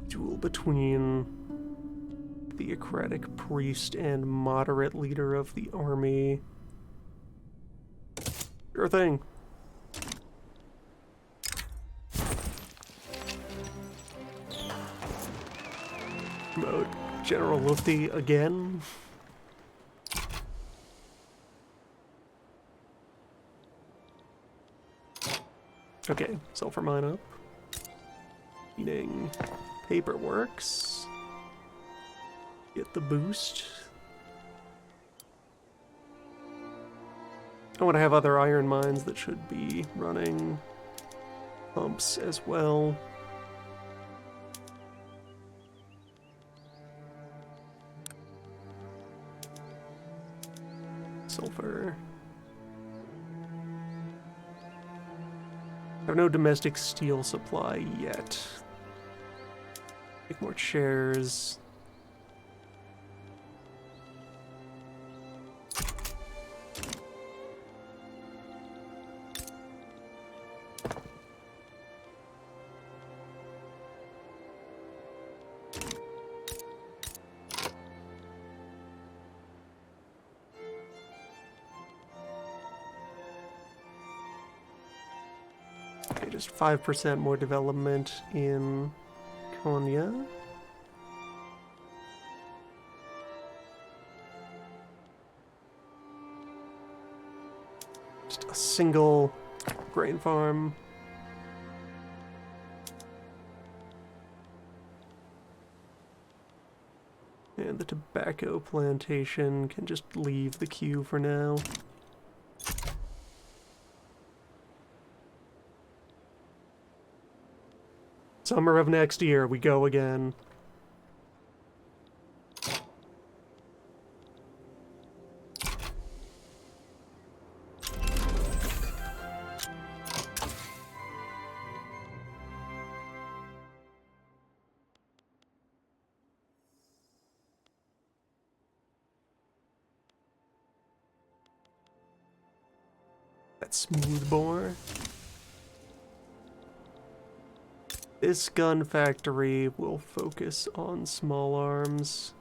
S1: Duel between theocratic priest and moderate leader of the army. Sure thing. Promote General Lufty again. Okay, sulfur mine up. Meaning paperworks. Get the boost. I want to have other iron mines that should be running pumps as well. Sulfur. I have no domestic steel supply yet. Make more chairs. Okay, just 5% more development in Konya. Just a single grain farm. And the tobacco plantation can just leave the queue for now. Summer of next year, we go again. That smooth bore. This gun factory will focus on small arms.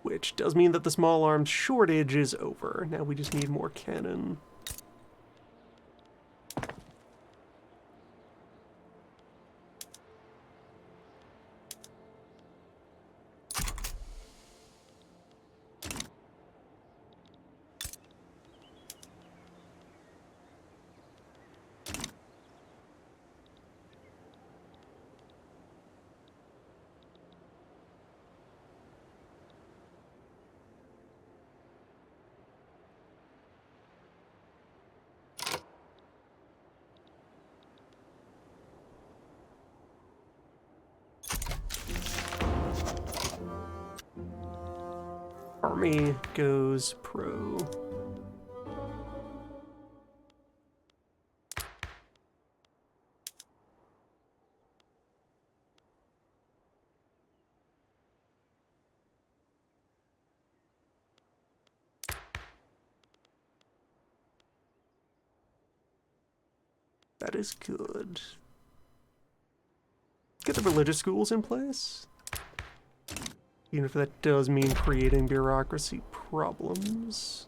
S1: Which does mean that the small arms shortage is over. Now we just need more cannon. Army goes pro. That is good. Get the religious schools in place. Even if that does mean creating bureaucracy problems.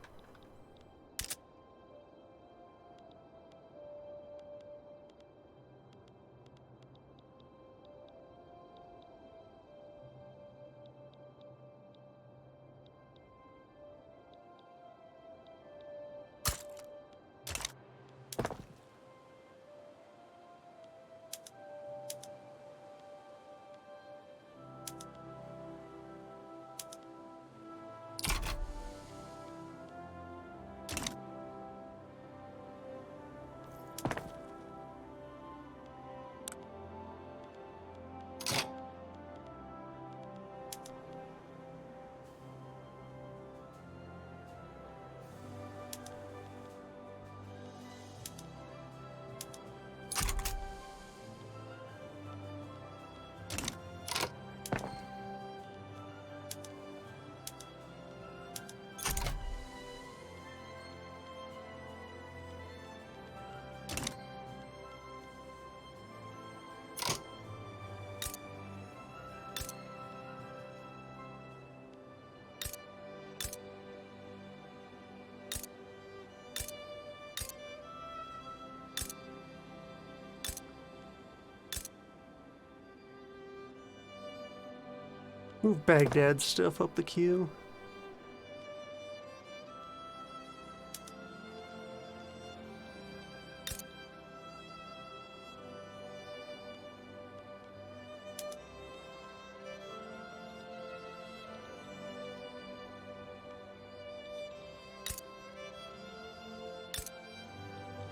S1: Move Baghdad stuff up the queue.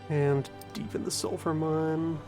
S1: And deepen the sulfur mine.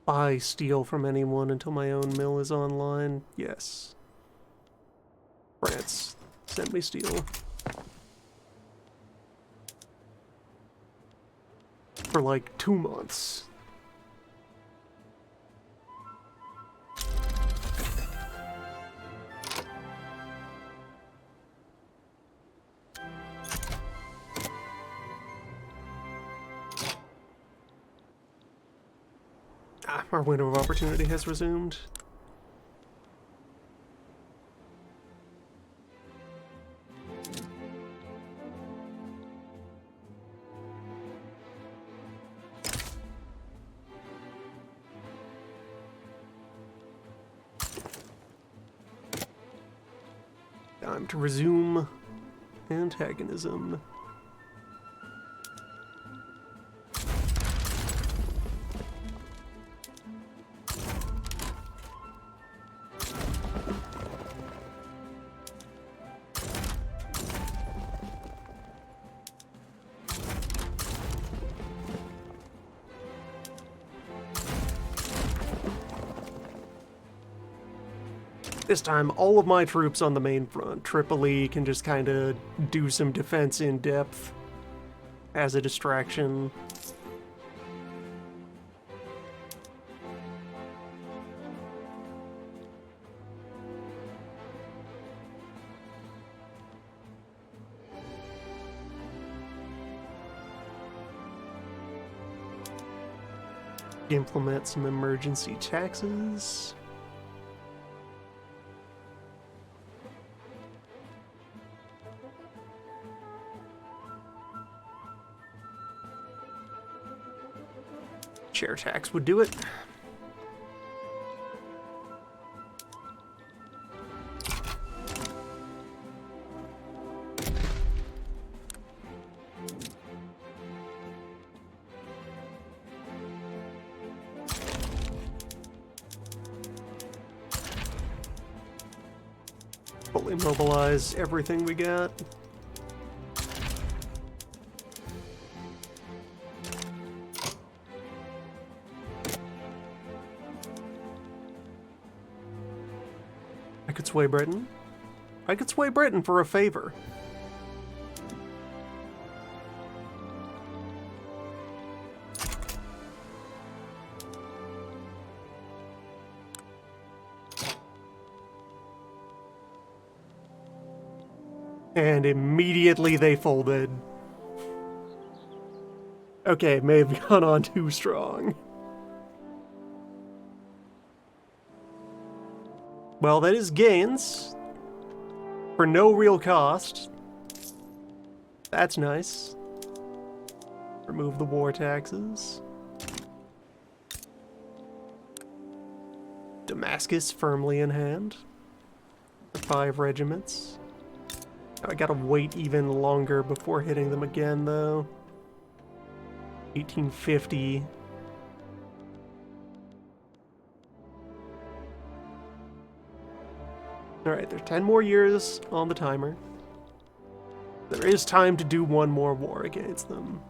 S1: Buy steel from anyone until my own mill is online. Yes. France, send me steel. For like 2 months. Our window of opportunity has resumed. Time to resume antagonism. This time, all of my troops on the main front, Tripoli, can just kind of do some defense in depth as a distraction. Implement some emergency taxes. Chair tax would do it. Fully mobilize everything we got. I could sway Britain. I could sway Britain for a favor. And immediately they folded. Okay, may have gone on too strong. Well, that is gains. For no real cost. That's nice. Remove the war taxes. Damascus firmly in hand. For 5 regiments. I gotta wait even longer before hitting them again, though. 1850. Alright, there's 10 more years on the timer. There is time to do one more war against them.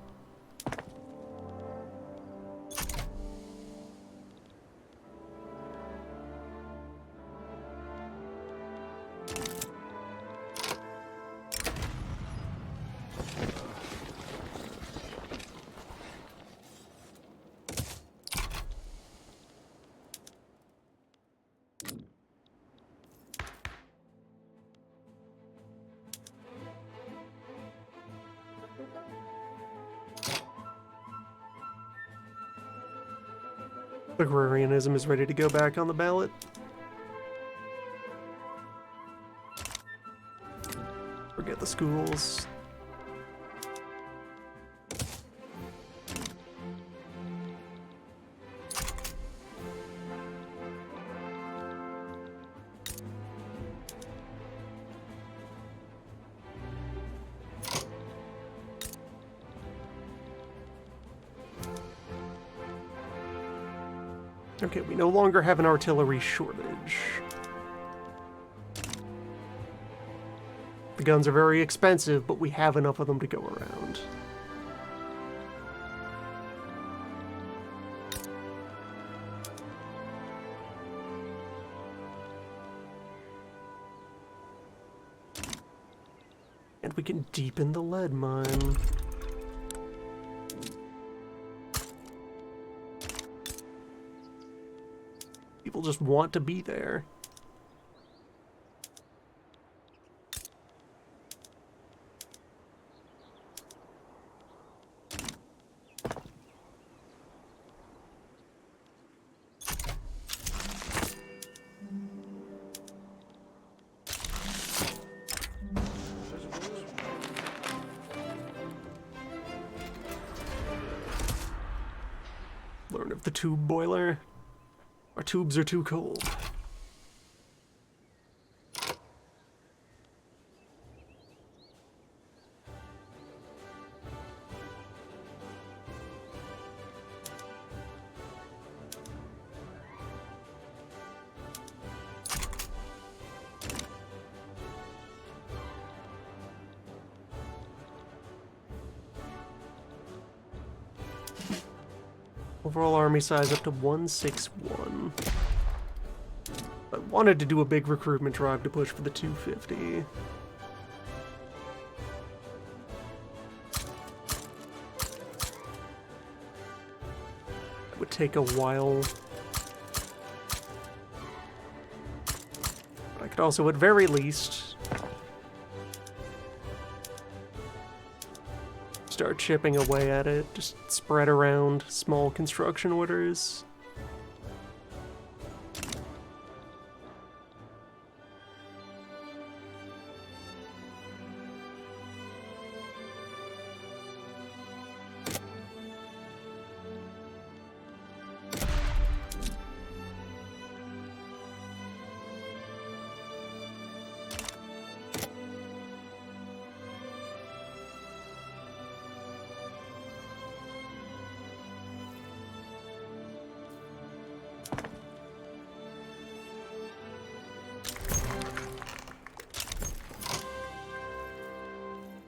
S1: Agrarianism is ready to go back on the ballot. Forget the schools. Okay, we no longer have an artillery shortage. The guns are very expensive, but we have enough of them to go around. And we can deepen the lead mine. People just want to be there. of the tube boiler. Our tubes are too cold. Overall army size up to 161. I wanted to do a big recruitment drive to push for the 250. It would take a while. But I could also, at very least, start chipping away at it. Just spread around small construction orders.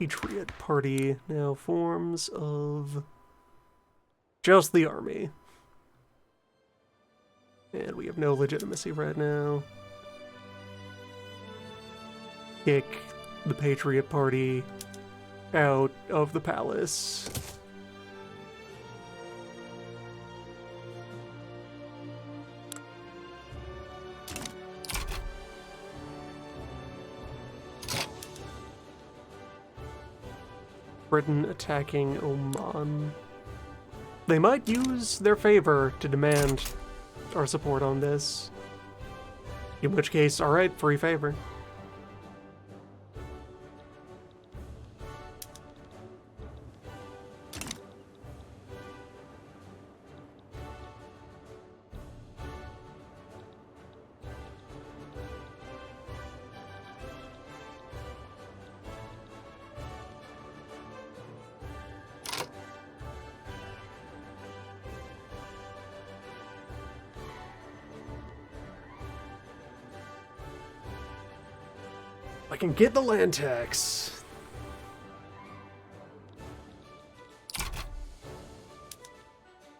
S1: Patriot Party now forms of just the army. And we have no legitimacy right now. Kick the Patriot Party out of the palace. Britain attacking Oman. They might use their favor to demand our support on this. In which case, alright, free favor. I can get the land tax.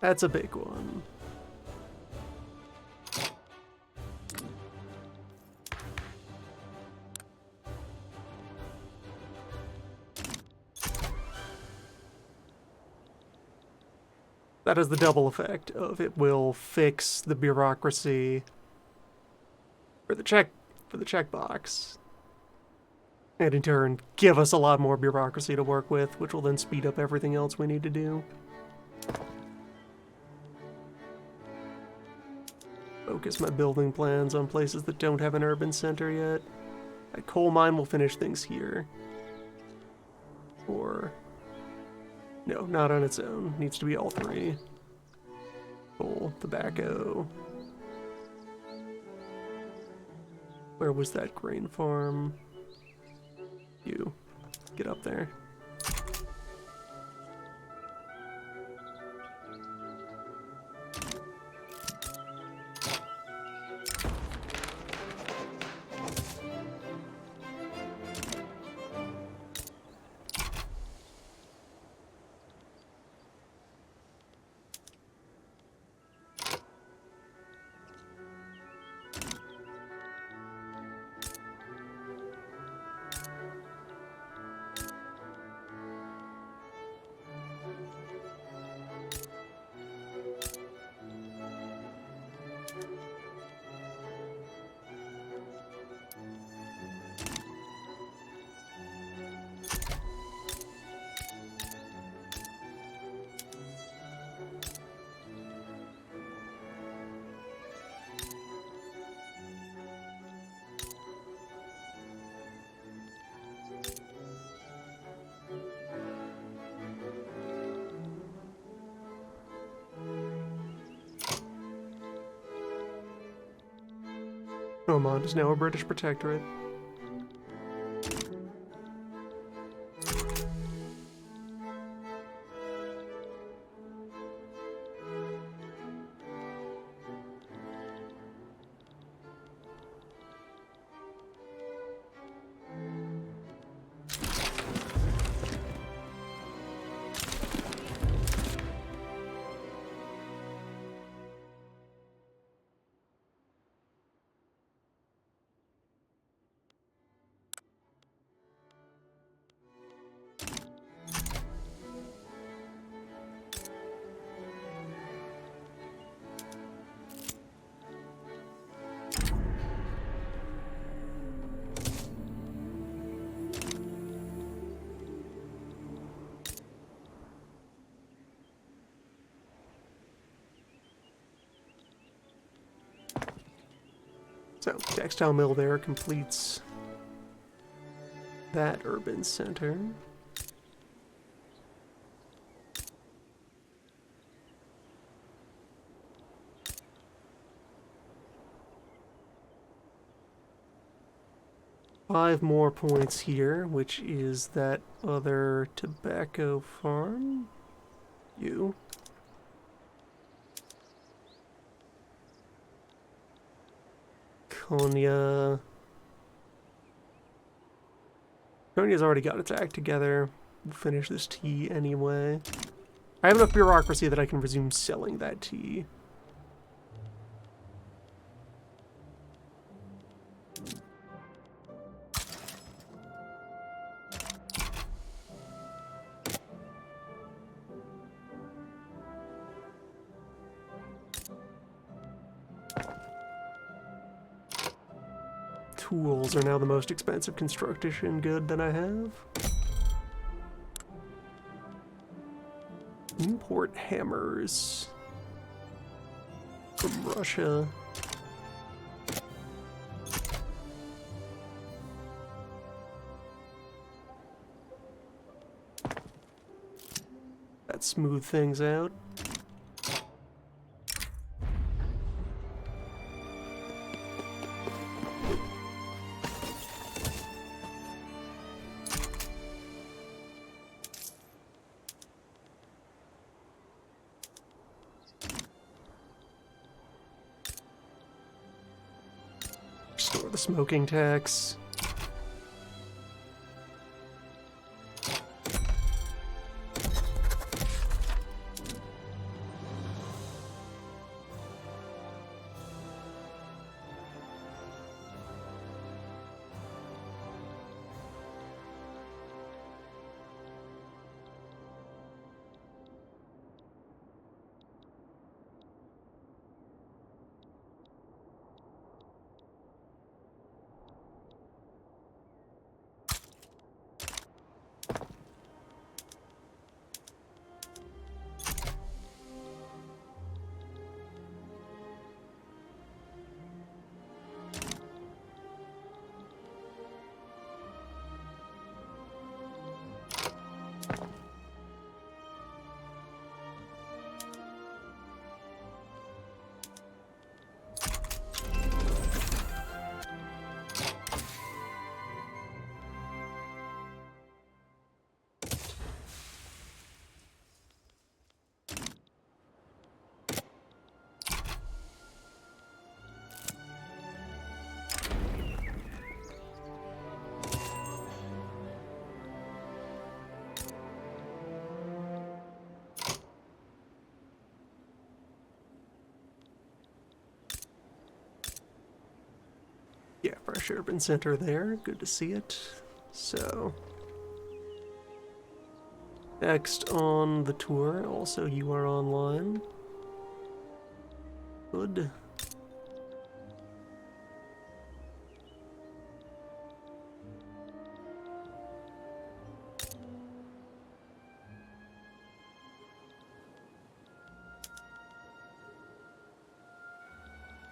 S1: That's a big one. That has the double effect of it will fix the bureaucracy for the checkbox. And in turn, give us a lot more bureaucracy to work with, which will then speed up everything else we need to do. Focus my building plans on places that don't have an urban center yet. A coal mine will finish things here. Or... no, not on its own. Needs to be all three. Coal, tobacco. Where was that grain farm? You get up there. Oman is now a British protectorate. So, textile mill there completes that urban center. Five more points here, which is that other tobacco farm. You. Konya. Konya's already got its act together. We'll finish this tea anyway. I have enough bureaucracy that I can resume selling that tea. Tools are now the most expensive construction good that I have. Import hammers from Russia. That smooth things out. Restore the smoking tax. Yeah, fresh urban center there. Good to see it. So, next on the tour, also you are online. Good.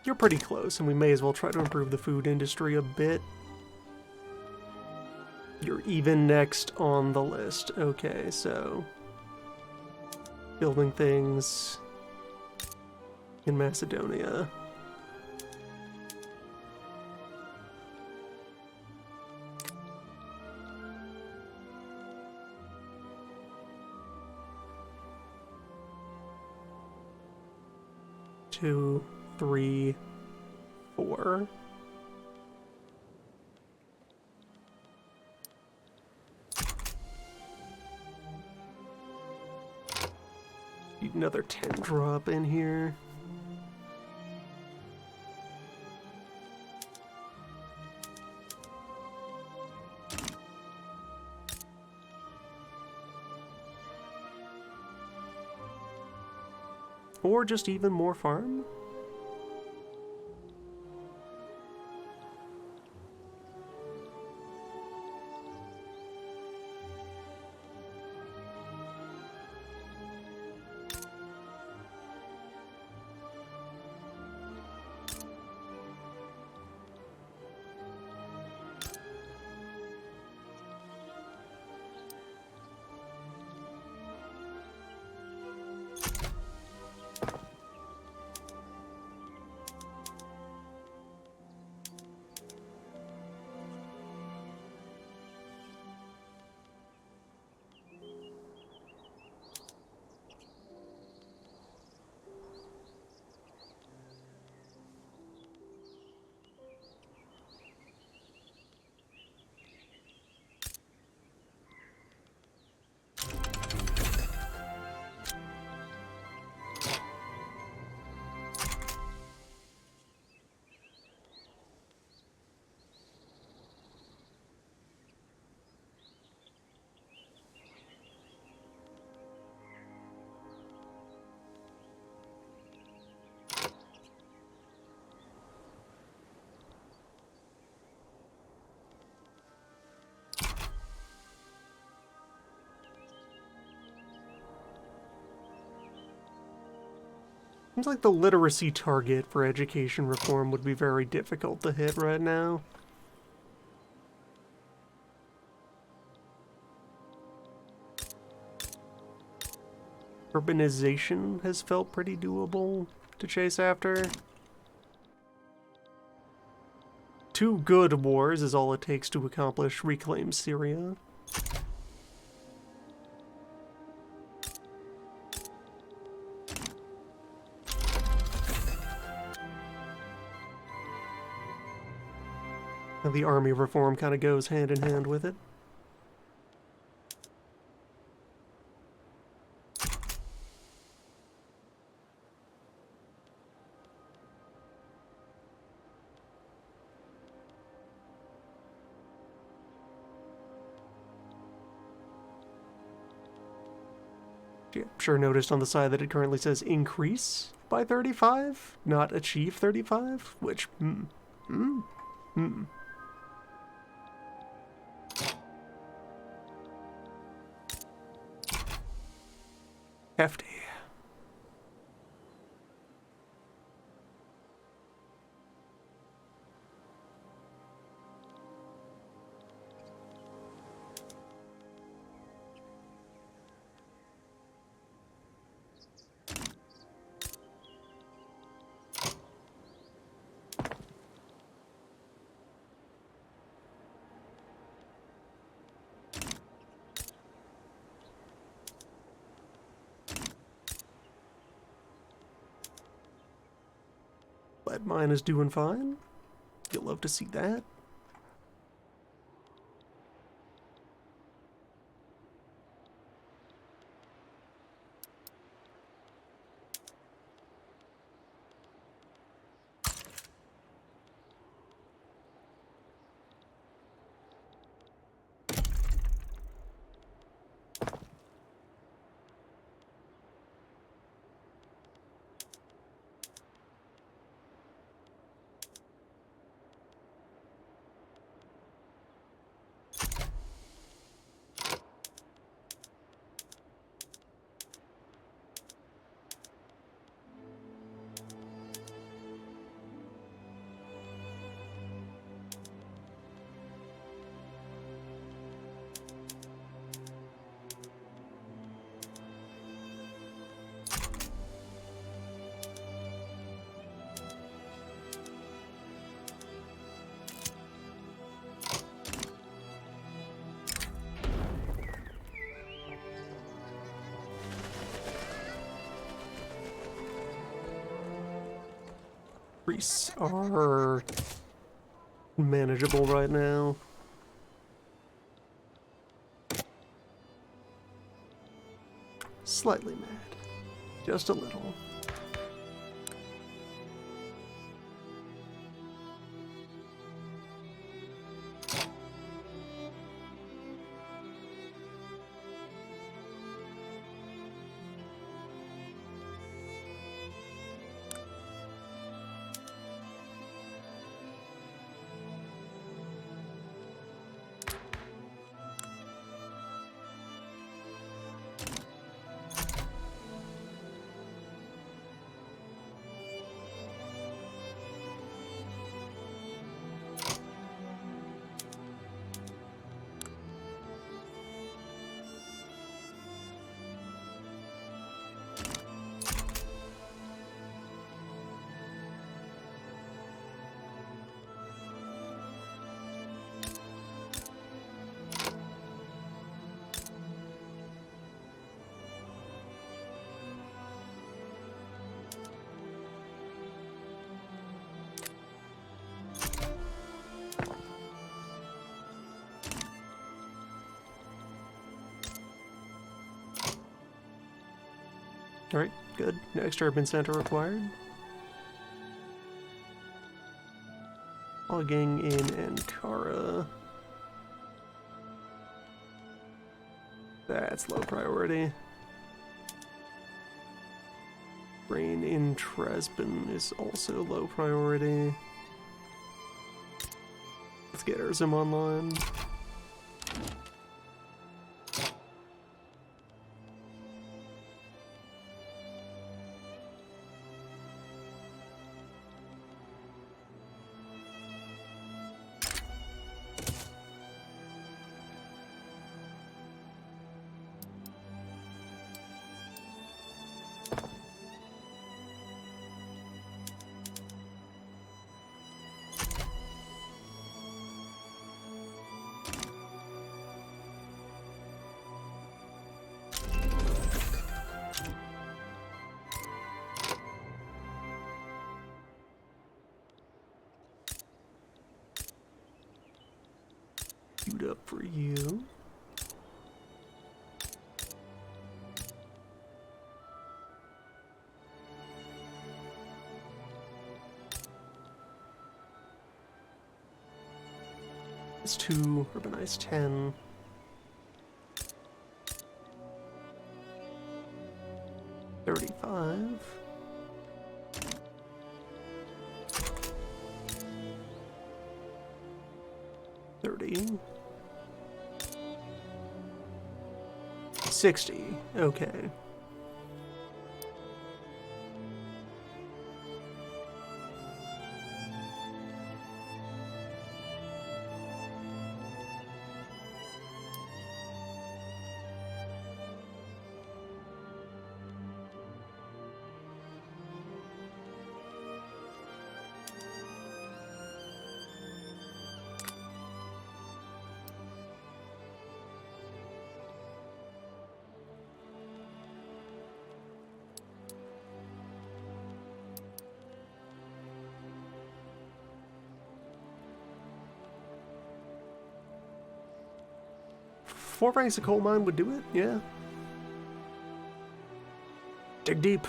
S1: You're pretty close, and we may as well try to improve the food industry a bit. You're even next on the list. Okay, so building things in Macedonia. 2, 3, 4. Need another 10 drop in here. Or just even more farm? Seems like the literacy target for education reform would be very difficult to hit right now. Urbanization has felt pretty doable to chase after. 2 good wars is all it takes to accomplish reclaim Syria. And the army reform kind of goes hand in hand with it. Yeah, sure noticed on the side that it currently says increase by 35, not achieve 35, which, hefty. Lead mine is doing fine. You'll love to see that. Priests are manageable right now. Slightly mad. Just a little. Alright, good. Next urban center required. Logging in Ankara. That's low priority. Rain in Tresben is also low priority. Let's get Erzim online. Queued up for you. It's 2, urbanize 10. $35. 30. 60. Okay. Four ranks of coal mine would do it, yeah. Dig deep.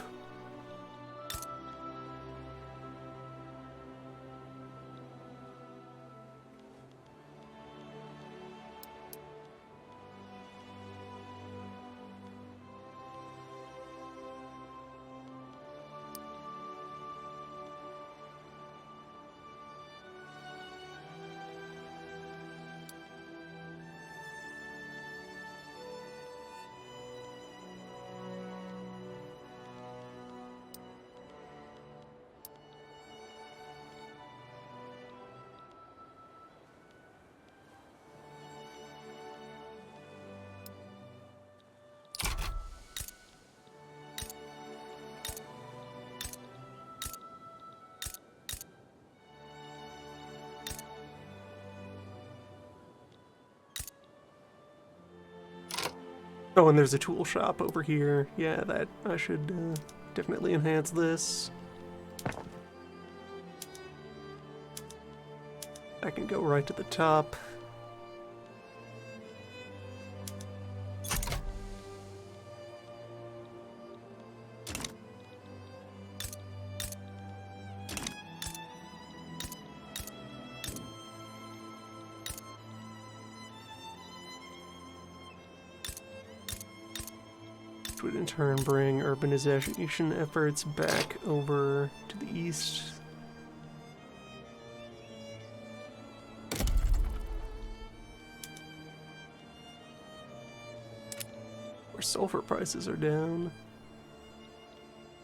S1: Oh, and there's a tool shop over here. Yeah, that I should definitely enhance this. I can go right to the top. Which would in turn bring urbanization efforts back over to the east. Where sulfur prices are down.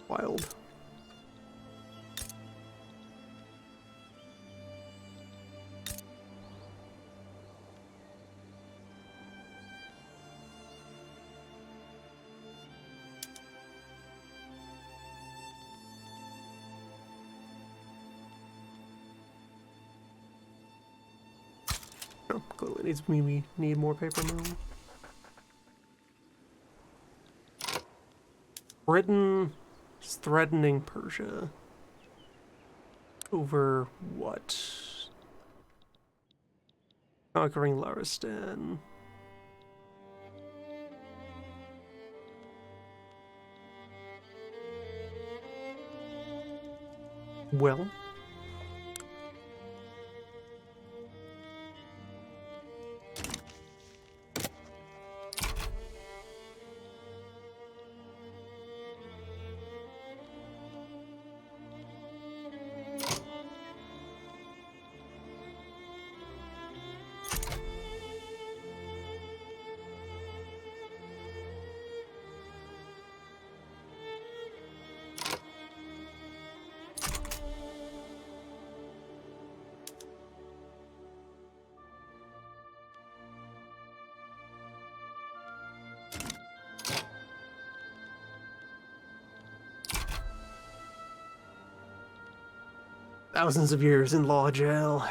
S1: Wild. Oh, clearly needs me. We need more paper mill. Britain is threatening Persia. Over what? Conquering Laristan. Well, thousands of years in law jail.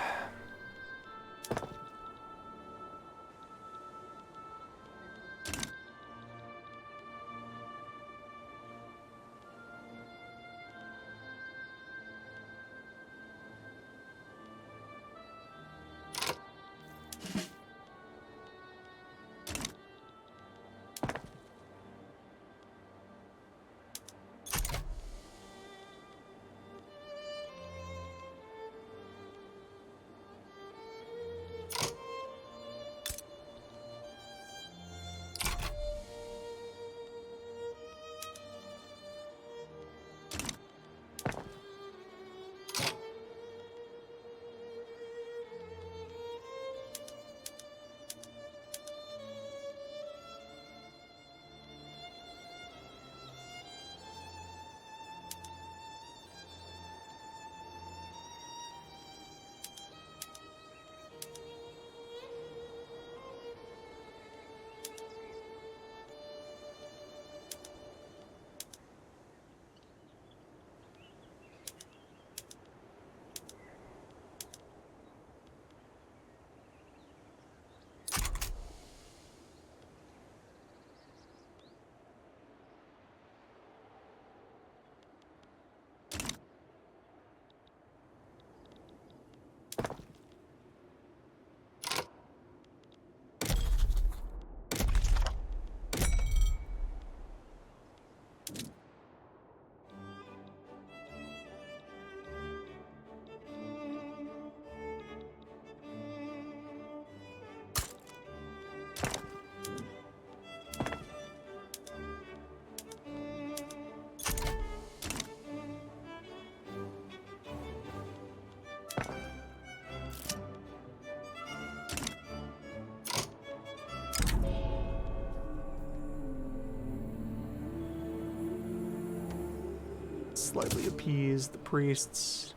S1: Slightly appease the priests.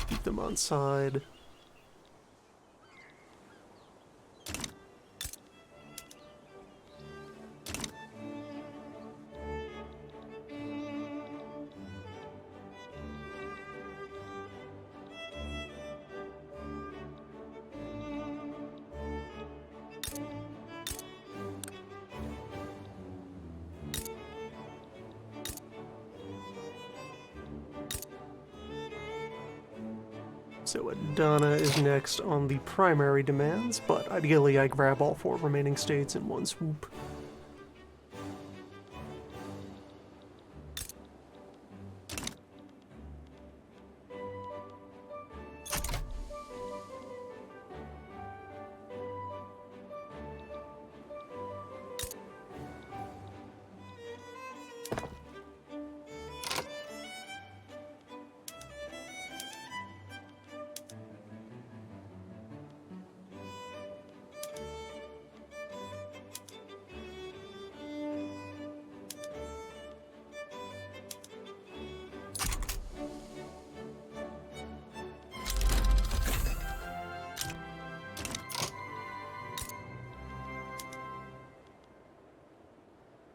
S1: Keep them on side. So Adana is next on the primary demands, but ideally I grab all 4 remaining states in one swoop.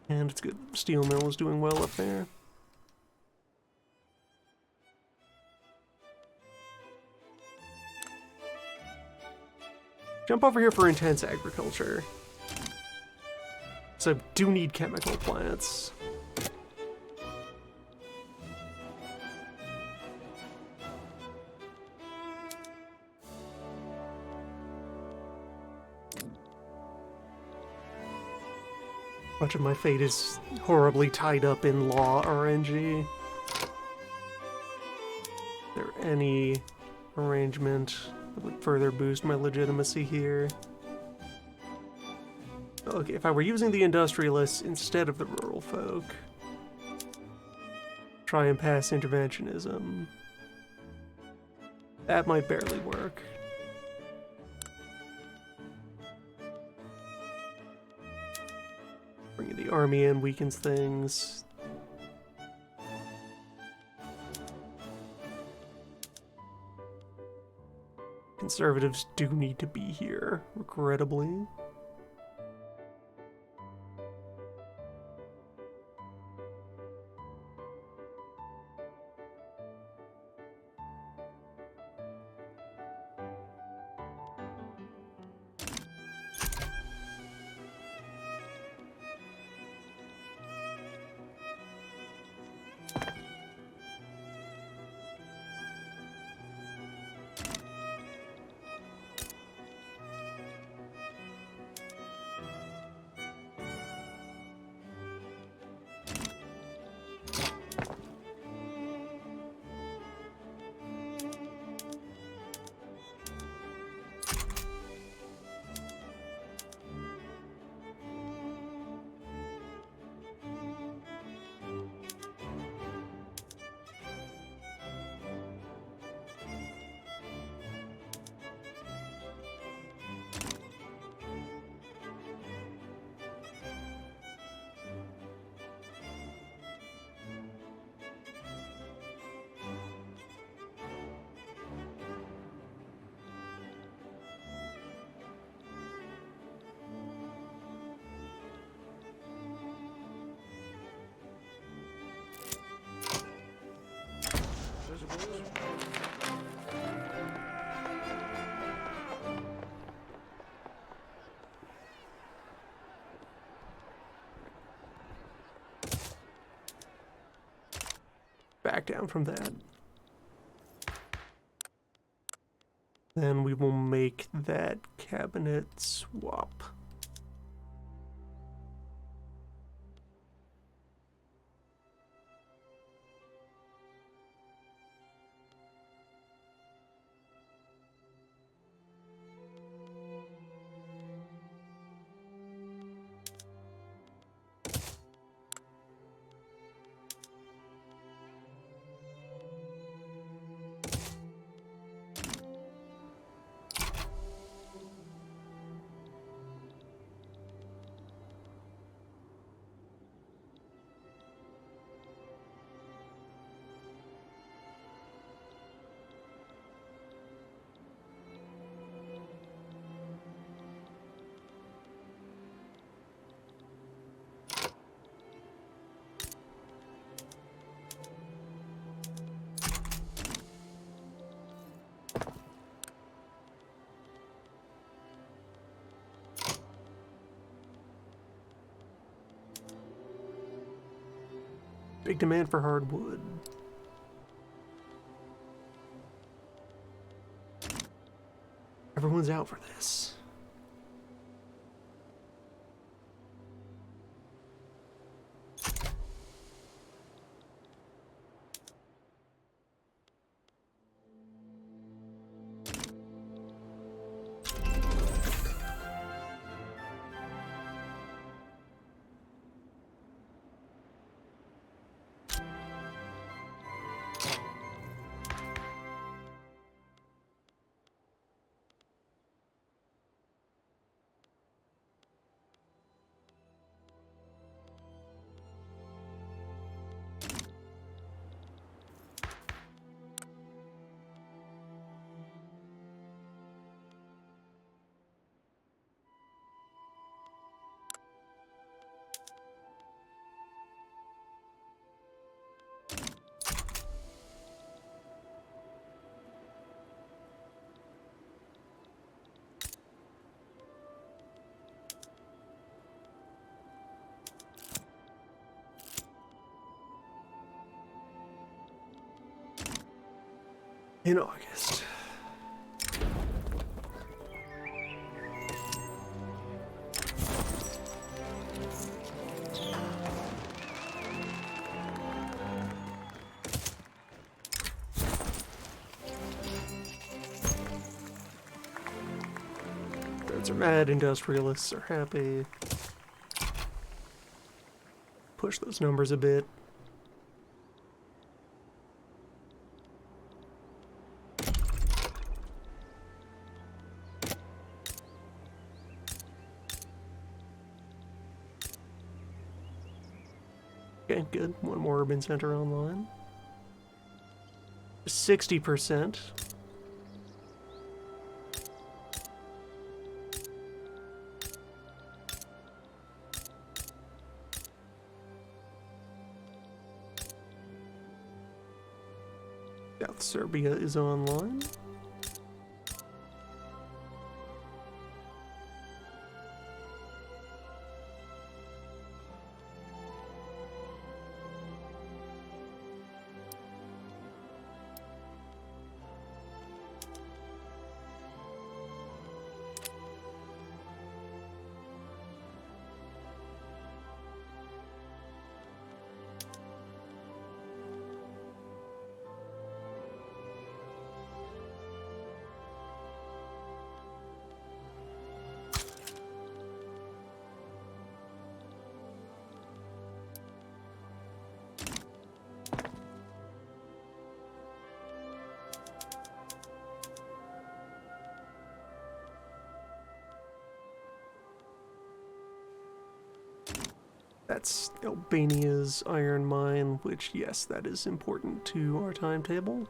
S1: And it's good that the steel mill is doing well up there. Jump over here for intense agriculture. So I do need chemical plants. Much of my fate is horribly tied up in law RNG. Is there any arrangement that would further boost my legitimacy here? Okay, if I were using the industrialists instead of the rural folk, try and pass interventionism. That might barely work. Bringing the army in weakens things. Conservatives do need to be here, regrettably. Back down from that. Then we will make that cabinet swap. Big demand for hardwood. Everyone's out for this. In August. Birds are mad, industrialists are happy. Push those numbers a bit. Okay, good. One more urban center online. 60%. South Serbia is online. That's Albania's iron mine, which, yes, that is important to our timetable.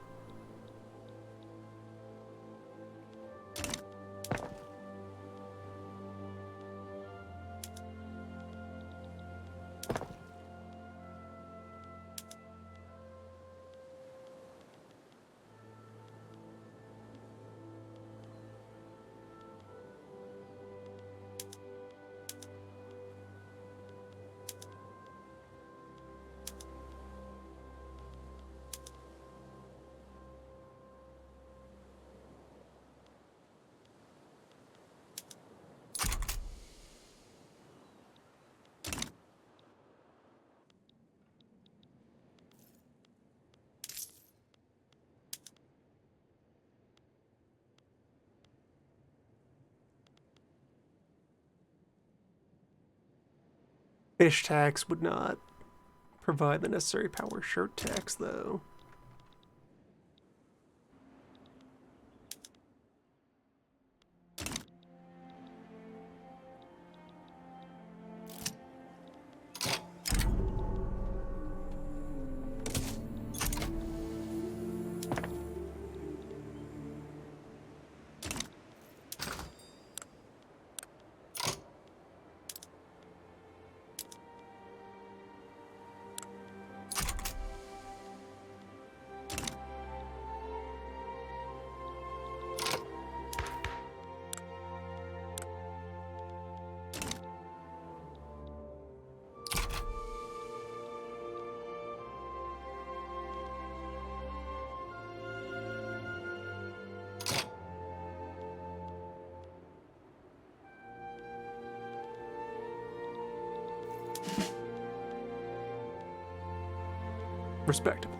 S1: Fish tax would not provide the necessary power. Shirt tax, though. respectable.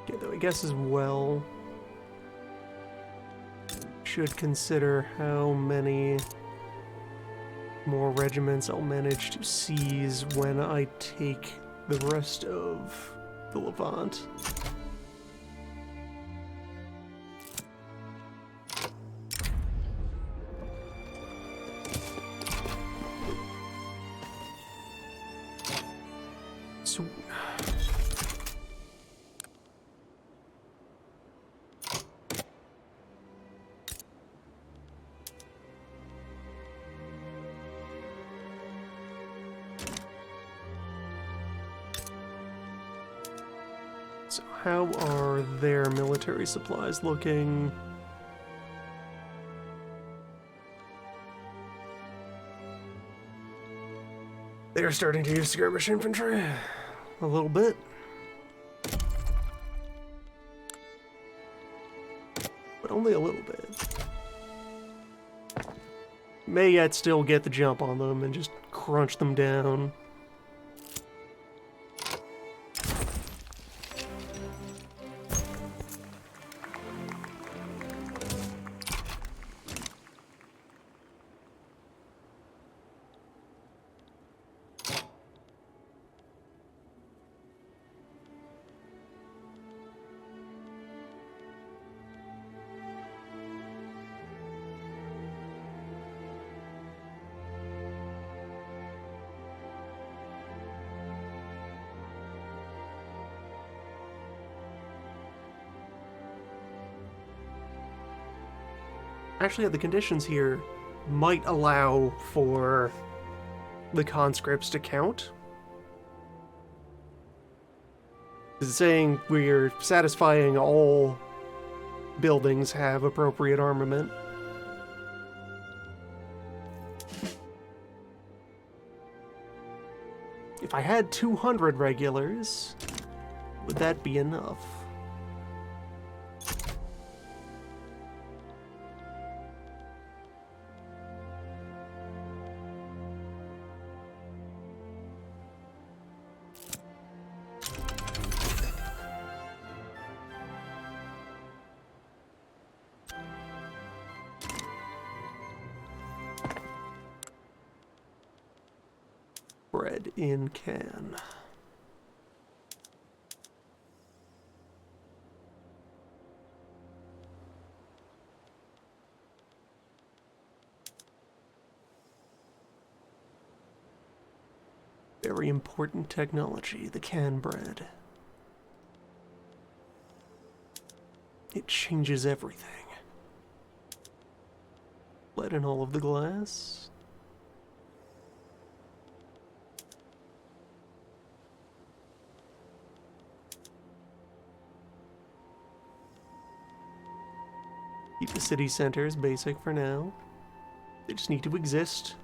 S1: Okay, though I guess as well, should consider how many more regiments I'll manage to seize when I take the rest of the Levant. So how are their military supplies looking? They're starting to use skirmish infantry a little bit. But only a little bit. May yet still get the jump on them and just crunch them down. Actually, the conditions here might allow for the conscripts to count. It's saying we're satisfying all buildings have appropriate armament. If I had 200 regulars, would that be enough? Bread in can. Very important technology, the can bread. It changes everything. Let in all of the glass. Keep the city centers basic for now. They just need to exist.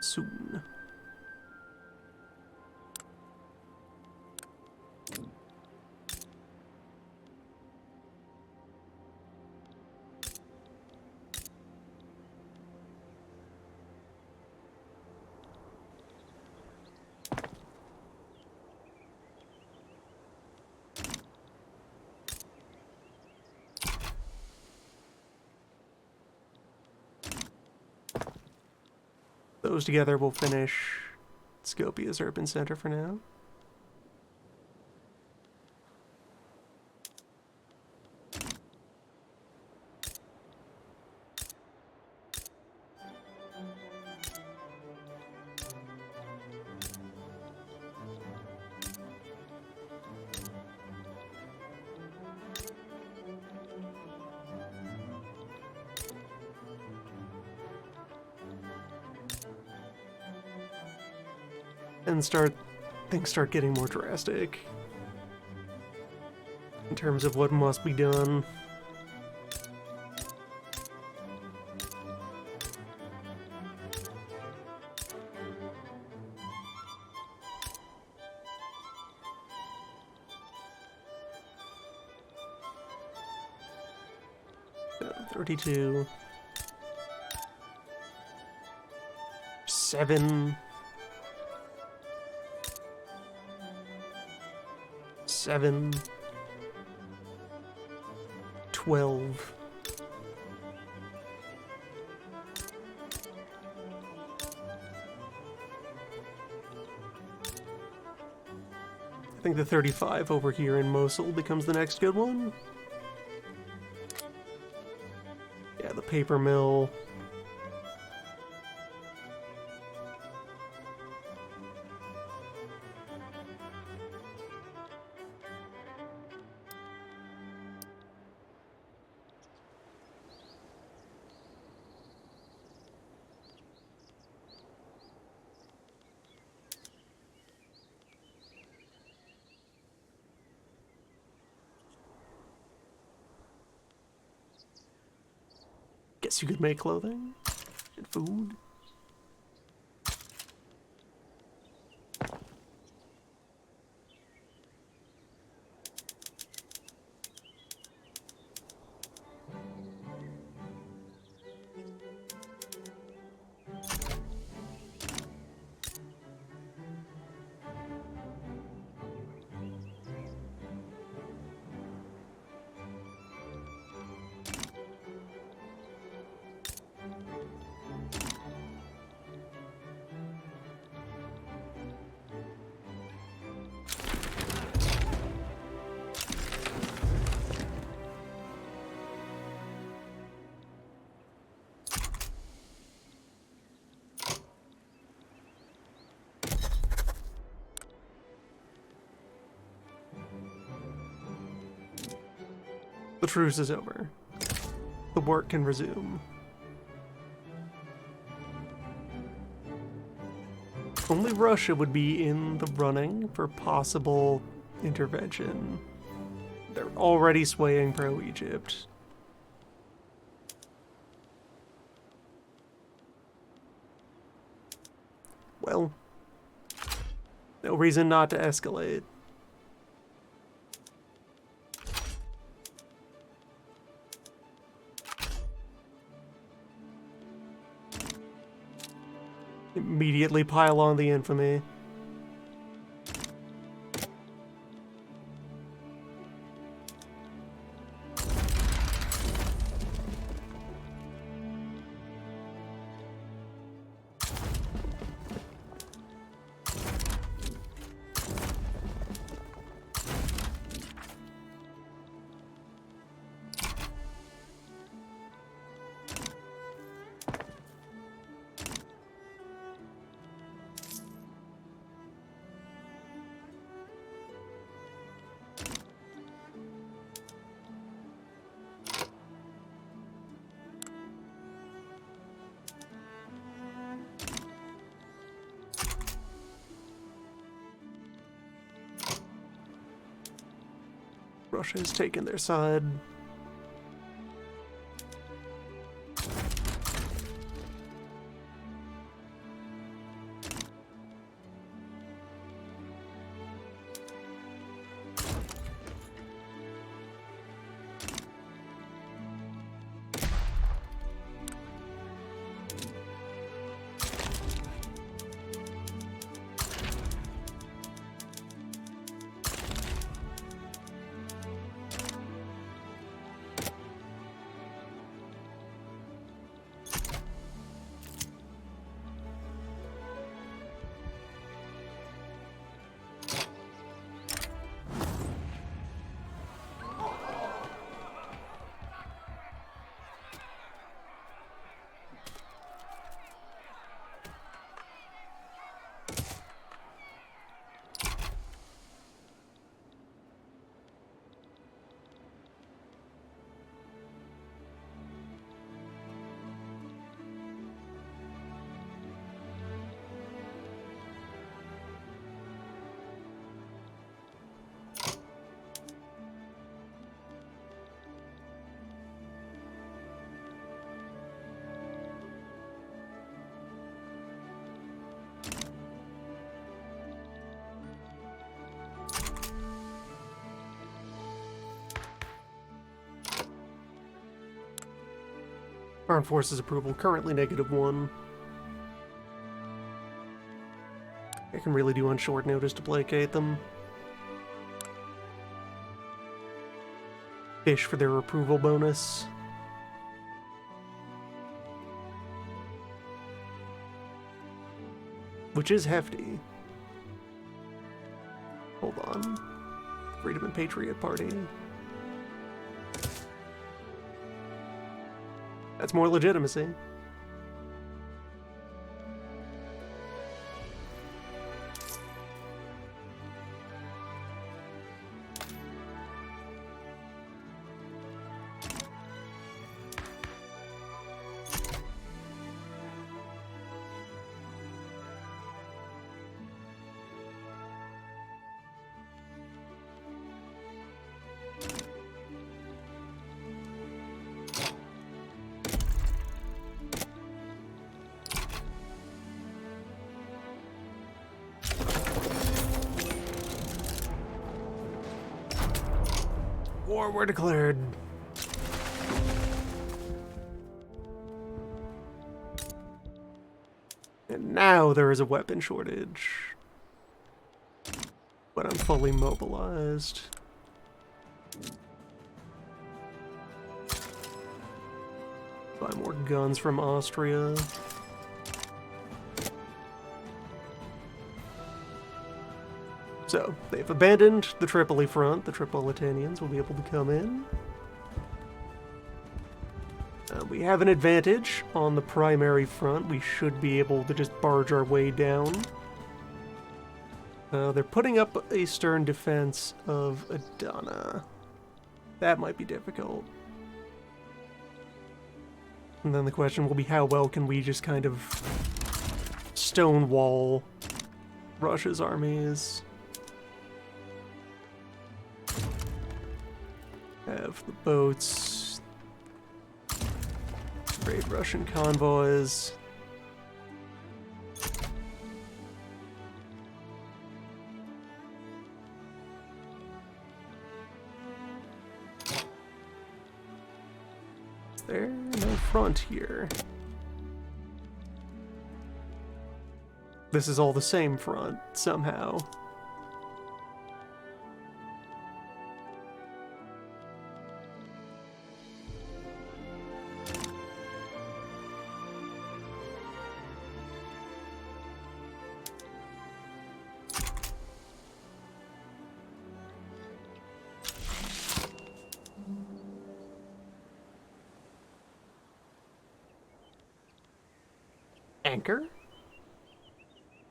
S1: soon. Those together will finish Scopia's urban center for now. And things start getting more drastic in terms of what must be done. So, 32. 7. 7. 12. I think the 35 over here in Mosul becomes the next good one. Yeah, the paper mill. Guess you could make clothing and food. The truce is over. The work can resume. Only Russia would be in the running for possible intervention. They're already swaying pro-Egypt. Well, no reason not to escalate. Immediately pile on the infamy. Russia has taken their side. Armed Forces approval, currently -1. I can really do on short notice to placate them. Fish for their approval bonus. Which is hefty. Hold on. Freedom and Patriot Party. That's more legitimacy. War were declared. And now there is a weapon shortage. But I'm fully mobilized. Buy more guns from Austria. So, they've abandoned the Tripoli front. The Tripolitanians will be able to come in. We have an advantage on the primary front. We should be able to just barge our way down. They're putting up a stern defense of Adana. That might be difficult. And then the question will be, how well can we just kind of stonewall Russia's armies? Have the boats, raid Russian convoys. Is there no front here? This is all the same front, somehow. Anchor?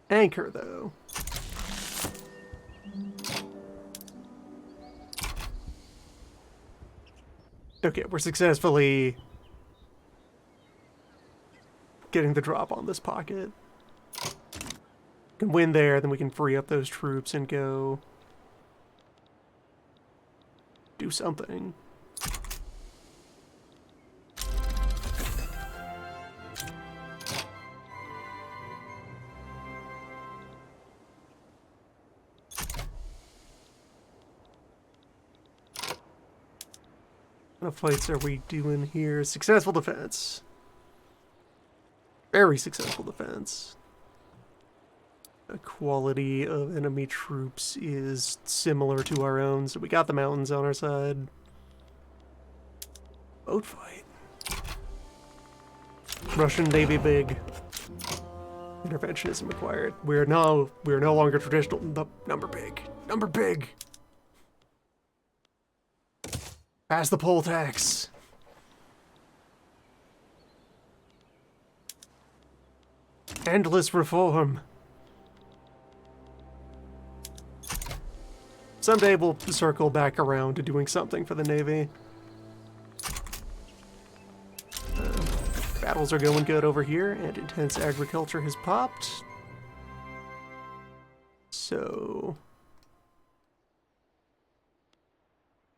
S1: Anchor, though. Okay, we're successfully getting the drop on this pocket. Can win there, then we can free up those troops and go do something. What fights are we doing here? Successful defense. Very successful defense. The quality of enemy troops is similar to our own, so we got the mountains on our side. Boat fight. Russian Navy big. Interventionism required. We are no longer traditional. Number big. Number big. Pass the poll tax. Endless reform. Someday we'll circle back around to doing something for the Navy. Battles are going good over here, and intense agriculture has popped. So...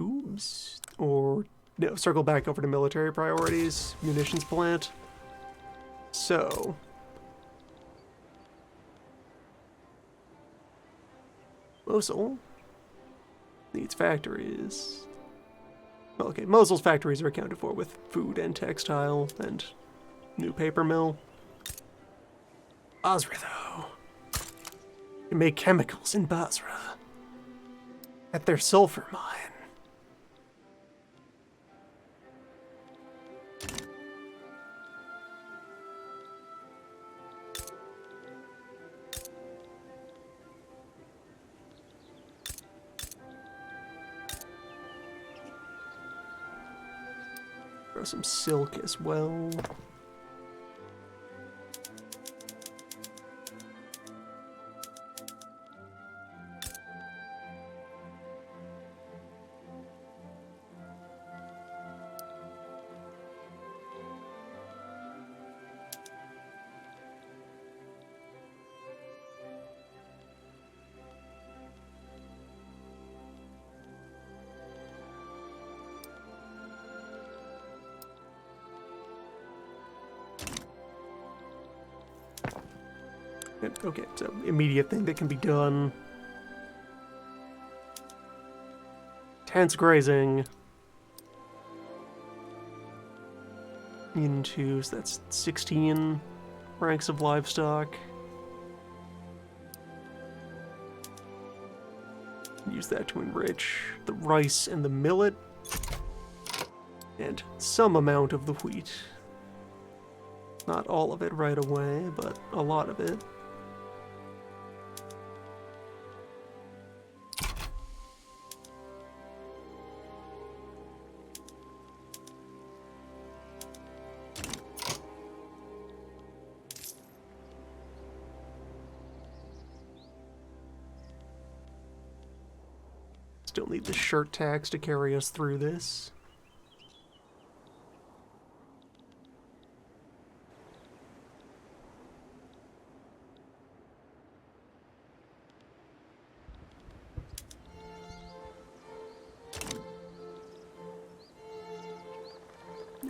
S1: oops. Or, no, circle back over to military priorities, munitions plant. So... Mosul needs factories. Well, okay, Mosul's factories are accounted for with food and textile and new paper mill. Basra, though. They make chemicals in Basra. At their sulfur mine. Throw some silk as well. Okay, so immediate thing that can be done. Tense grazing. Into, so that's 16 ranks of livestock. Use that to enrich the rice and the millet. And some amount of the wheat. Not all of it right away, but a lot of it. Still need the shirt tax to carry us through this.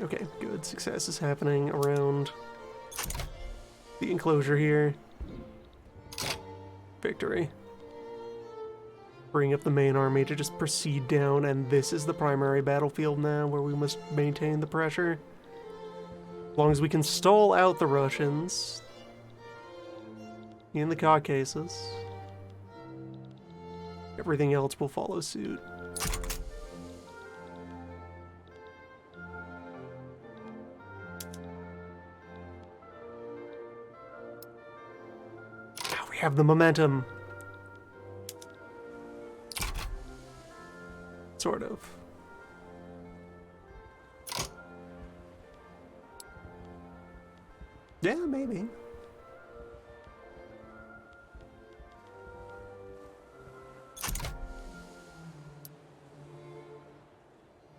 S1: Okay, good. Success is happening around the enclosure here. Victory. Bring up the main army to just proceed down, and this is the primary battlefield now where we must maintain the pressure. As long as we can stall out the Russians in the Caucasus, everything else will follow suit. Now we have the momentum. Sort of. Yeah, maybe.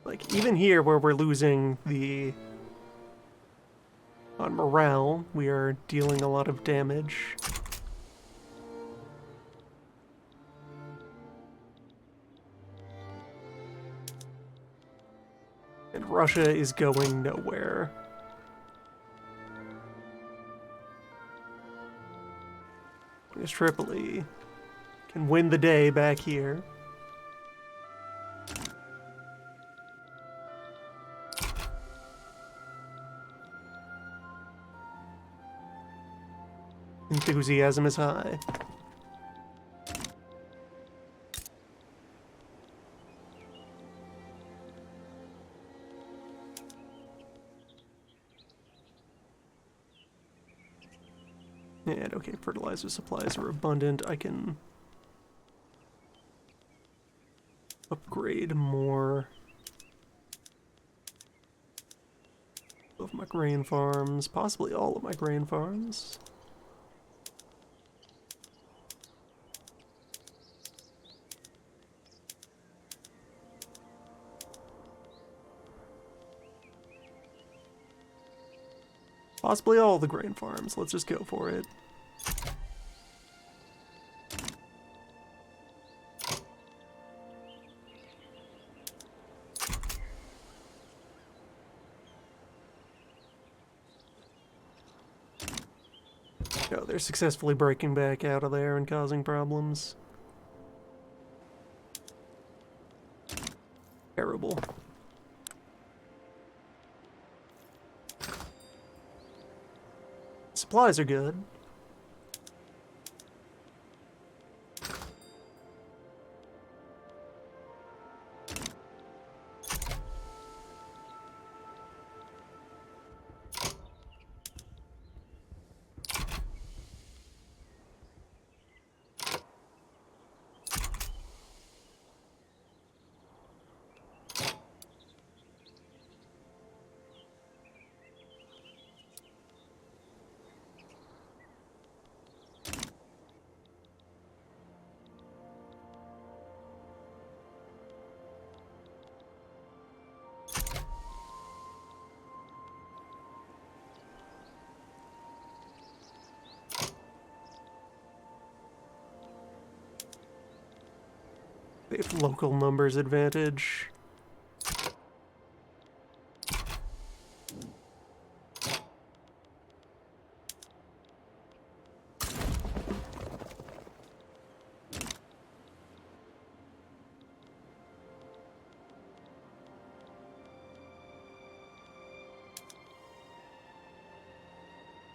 S1: Like, even here where we're losing on morale, we are dealing a lot of damage. And Russia is going nowhere. Because Tripoli can win the day back here. Enthusiasm is high. And okay, fertilizer supplies are abundant. I can upgrade more of my grain farms, possibly all of my grain farms. Possibly all the grain farms. Let's just go for it. Oh, they're successfully breaking back out of there and causing problems. Terrible. supplies are good. They have local numbers advantage.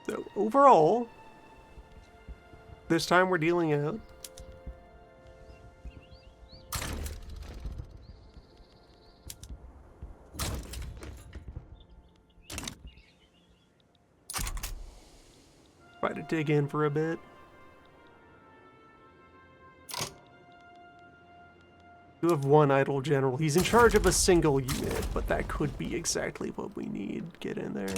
S1: So overall, this time we're dealing out try to dig in for a bit. You have one idle general. He's in charge of a single unit, but that could be exactly what we need. Get in there.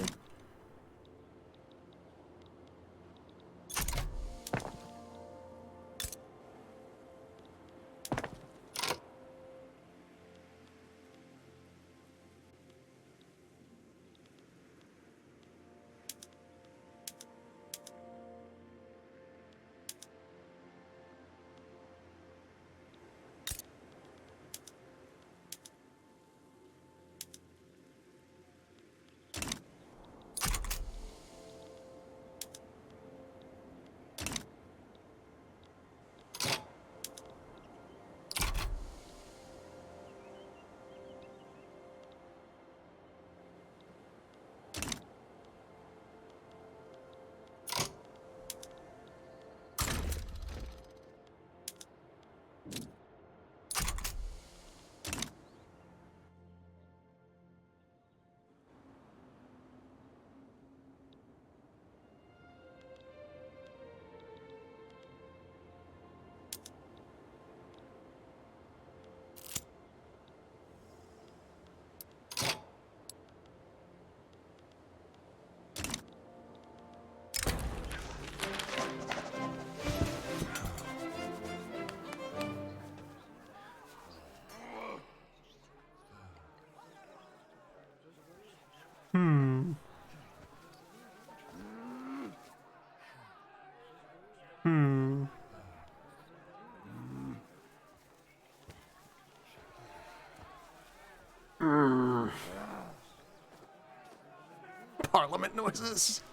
S1: Hmm. Parliament noises.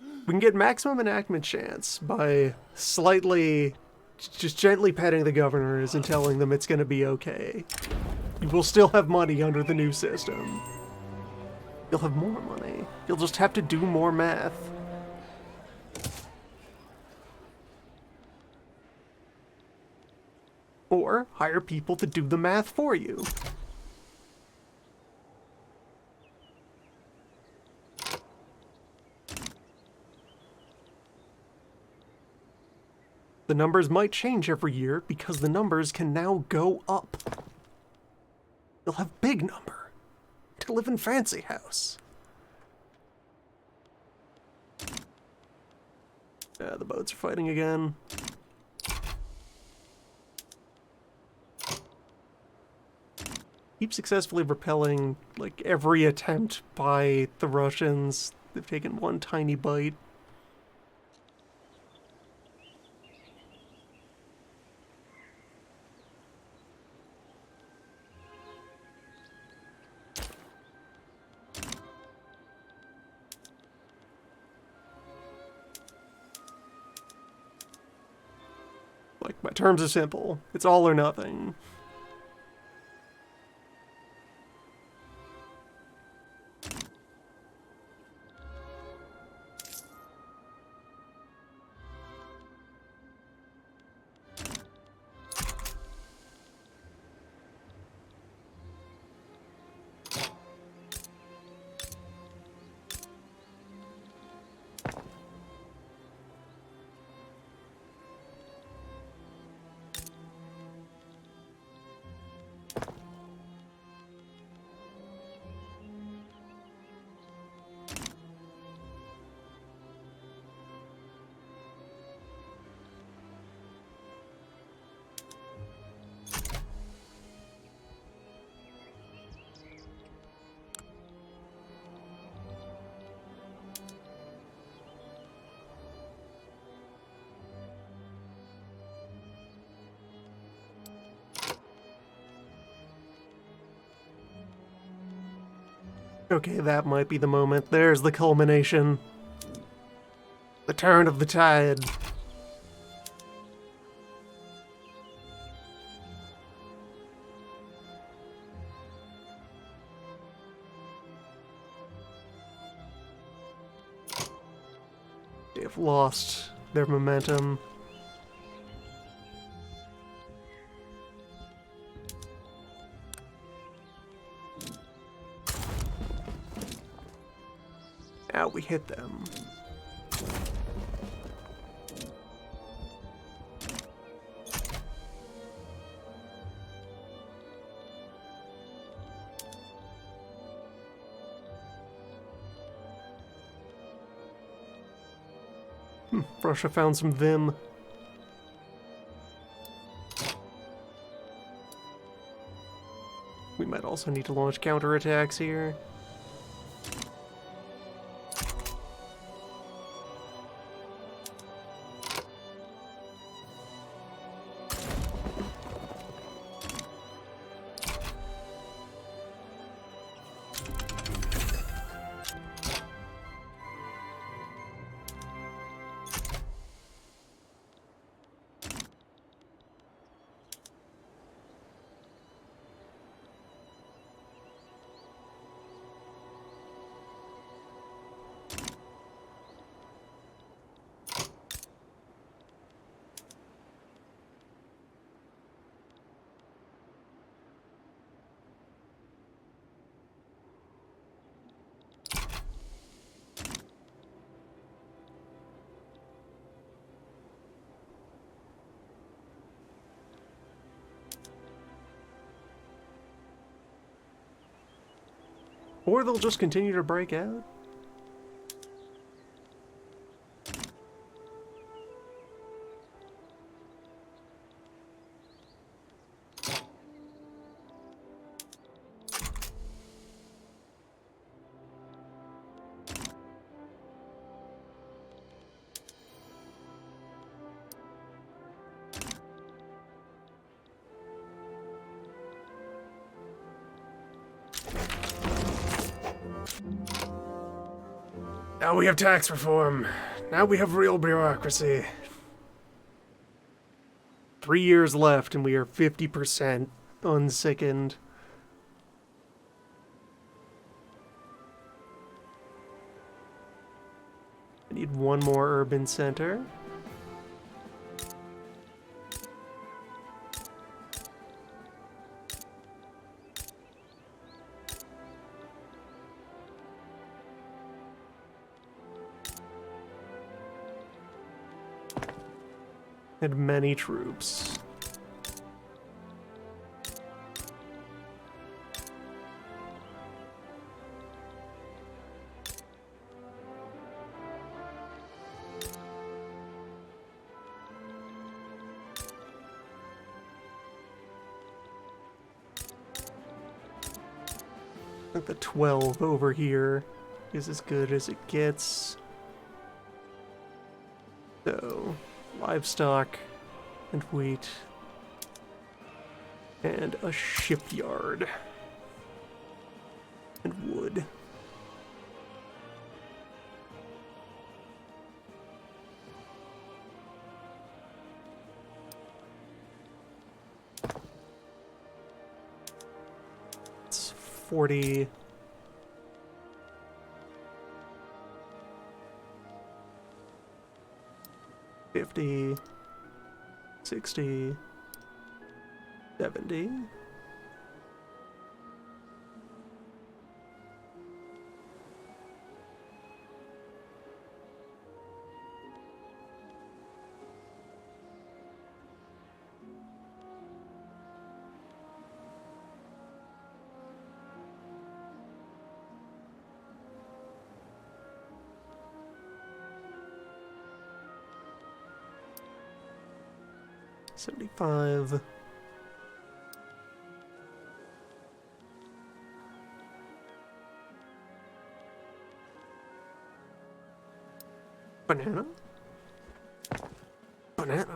S1: We can get maximum enactment chance by slightly, just gently petting the governors and telling them it's going to be okay. You will still have money under the new system. You'll have more money. You'll just have to do more math. Or hire people to do the math for you. The numbers might change every year because the numbers can now go up. You'll have big number to live in fancy house. The boats are fighting again. Keep successfully repelling like every attempt by the Russians. They've taken one tiny bite. Like, my terms are simple. It's all or nothing. Okay, that might be the moment. There's the culmination. The turn of the tide. They've lost their momentum. Now we hit them. Russia found some vim. We might also need to launch counterattacks here. Or they'll just continue to break out. Now we have tax reform. Now we have real bureaucracy. 3 years left and we are 50% unsickened. I need one more urban center. And many troops. I think the 12 over here is as good as it gets. So, livestock and wheat and a shipyard and wood. It's 40. $50, $60, $70. $75. Banana? Banana.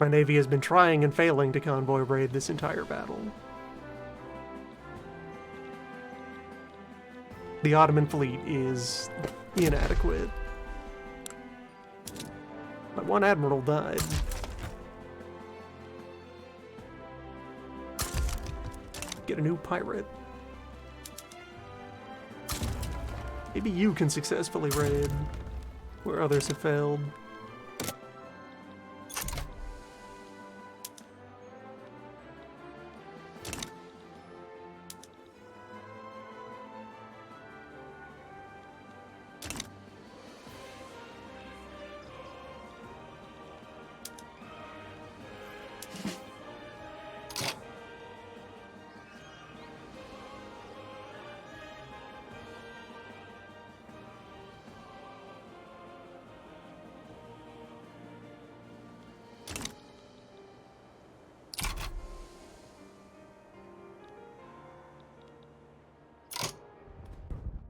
S1: My navy has been trying and failing to convoy raid this entire battle. The Ottoman fleet is inadequate. My one admiral died. Get a new pirate. Maybe you can successfully raid where others have failed.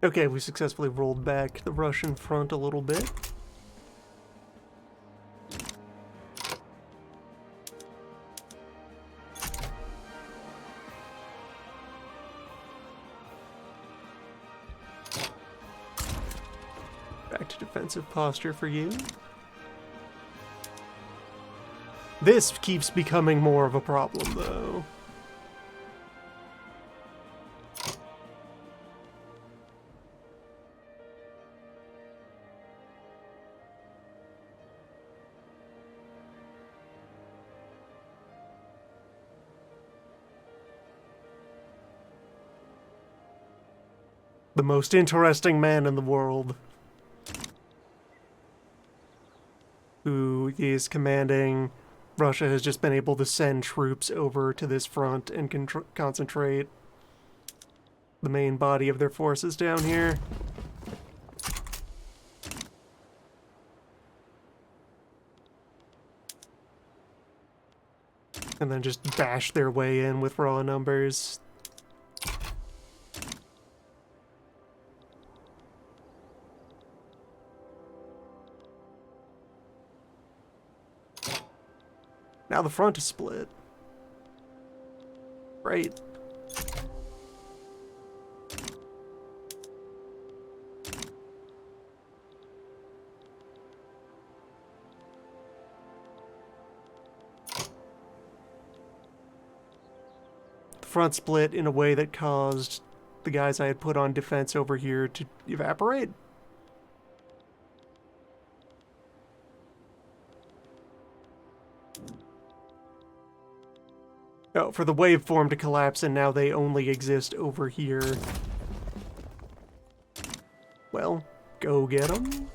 S1: Okay, we successfully rolled back the Russian front a little bit. Back to defensive posture for you. This keeps becoming more of a problem, though. The most interesting man in the world, who is commanding Russia, has just been able to send troops over to this front and concentrate the main body of their forces down here. And then just bash their way in with raw numbers. Now the front is split. Great. The front split in a way that caused the guys I had put on defense over here to evaporate. Oh, for the waveform to collapse, and now they only exist over here. Well, go get them.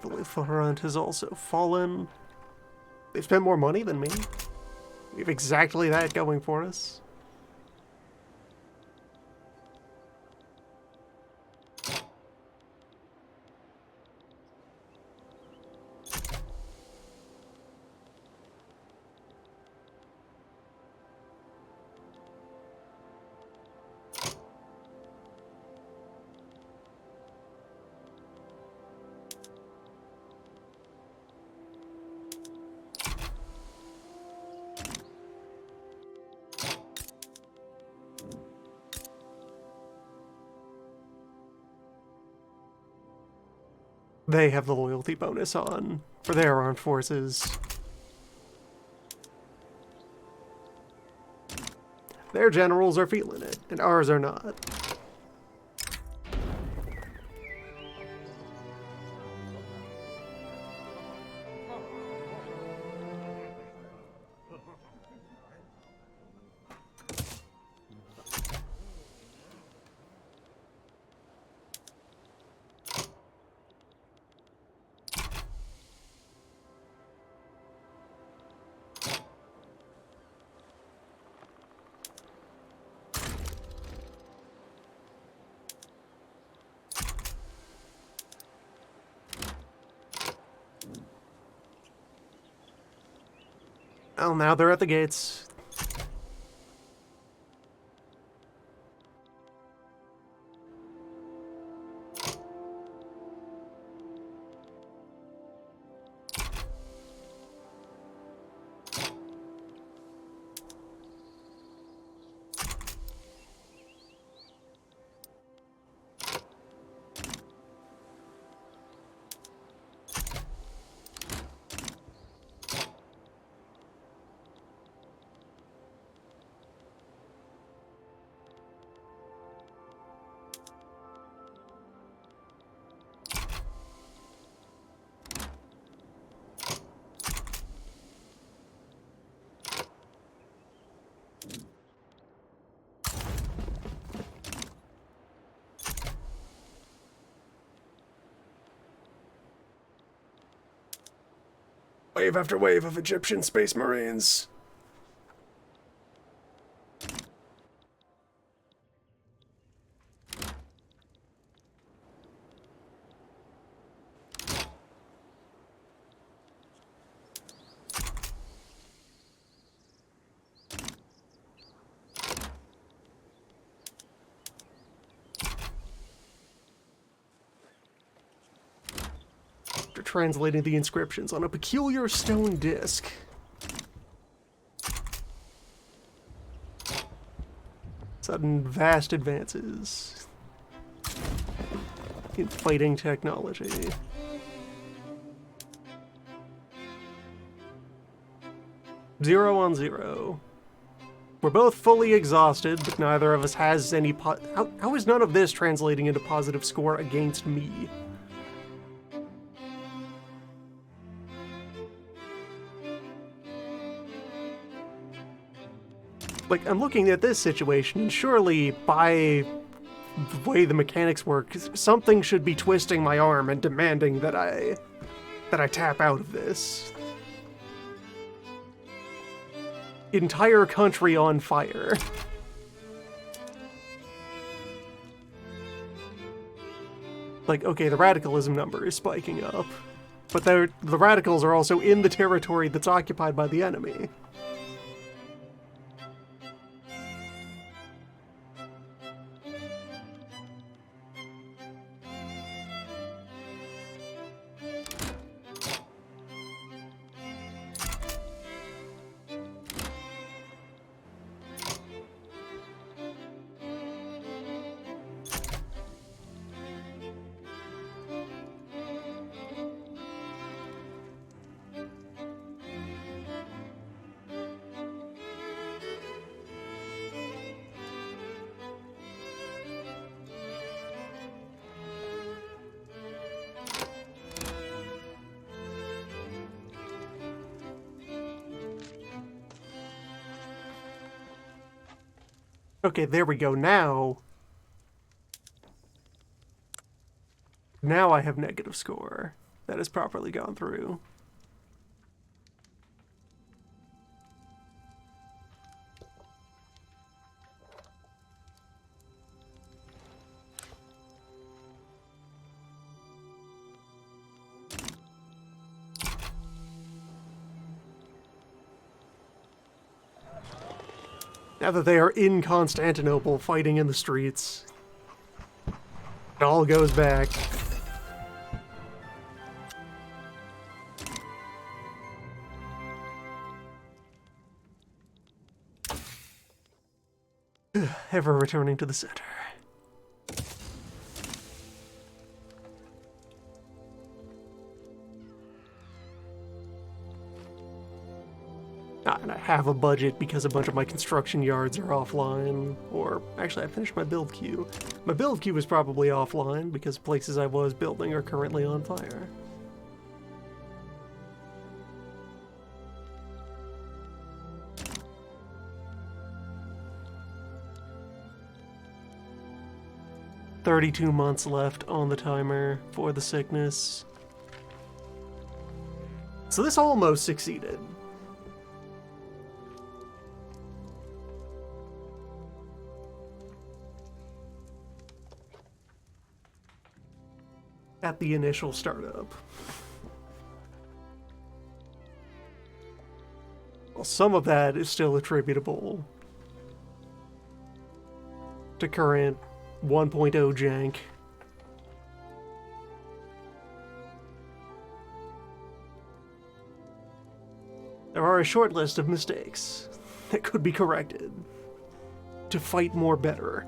S1: Prelude front has also fallen. They've spent more money than me. We have exactly that going for us. They have the loyalty bonus on for their armed forces. Their generals are feeling it, and ours are not. Oh, now they're at the gates. Wave after wave of Egyptian Space Marines. After translating the inscriptions on a peculiar stone disc. Sudden vast advances in fighting technology. Zero on zero. We're both fully exhausted, but neither of us has any how is none of this translating into positive score against me? Like, I'm looking at this situation, and surely, by the way the mechanics work, something should be twisting my arm and demanding that I tap out of this. Entire country on fire. Like, okay, the radicalism number is spiking up, but the radicals are also in the territory that's occupied by the enemy. Okay, there we go. Now I have negative score. That has properly gone through. Now that they are in Constantinople fighting in the streets, it all goes back. Ever returning to the center. And I have a budget because a bunch of my construction yards are offline. Or, actually, I finished my build queue. My build queue is probably offline because places I was building are currently on fire. $32 months left on the timer for the sickness. So this almost succeeded. At the initial startup. some of that is still attributable to current 1.0 jank. There are a short list of mistakes that could be corrected to fight more better.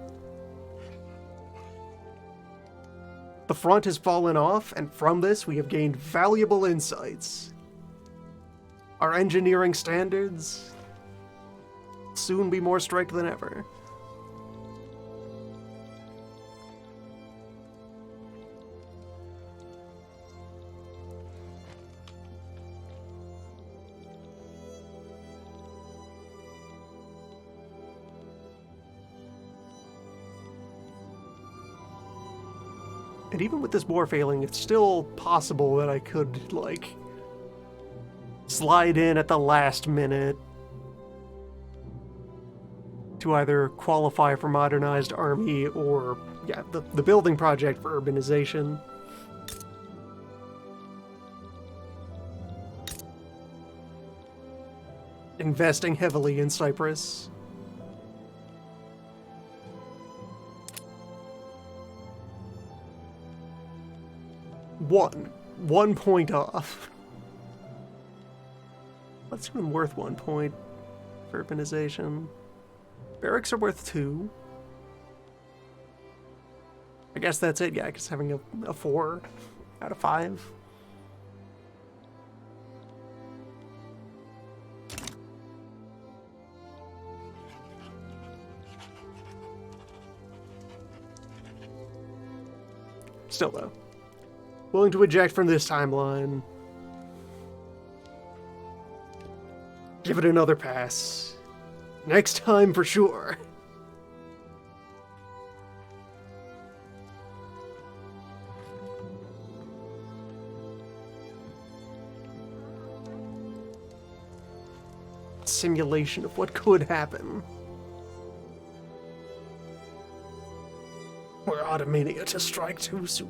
S1: The front has fallen off, and from this we have gained valuable insights. Our engineering standards will soon be more strict than ever. And even with this war failing, it's still possible that I could, like, slide in at the last minute to either qualify for modernized army or, yeah, the building project for urbanization. Investing heavily in Cyprus. One point off. That's even worth 1 point for urbanization. Barracks are worth 2. I guess that's it, yeah, because having a 4 out of 5. Still, though. Willing to eject from this timeline. Give it another pass. Next time for sure. Simulation of what could happen. Were Ottomania to strike too soon?